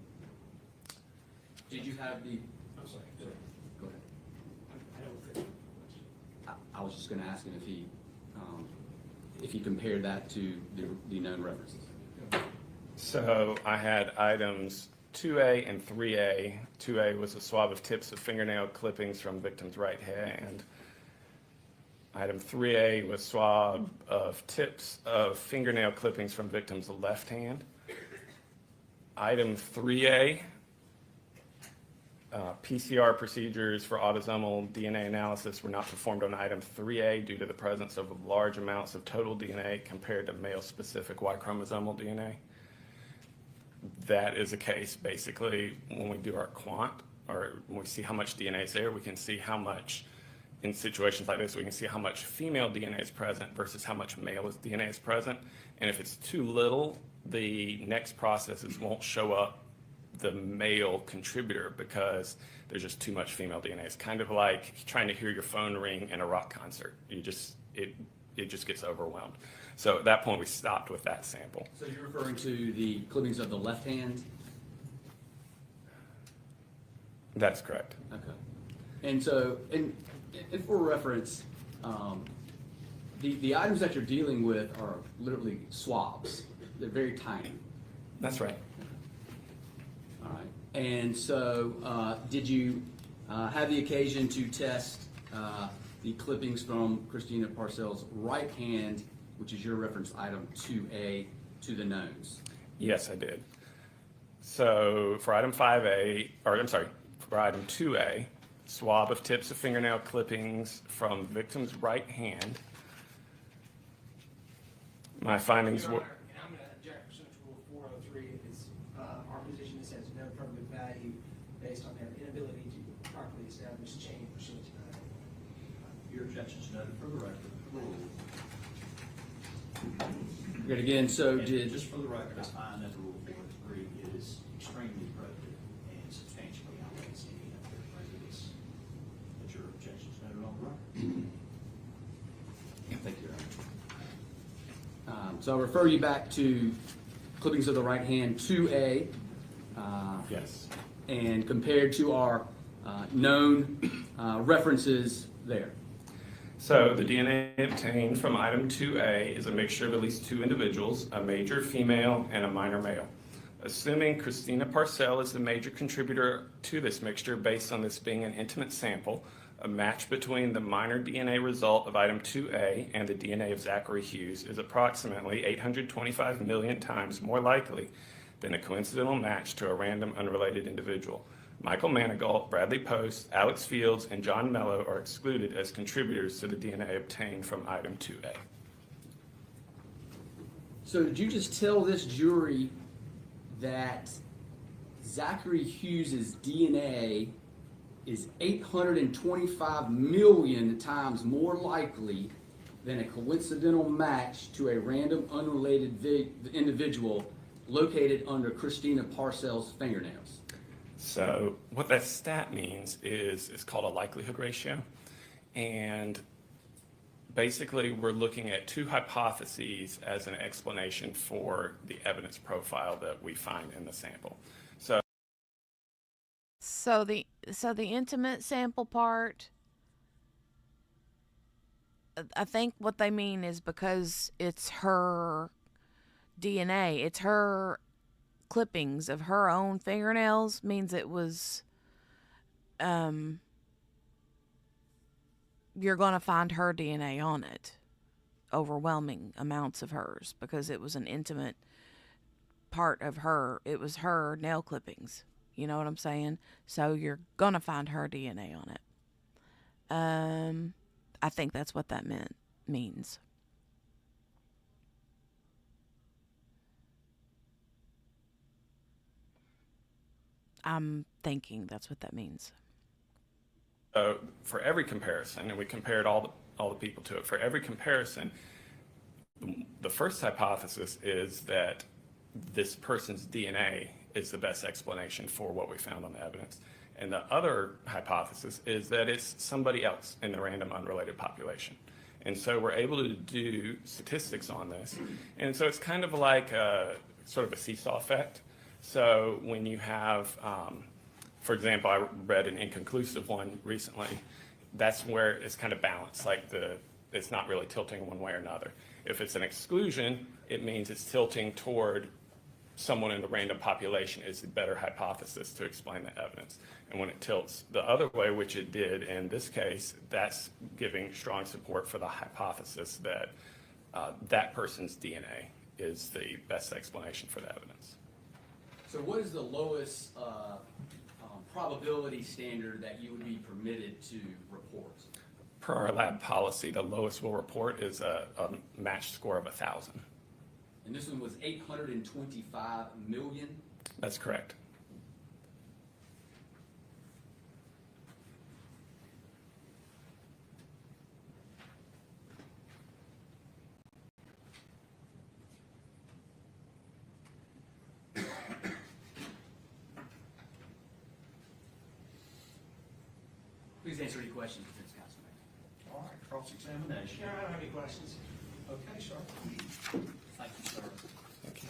Did you have the... I'm sorry. Go ahead. I don't think. I was just going to ask him if he compared that to the known references. So I had items 2A and 3A. 2A was a swab of tips of fingernail clippings from victim's right hand. Item 3A was swab of tips of fingernail clippings from victim's left hand. Item 3A, PCR procedures for autosomal DNA analysis were not performed on item 3A due to the presence of large amounts of total DNA compared to male-specific Y chromosomal DNA. That is a case, basically, when we do our quant, or when we see how much DNA is there, we can see how much, in situations like this, we can see how much female DNA is present versus how much male DNA is present. And if it's too little, the next processes won't show up the male contributor because there's just too much female DNA. It's kind of like trying to hear your phone ring in a rock concert. It just gets overwhelmed. So at that point, we stopped with that sample. So you're referring to the clippings of the left hand? That's correct. Okay. And so, and for reference, the items that you're dealing with are literally swabs. They're very tiny. That's right. All right. And so, did you have the occasion to test the clippings from Christina Parcell's right hand, which is your reference item 2A, to the knowns? Yes, I did. So for item 5A, or I'm sorry, for item 2A, swab of tips of fingernail clippings from victim's right hand. My findings Your were... Honor, and I'm going to object pursuant to Rule 403. It's our position that says no affirmative value based on their inability to properly establish chain pursuant to that. Your objection is noted for the record. Good, again, so And did... just for the record, I find that the Rule 403 is extremely probative and substantially outweighs any unfair prejudice. But your objection is noted on the record. Thank you, Your Honor. So I'll refer you back to clippings of the right hand 2A. Yes. And compared to our known references there. So the DNA obtained from item 2A is a mixture of at least two individuals, a major female and a minor male. Assuming Christina Parcell is the major contributor to this mixture based on this being an intimate sample, a match between the minor DNA result of item 2A and the DNA of Zachary Hughes is approximately 825 million times more likely than a coincidental match to a random unrelated individual. Michael Manigault, Bradley Post, Alex Fields, and John Mello are excluded as contributors to the DNA obtained from item 2A. So did you just tell this jury that Zachary Hughes' DNA is 825 million times more likely than a coincidental match to a random unrelated individual located under Christina Parcell's fingernails? So what that stat means is it's called a likelihood ratio. And basically we're looking at two hypotheses as an explanation for the evidence profile that we find in the sample. So the intimate sample part, I think what they mean is because it's her DNA, it's her clippings of her own fingernails, means it was you're going to find her DNA on it, overwhelming amounts of hers, because it was an intimate part of her. It was her nail clippings, you know what I'm saying? So you're going to find her DNA on it. I think that's what that means. I'm thinking that's what that means. For every comparison, and we compared all the people to it, for every comparison, the first hypothesis is that this person's DNA is the best explanation for what we found on the evidence. And the other hypothesis is that it's somebody else in the random unrelated population. And so we're able to do statistics on this. And so it's kind of like sort of a seesaw effect. So when you have, for example, I read an inconclusive one recently, that's where it's kind of balanced, like it's not really tilting one way or another. If it's an exclusion, it means it's tilting toward someone in the random population is the better hypothesis to explain the evidence. And when it tilts the other way, which it did in this case, that's giving strong support for the hypothesis that that person's DNA is the best explanation for the evidence. So what is the lowest probability standard that you would be permitted to report? Per our lab policy, the lowest we'll report is a match score of 1,000. And this one was 825 million? That's correct. Please answer any questions, Defense Counsel. All right, cross-examination. I don't have any questions. Okay, sir. Thank you, sir. Thank you.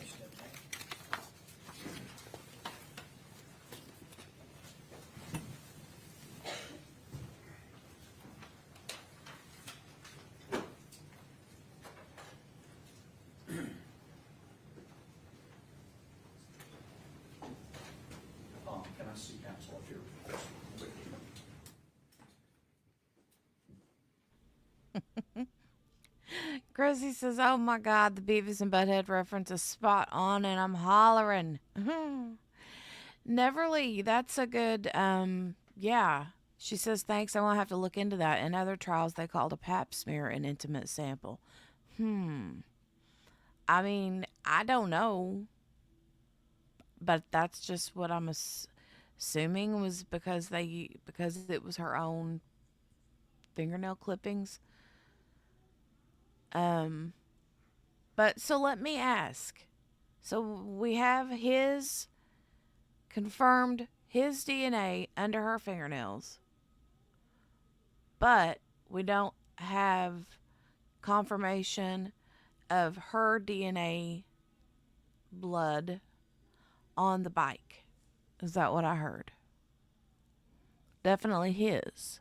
Can I see counsel if you're with you? Chrissy says, "Oh my God, the Beavis and Butthead reference is spot on, and I'm hollering." Neverly, that's a good. Yeah. She says, "Thanks. I won't have to look into that. In other trials, they called a Pap smear an intimate sample." I mean, I don't know, but that's just what I'm assuming was because it was her own fingernail clippings. But so let me ask. So we have confirmed his DNA under her fingernails, but we don't have confirmation of her DNA blood on the bike. Is that what I heard? Definitely his.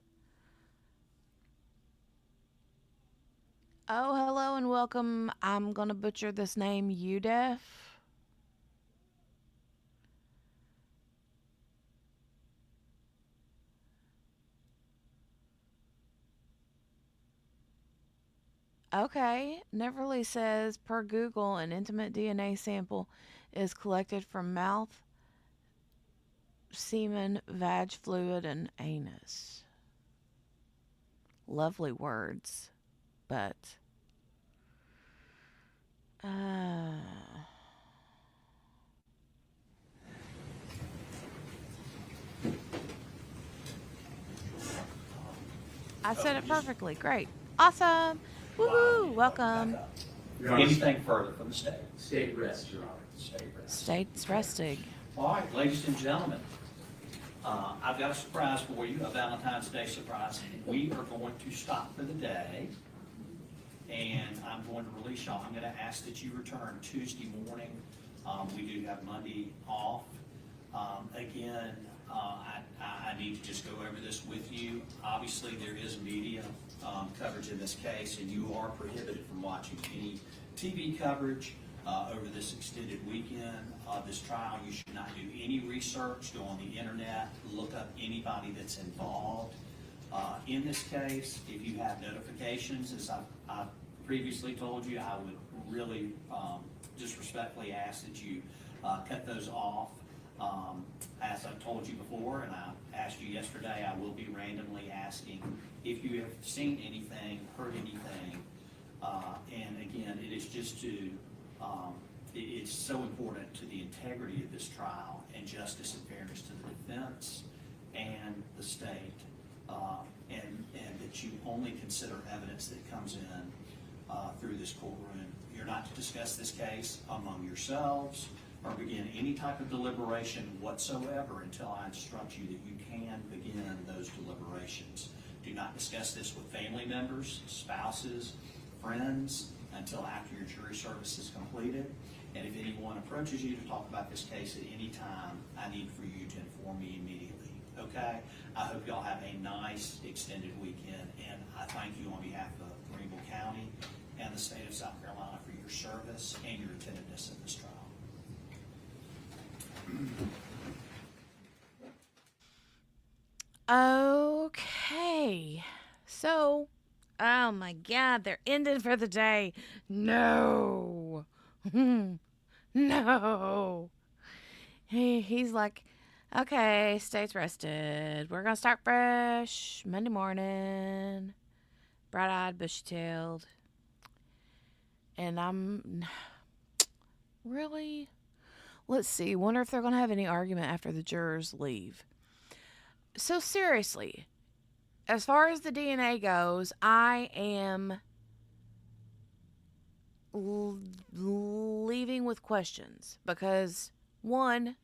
Oh, hello and welcome. I'm going to butcher this name, Udef. Okay. Neverly says, per Google, an intimate DNA sample is collected from mouth, semen, vag fluid, and anus. Lovely words, but I said it perfectly. Great. Awesome. Woohoo. Welcome. Anything further from the state? State rest, Your Honor. State rest. State's resting. All right, ladies and gentlemen, I've got a surprise for you, a Valentine's Day surprise. We are going to stop for the day, and I'm going to release y'all. I'm going to ask that you return Tuesday morning. We do have Monday off. Again, I need to just go over this with you. Obviously, there is media coverage in this case, and you are prohibited from watching any TV coverage over this extended weekend of this trial. You should not do any research, go on the internet, look up anybody that's involved. In this case, if you have notifications, as I've previously told you, I would really just respectfully ask that you cut those off. As I've told you before, and I asked you yesterday, I will be randomly asking if you have seen anything, heard anything. And again, it is just to, it's so important to the integrity of this trial and justice and fairness to the defense and the state, and that you only consider evidence that comes in through this courtroom. You're not to discuss this case among yourselves or begin any type of deliberation whatsoever until I instruct you that you can begin those deliberations. Do not discuss this with family members, spouses, friends, until after your jury service is completed. And if anyone approaches you to talk about this case at any time, I need for you to inform me immediately, okay? I hope y'all have a nice extended weekend, and I thank you on behalf of Greenville County and the state of South Carolina for your service and your attentiveness in this trial. Okay. So, oh my God, they're ending for the day. No. No. He's like, okay, state's rested. We're going to start fresh Monday morning. Bright-eyed, bushy-tailed. And I'm really... Let's see. Wonder if they're going to have any argument after the jurors leave. So seriously, as far as the DNA goes, I am leaving with questions because, one,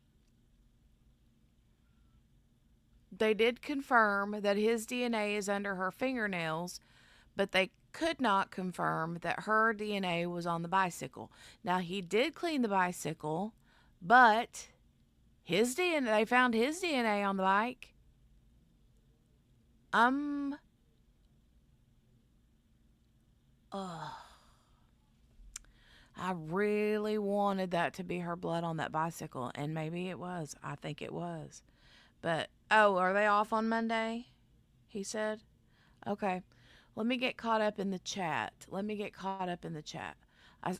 they did confirm that his DNA is under her fingernails, but they could not confirm that her DNA was on the bicycle. Now, he did clean the bicycle, but his DNA, they found his DNA on the bike. I really wanted that to be her blood on that bicycle, and maybe it was. I think it was. But, oh, are they off on Monday? He said. Okay. Let me get caught up in the chat. I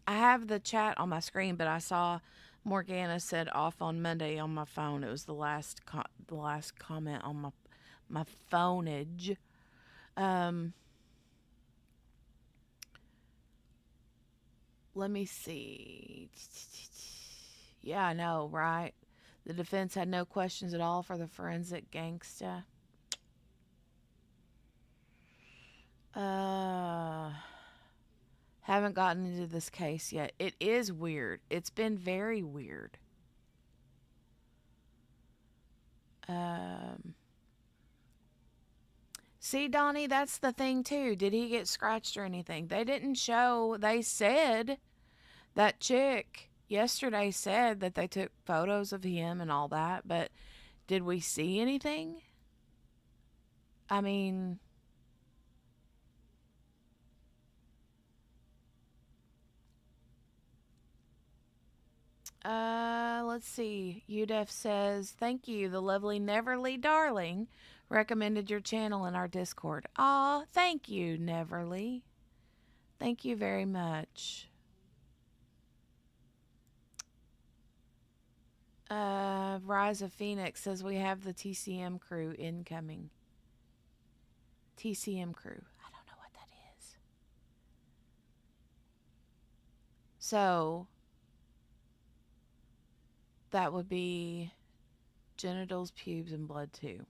have the chat on my screen, but I saw Morgana said off on Monday on my phone. It was the last comment on my phoneage. Let me see. Yeah, I know, right? The defense had no questions at all for the forensic gangsta. Haven't gotten into this case yet. It is weird. It's been very weird. See, Donnie, that's the thing too. Did he get scratched or anything? They didn't show. They said that chick yesterday said that they took photos of him and all that, but did we see anything? I mean, Let's see. UDEF says, thank you. The lovely Neverly Darling recommended your channel in our Discord. Aw, thank you, Neverly. Thank you very much. Rise of Phoenix says we have the TCM crew incoming. TCM crew. I don't know what that is. So, that would be genitals, pubes, and blood too.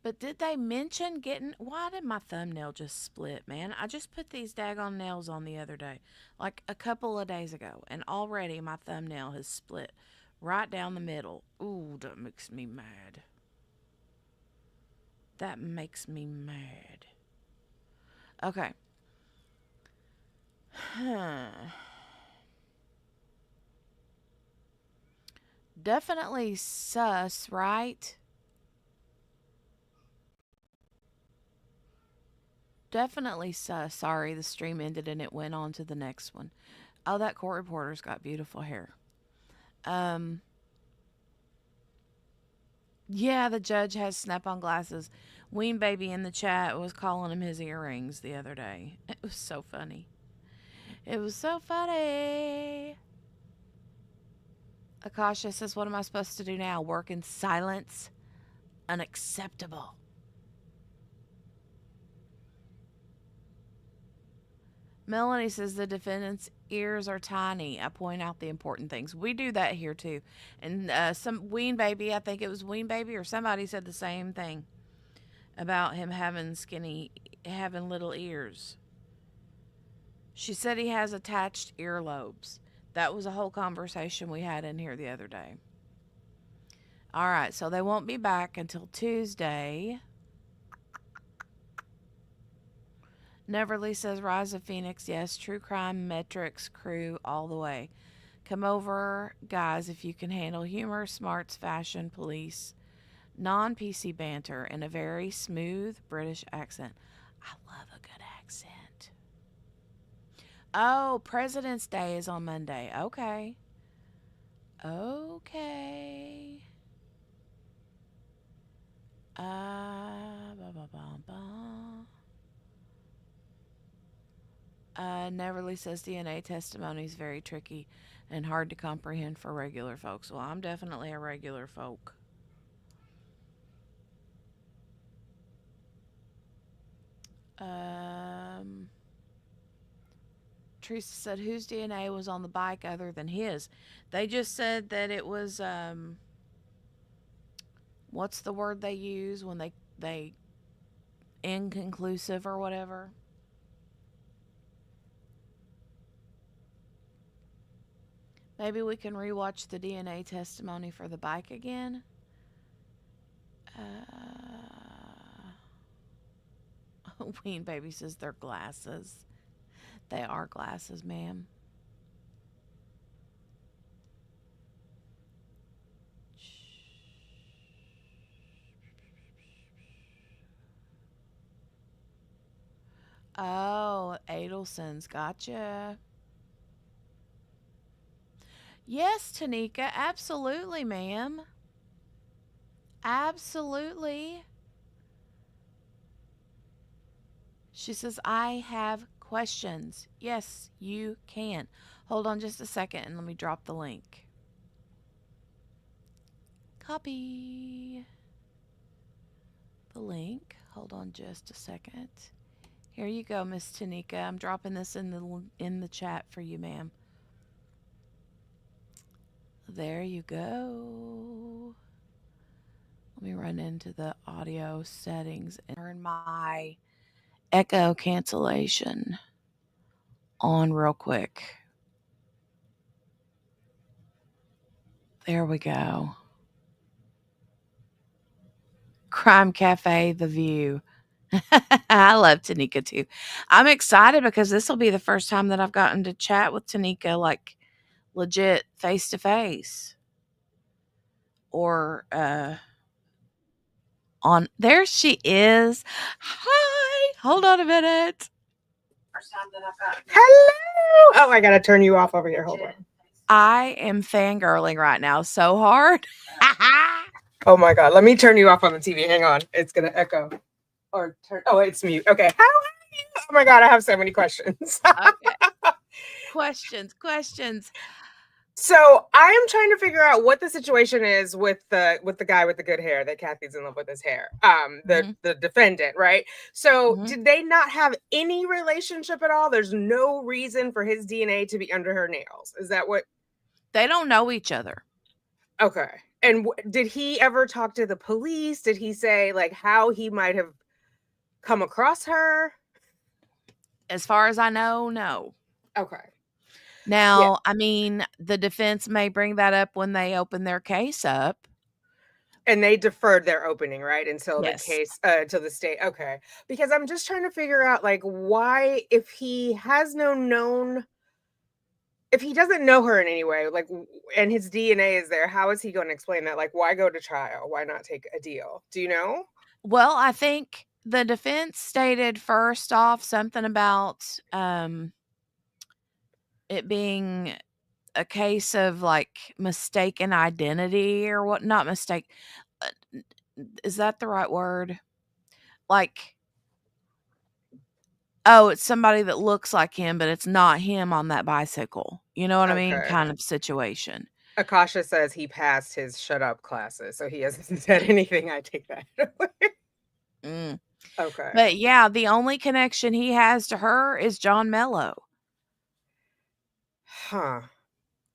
But did they mention getting... Why did my thumbnail just split, man? I just put these daggone nails on the other day. Like a couple of days ago. And already my thumbnail has split right down the middle. Ooh, that makes me mad. That makes me mad. Okay. Definitely sus, right? Definitely sus. Sorry, the stream ended and it went on to the next one. Oh, that court reporter's got beautiful hair. Yeah, the judge has snap-on glasses. Ween Baby in the chat was calling him his earrings the other day. It was so funny. It was so funny. Akasha says, what am I supposed to do now? Work in silence? Unacceptable. Melanie says the defendant's ears are tiny. I point out the important things. We do that here too. And some Ween Baby, I think it was Ween Baby or somebody said the same thing about him having little ears. She said he has attached earlobes. That was a whole conversation we had in here the other day. All right, so they won't be back until Tuesday. Neverly says, Rise of Phoenix, yes, true crime, metrics, crew, all the way. Come over, guys, if you can handle humor, smarts, fashion, police, non-PC banter, and a very smooth British accent. I love a good accent. Oh, President's Day is on Monday. Okay. Okay. Neverly says DNA testimony is very tricky and hard to comprehend for regular folks. Well, I'm definitely a regular folk. Teresa said, whose DNA was on the bike other than his? They just said that it was, what's the word they use when they inconclusive or whatever? Maybe we can rewatch the DNA testimony for the bike again. Ween Baby says they're glasses. They are glasses, ma'am. Oh, Adelson's. Gotcha. Yes, Tanika, absolutely, ma'am. Absolutely. She says, I have questions. Yes, you can. Hold on just a second and let me drop the link. Copy the link. Hold on just a second. Here you go, Miss Tanika. I'm dropping this in the chat for you, ma'am. There you go. Let me run into the audio settings and turn my echo cancellation on real quick. There we go. Crime Cafe, The View. I love Tanika too. I'm excited because this will be the first time that I've gotten to chat with Tanika like legit face to face. Or on there she is. Hi, Hold on a minute. Hello. Oh, I gotta turn you off over here. Hold on. I am fangirling right now so hard. Oh my God. Let me turn you off on the TV. Hang on. It's gonna echo. Or turn. Oh, it's mute. Okay. How are you? Oh my God. I have so many questions. Okay. Questions. So I am trying to figure out what the situation is with the guy with the good hair that Kathy's in love with his hair. The defendant, right? So did they not have any relationship at all? There's no reason for his DNA to be under her nails. Is that what? They don't know each other. Okay. And did he ever talk to the police? Did he say like how he might have come across her? As far as I know, no. Okay. Now, I mean, the defense may bring that up when they open their case up. And they deferred their opening, right? Until Yes. the case, until the state. Okay. Because I'm just trying to figure out like why, if he has if he doesn't know her in any way, like, and his DNA is there, how is he going to explain that? Like, why go to trial? Why not take a deal? Do you know? Well, I think the defense stated first off something about it being a case of like mistaken identity or what, not mistake. Is that the right word? Like, oh, it's somebody that looks like him, but it's not him on that bicycle. You know what I mean? Okay. Kind of situation. Akasha says he passed his shut up classes, so he hasn't said anything. I take that away. Okay. But yeah, the only connection he has to her is John Mello. Huh.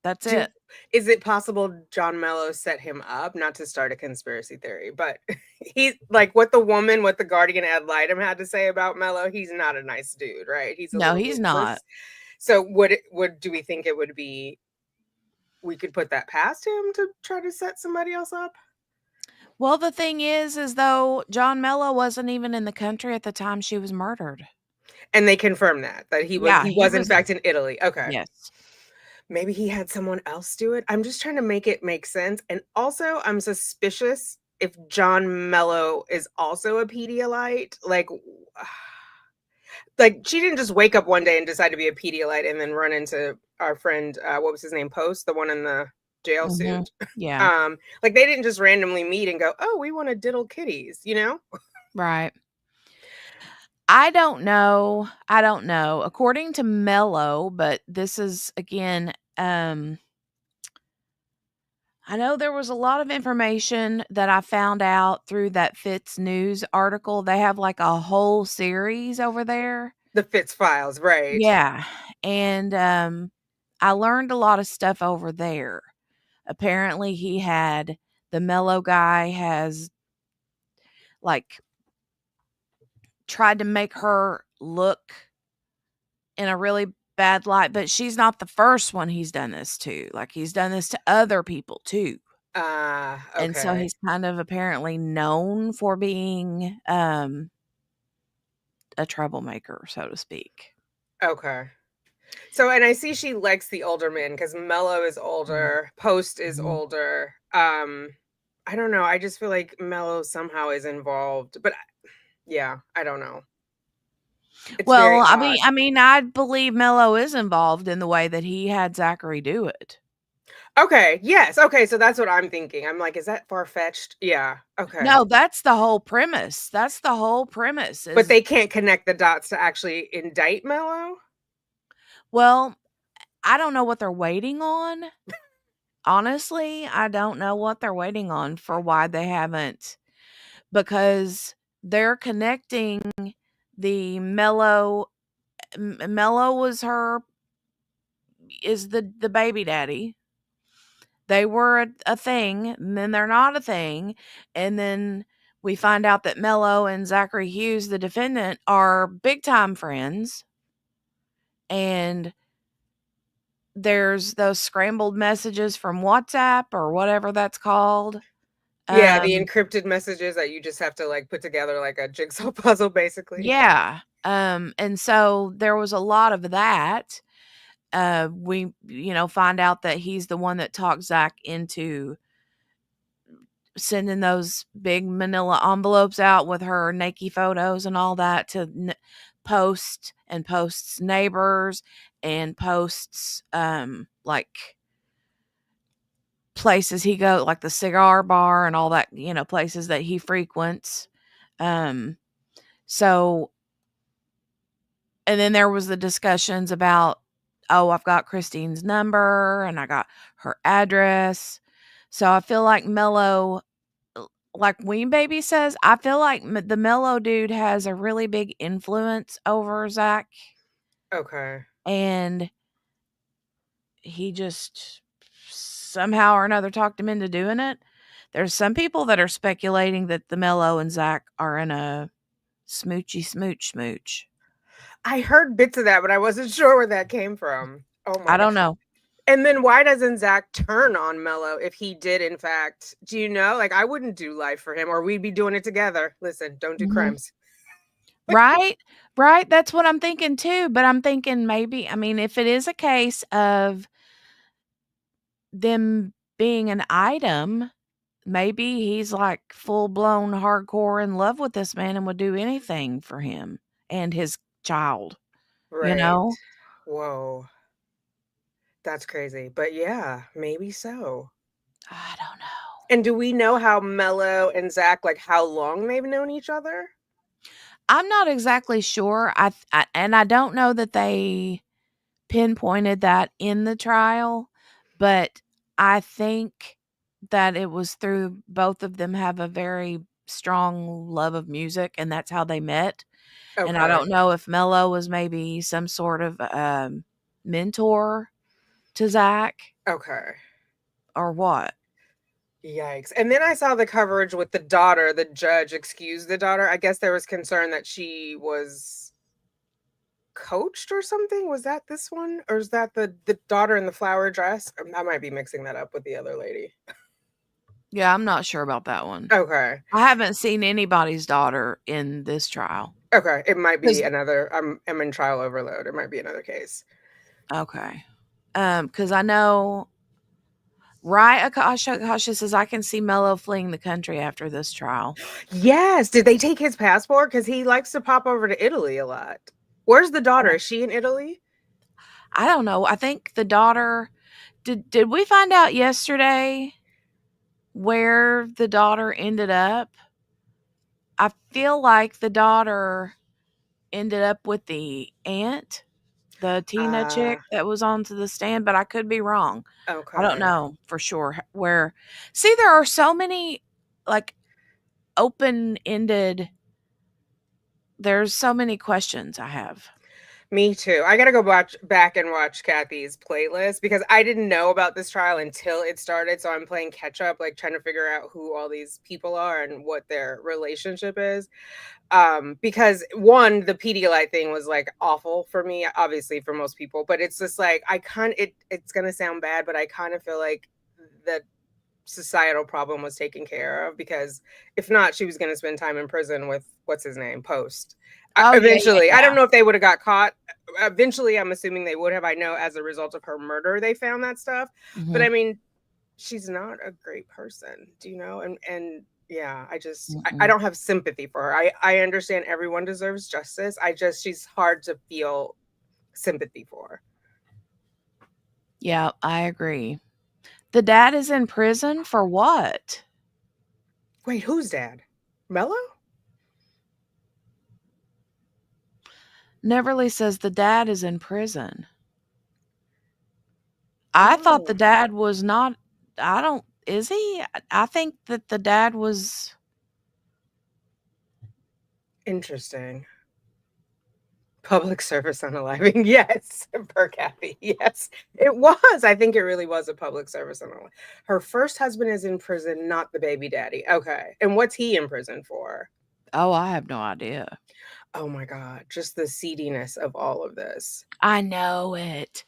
That's it. Is it possible John Mello set him up? Not to start a conspiracy theory, but he's like what the Guardian ad litem had to say about Mello. He's not a nice dude, right? He's not. So do we think it would be? We could put that past him to try to set somebody else up? Well, the thing is though John Mello wasn't even in the country at the time she was murdered. And they confirmed that he was in fact in Italy. Okay. Yes. Maybe he had someone else do it. I'm just trying to make it make sense. And also, I'm suspicious if John Mello is also a Pedialyte. Like she didn't just wake up one day and decide to be a Pedialyte and then run into our friend, what was his name, Post, the one in the jail suit. Yeah. Like they didn't just randomly meet and go, oh, we want to diddle kitties, you know? Right. I don't know. According to Mello, but this is again, I know there was a lot of information that I found out through that Fitz News article. They have like a whole series over there. The Fitz Files, right? Yeah. And I learned a lot of stuff over there. Apparently the Mello guy has like tried to make her look in a really bad light, but she's not the first one he's done this to. Like he's done this to other people too. Okay. And so he's kind of apparently known for being a troublemaker, so to speak. Okay. So, and I see she likes the older men because Mello is older, Post is older. I don't know. I just feel like Mello somehow is involved, but yeah, I don't know. Well, I mean, I believe Mello is involved in the way that he had Zachary do it. Okay. Yes. Okay. So that's what I'm thinking. I'm like, is that far-fetched? Yeah. Okay. No, that's the whole premise. But they can't connect the dots to actually indict Mello? Well, I don't know what they're waiting on. Honestly, I don't know what they're waiting on for why they haven't, because they're connecting the Mello is the baby daddy. They were a thing, and then they're not a thing, and then we find out that Mello and Zachary Hughes, the defendant, are big time friends, and there's those scrambled messages from WhatsApp or whatever that's called. Yeah, the encrypted messages that you just have to like put together like a jigsaw puzzle, basically. Yeah. And so there was a lot of that. We, find out that he's the one that talked Zach into sending those big manila envelopes out with her naked photos and all that to post, and posts neighbors, and posts like places he go, like the cigar bar and all that, places that he frequents. So, and then there was the discussions about, oh, I've got Christine's number and I got her address. So I feel like Mello, like Ween Baby says, I feel like the Mello dude has a really big influence over Zach. Okay. And he just somehow or another talked him into doing it. There's some people that are speculating that the Mello and Zach are in a smoochy smooch. I heard bits of that, but I wasn't sure where that came from. Oh my I god. don't know. And then why doesn't Zach turn on Mello if he did, in fact? Do you know? Like, I wouldn't do life for him, or we'd be doing it together. Listen, don't do crimes. Right? Right? That's what I'm thinking too. But I'm thinking maybe, I mean, if it is a case of them being an item, maybe he's like full blown hardcore in love with this man and would do anything for him and his child. Right. Whoa. That's crazy. But yeah, maybe so. I don't know. And do we know how Mello and Zach, like how long they've known each other? I'm not exactly sure. And I don't know that they pinpointed that in the trial, but I think that it was through both of them have a very strong love of music, and that's how they met. And I don't know if Mello was maybe some sort of mentor to Zach. Okay. Or what? Yikes. And then I saw the coverage with the daughter. The judge excused the daughter. I guess there was concern that she was coached or something. Was that this one? Or is that the daughter in the flower dress? I might be mixing that up with the other lady. Yeah, I'm not sure about that one. Okay. I haven't seen anybody's daughter in this trial. Okay. It might be another, I'm in trial overload. It might be another case. Okay. Because I know Akasha says I can see Mello fleeing the country after this trial. Yes. Did they take his passport? Because he likes to pop over to Italy a lot. Where's the daughter? Is she in Italy? I don't know. I think the daughter did we find out yesterday where the daughter ended up? I feel like the daughter ended up with the aunt, the Tina chick that was onto the stand, but I could be wrong. Okay. I don't know for sure where. See, there are so many like open-ended. There's so many questions I have. Me too. I gotta go back and watch Kathy's playlist because I didn't know about this trial until it started. So I'm playing catch up, like trying to figure out who all these people are and what their relationship is. Because one, the Pedialyte thing was like awful for me, obviously for most people, but it's just like it's gonna sound bad, but I kind of feel like the societal problem was taken care of because if not, she was gonna spend time in prison with what's his name, Post. Eventually. I don't know if they would have got caught. Eventually, I'm assuming they would have. I know as a result of her murder, they found that stuff. But I mean, she's not a great person, do you know? And yeah, I don't have sympathy for her. I understand everyone deserves justice. She's hard to feel sympathy for. Yeah, I agree. The dad is in prison for what? Wait, who's dad? Mello? Neverly says the dad is in prison. I thought the dad was not. Is he? I think that the dad was. Interesting. Public service unaliving. Yes, per Kathy. Yes, it was. I think it really was a public service unaliving. Her first husband is in prison, not the baby daddy. Okay. And what's he in prison for? Oh, I have no idea. Oh my God. Just the seediness of all of this. I know it.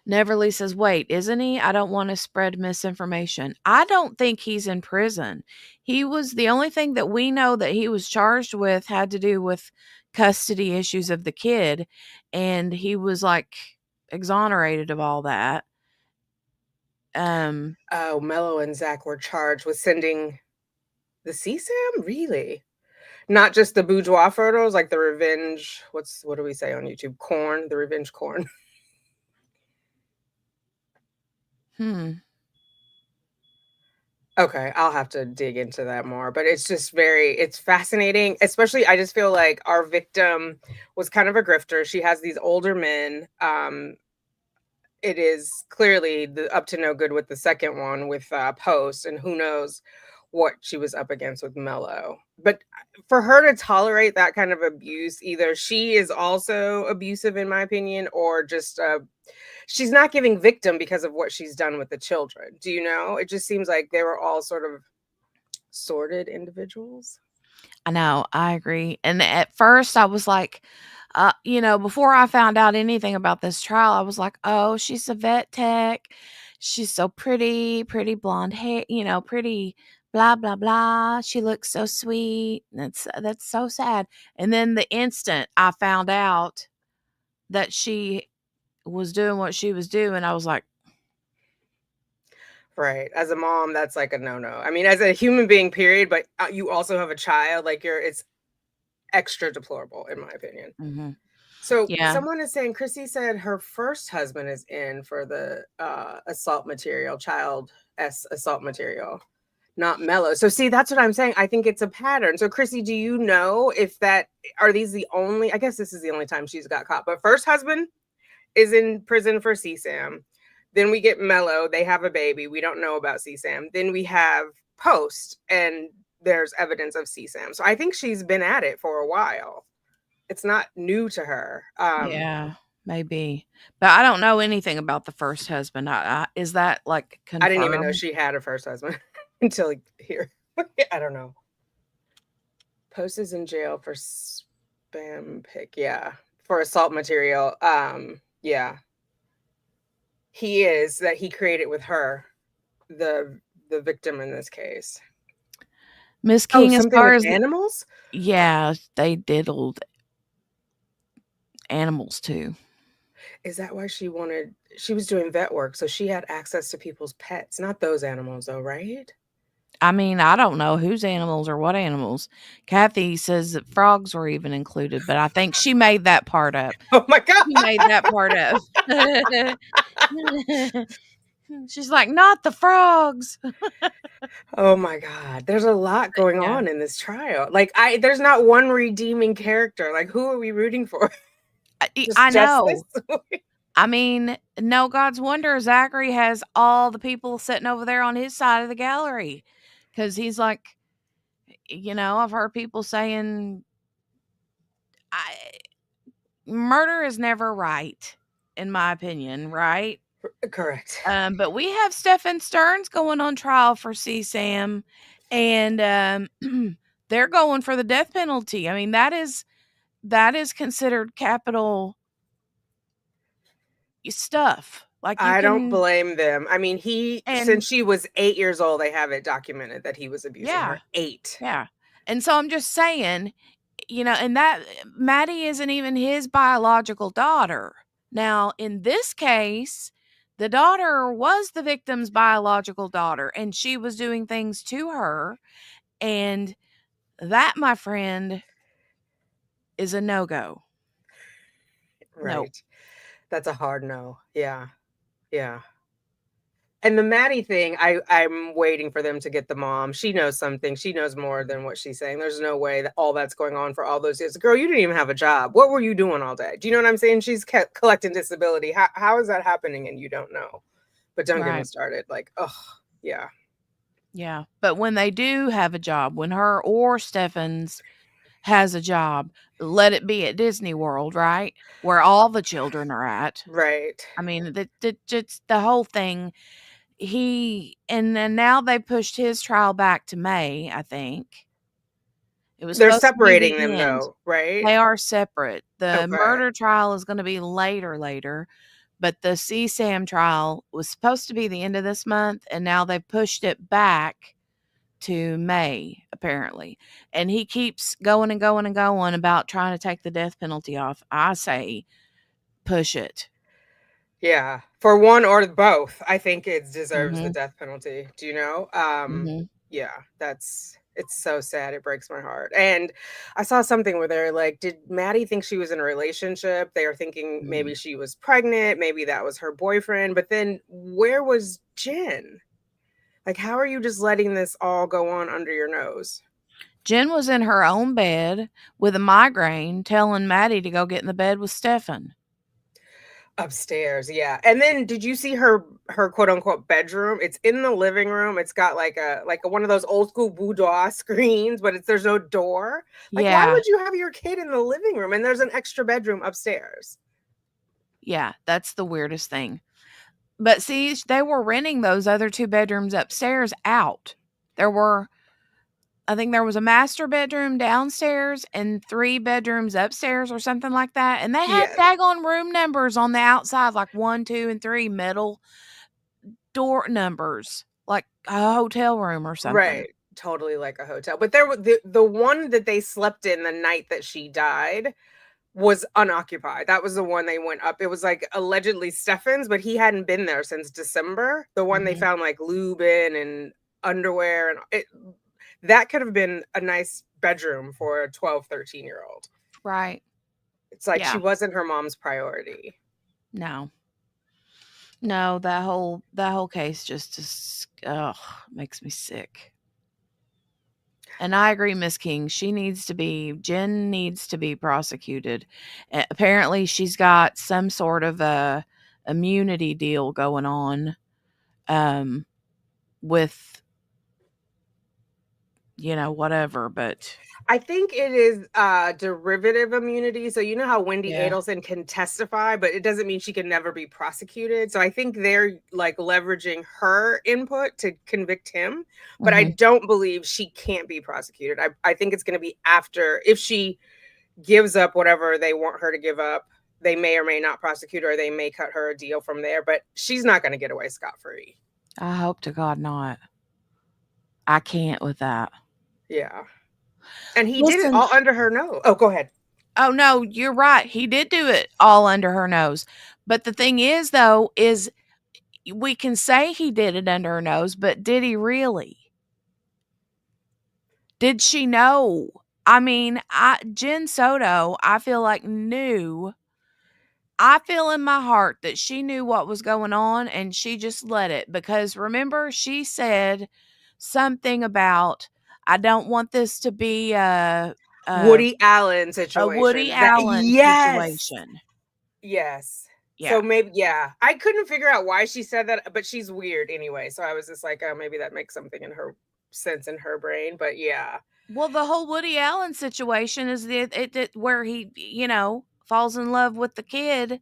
Neverly says, wait, isn't he? I don't want to spread misinformation. I don't think he's in prison. He was the only thing that we know that he was charged with had to do with custody issues of the kid. And he was like exonerated of all that. Oh, Mello and Zach were charged with sending The CSAM? Really? Not just the bourgeois photos, like the revenge, what do we say on YouTube? Corn, the revenge corn. Okay, I'll have to dig into that more, but it's just it's fascinating. Especially, I just feel like our victim was kind of a grifter. She has these older men. It is clearly up to no good with the second one with Post, and who knows what she was up against with Mello. But for her to tolerate that kind of abuse, either she is also abusive, in my opinion, or just she's not giving victim because of what she's done with the children. Do you know? It just seems like they were all sort of sordid individuals. I know, I agree. And at first I was like, before I found out anything about this trial, I was like, oh, she's a vet tech. She's so pretty, pretty blonde hair, pretty blah, blah, blah. She looks so sweet. That's so sad. And then the instant I found out that she was doing what she was doing, I was like, right. As a mom, that's like a no-no. I mean, as a human being, period, but you also have a child, like it's extra deplorable, in my opinion. mm-hmm. So Yeah. someone is saying, Chrissy said her first husband is in for the assault material, child assault material, not Mello. So see, that's what I'm saying. I think it's a pattern. So Chrissy, do you know if are these the only, I guess this is the only time she's got caught, but first husband is in prison for CSAM. Then we get Mello, they have a baby. We don't know about CSAM. Then we have Post, and there's evidence of CSAM. So I think she's been at it for a while. It's not new to her. Yeah, maybe. But I don't know anything about the first husband. Is that like confirmed? I didn't even know she had a first husband until here. I don't know. Post is in jail for spam pic. Yeah. For assault material. Yeah. He is, that he created with her, the victim in this case. Miss King, as something far with as animals? Yeah, they diddled animals too. Is that why she was doing vet work, so she had access to people's pets, not those animals though, right? I mean, I don't know whose animals or what animals. Kathy says that frogs were even included, but I think she made that part up. Oh my God. She made that part up. She's like, not the frogs. Oh my God. There's a lot going on in this trial. Like there's not one redeeming character. Like, who are we rooting for? I know. I mean, no God's wonder Zachary has all the people sitting over there on his side of the gallery. Because he's like, I've heard people saying murder is never right, in my opinion, right? Correct. But we have Stephen Stearns going on trial for CSAM, and they're going for the death penalty. I mean, that is considered capital stuff. Like, I don't blame them. I mean, since she was 8 years old, they have it documented that he was abusing her. 8. Yeah. And so I'm just saying, and that Maddie isn't even his biological daughter. Now, in this case, the daughter was the victim's biological daughter, and she was doing things to her. And that, my friend, is a no-go. Right. Nope. That's a hard no. Yeah. Yeah. And the Maddie thing, I'm waiting for them to get the mom. She knows something. She knows more than what she's saying. There's no way that all that's going on for all those years. Girl, you didn't even have a job. What were you doing all day? Do you know what I'm saying? She's kept collecting disability. How is that happening and you don't know? But don't get me started. Like, yeah. Yeah. But when they do have a job, when her or Stefan's has a job, let it be at Disney World, right? Where all the children are at. Right. I mean, the whole thing. And then now they pushed his trial back to May, I think. They're separating them though, right? They are separate. The murder trial is going to be later, but the CSAM trial was supposed to be the end of this month, and now they pushed it back to May, apparently. And he keeps going and going and going about trying to take the death penalty off. I say, push it. Yeah, for one or both, I think it deserves the death penalty. Do you know? Yeah, that's It's so sad. It breaks my heart. And I saw something where they're like, did Maddie think she was in a relationship? They were thinking maybe she was pregnant. Maybe that was her boyfriend. But then where was Jen? Like, how are you just letting this all go on under your nose? Jen was in her own bed with a migraine telling Maddie to go get in the bed with Stefan. Upstairs, yeah. And then did you see her quote unquote bedroom? It's in the living room. It's got like a one of those old school boudoir screens, but there's no door. Like, why Yeah. would you have your kid in the living room and there's an extra bedroom upstairs? Yeah, that's the weirdest thing. But see, they were renting those other 2 bedrooms upstairs out. I think there was a master bedroom downstairs and 3 bedrooms upstairs or something like that. And they had Yeah. daggone room numbers on the outside, like 1, 2, and 3 metal door numbers, like a hotel room or something. Right. Totally like a hotel. But there the one that they slept in the night that she died was unoccupied. That was the one they went up. It was like allegedly Stefan's, but he hadn't been there since December. The one they found like lube in and underwear and that could have been a nice bedroom for a 12, 13-year-old. Right. It's like Yeah. she wasn't her mom's priority. No, that whole case just makes me sick. And I agree, Miss King. Jen needs to be prosecuted. Apparently, she's got some sort of a immunity deal going on, with, whatever. But I think it is derivative immunity. So you know how Wendy Adelson can testify, but it doesn't mean she can never be prosecuted. So I think they're like leveraging her input to convict him. But I don't believe she can't be prosecuted. I think it's going to be after, if she gives up whatever they want her to give up, they may or may not prosecute her, or they may cut her a deal from there. But she's not going to get away scot-free. I hope to God not. I can't with that. Yeah. And he did it all under her nose. Oh, go ahead. Oh, no, you're right. He did do it all under her nose. But the thing is, though, is we can say he did it under her nose, but did he really? Did she know? I mean, Jen Soto, I feel like I feel in my heart that she knew what was going on and she just let it. Because remember, she said something about, I don't want this to be a Woody Allen situation. A Woody Allen situation. Yes. Yeah. So maybe, yeah. I couldn't figure out why she said that, but she's weird anyway. So I was just like, oh, maybe that makes something in her sense in her brain. But yeah. Well, the whole Woody Allen situation is where he, falls in love with the kid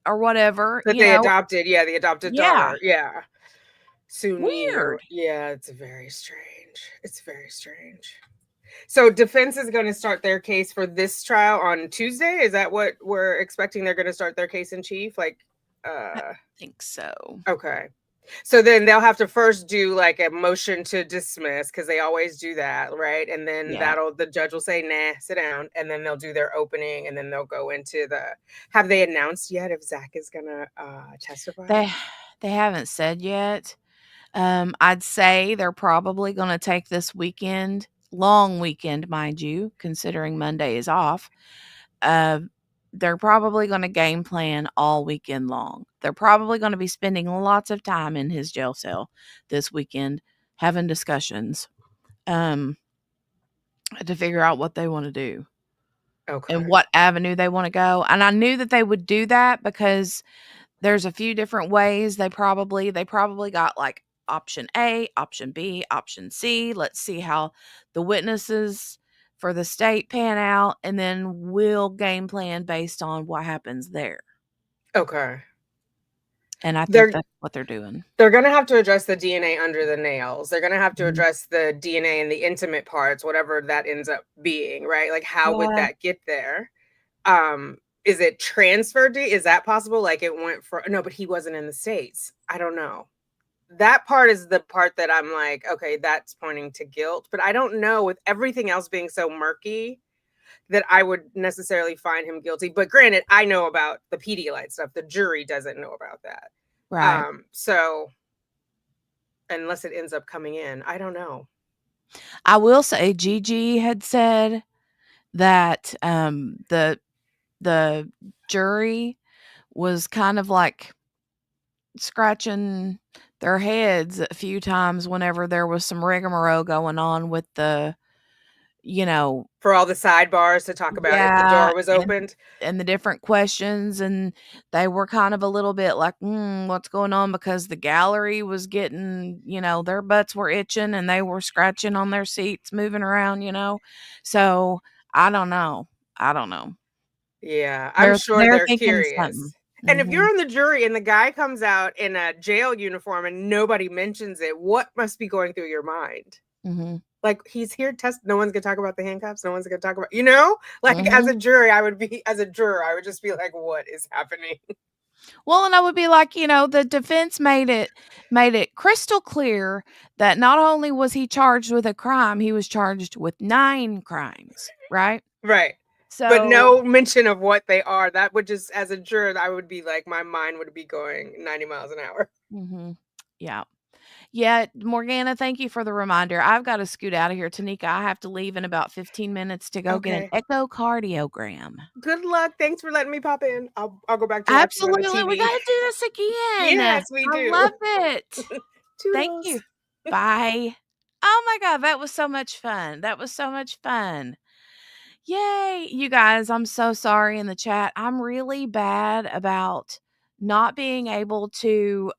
or whatever. That they adopted. Yeah, the adopted daughter. Yeah. Soon Weird. Yeah, it's very strange. It's very strange. So defense is going to start their case for this trial on Tuesday. Is that what we're expecting? They're going to start their case in chief? Like, I think so. Okay. So then they'll have to first do like a motion to dismiss, because they always do that, right? And then the judge will say, nah, sit down. And then they'll do their opening, and then they'll go into have they announced yet if Zach is going to testify? They haven't said yet. I'd say they're probably going to take this weekend, long weekend, mind you, considering Monday is off. They're probably going to game plan all weekend long. They're probably going to be spending lots of time in his jail cell this weekend, having discussions, to figure out what they want to do. Okay. And what avenue they want to go. And I knew that they would do that because there's a few different ways. They probably got like option A, option B, option C. Let's see how the witnesses for the state pan out, and then we'll game plan based on what happens there. Okay. And I think that's what they're doing. They're going to have to address the DNA under the nails. They're going to have to address the DNA in the intimate parts, whatever that ends up being, right? Like, how would that get there? Is it transferred? Is that possible? Like, it went no, but he wasn't in the States. I don't know. That part is the part that I'm like, okay, that's pointing to guilt. But I don't know, with everything else being so murky, that I would necessarily find him guilty. But granted, I know about the Pedialyte stuff. The jury doesn't know about that. Right. So unless it ends up coming in, I don't know. I will say Gigi had said that the jury was kind of like scratching their heads a few times whenever there was some rigmarole going on with the, you know, For all the sidebars to talk about if the yeah, door was opened. and the different questions, and they were kind of a little bit like, what's going on? Because the gallery was getting, their butts were itching and they were scratching on their seats, moving around. So I don't know. Yeah, I'm sure They're they're thinking curious. something. And if you're Mhm. on the jury and the guy comes out in a jail uniform and nobody mentions it, what must be going through your mind? Mhm. Like, he's here no one's gonna talk about the handcuffs, no one's gonna talk about, like, as a Mhm. jury, as a juror, I would just be like, what is happening? Well, and I would be like, the defense made it crystal clear that not only was he charged with a crime, he was charged with 9 crimes, right? Right. But So, no mention of what they are. That would just, as a juror, I would be like, my mind would be going 90 miles an hour. mhm. Yeah. Yeah, Morgana, thank you for the reminder. I've got to scoot out of here. Tanika, I have to leave in about 15 minutes to go get an Okay. echocardiogram. Good luck. Thanks for letting me pop in. I'll go back to watching on the Absolutely. We TV. got to do this again. Yes, we I do. love it. Thank Toodles. you. Bye. Oh my God, that was so much fun. That was so much fun. Yay. You guys, I'm so sorry in the chat. I'm really bad about not being able to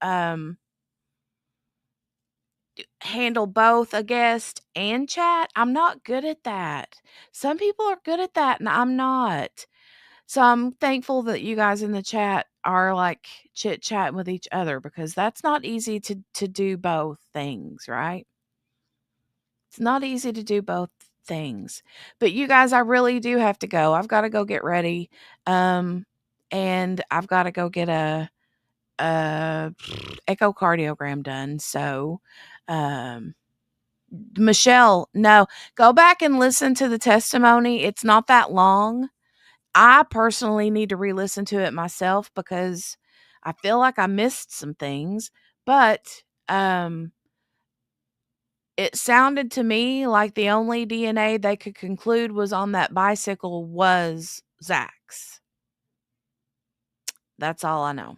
handle both a guest and chat. I'm not good at that. Some people are good at that and I'm not. So I'm thankful that you guys in the chat are like chit chatting with each other because that's not easy to do both things, right? It's not easy to do both things. But you guys, I really do have to go. I've got to go get ready. And I've got to go get a echocardiogram done. So, Michelle, no, go back and listen to the testimony. It's not that long. I personally need to re-listen to it myself because I feel like I missed some things, but it sounded to me like the only DNA they could conclude was on that bicycle was Zach's. That's all I know.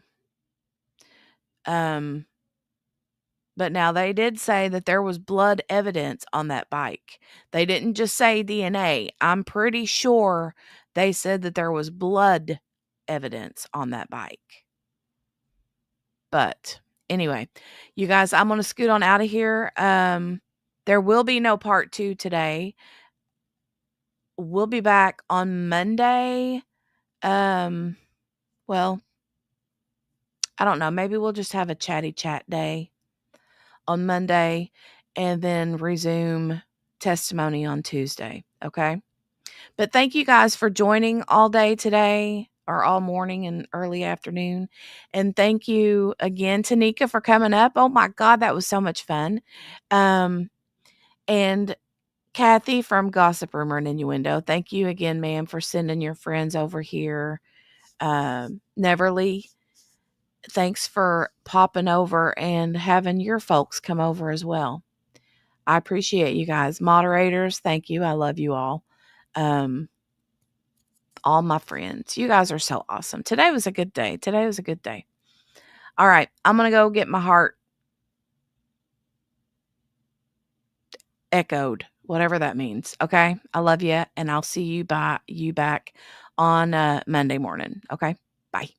But now they did say that there was blood evidence on that bike. They didn't just say DNA. I'm pretty sure they said that there was blood evidence on that bike. But anyway, you guys, I'm going to scoot on out of here. There will be no part 2 today. We'll be back on Monday. Well, I don't know. Maybe we'll just have a chatty chat day on Monday and then resume testimony on Tuesday. Okay. But thank you guys for joining all day today or all morning and early afternoon. And thank you again, Tanika, for coming up. Oh my God, that was so much fun. And Kathy from Gossip Rumor and Innuendo, thank you again, ma'am, for sending your friends over here. Neverly, thanks for popping over and having your folks come over as well. I appreciate you guys. Moderators, thank you. I love you all. All my friends. You guys are so awesome. Today was a good day. All right. I'm going to go get my heart echoed, whatever that means. Okay. I love you. And I'll see you back on Monday morning. Okay. Bye.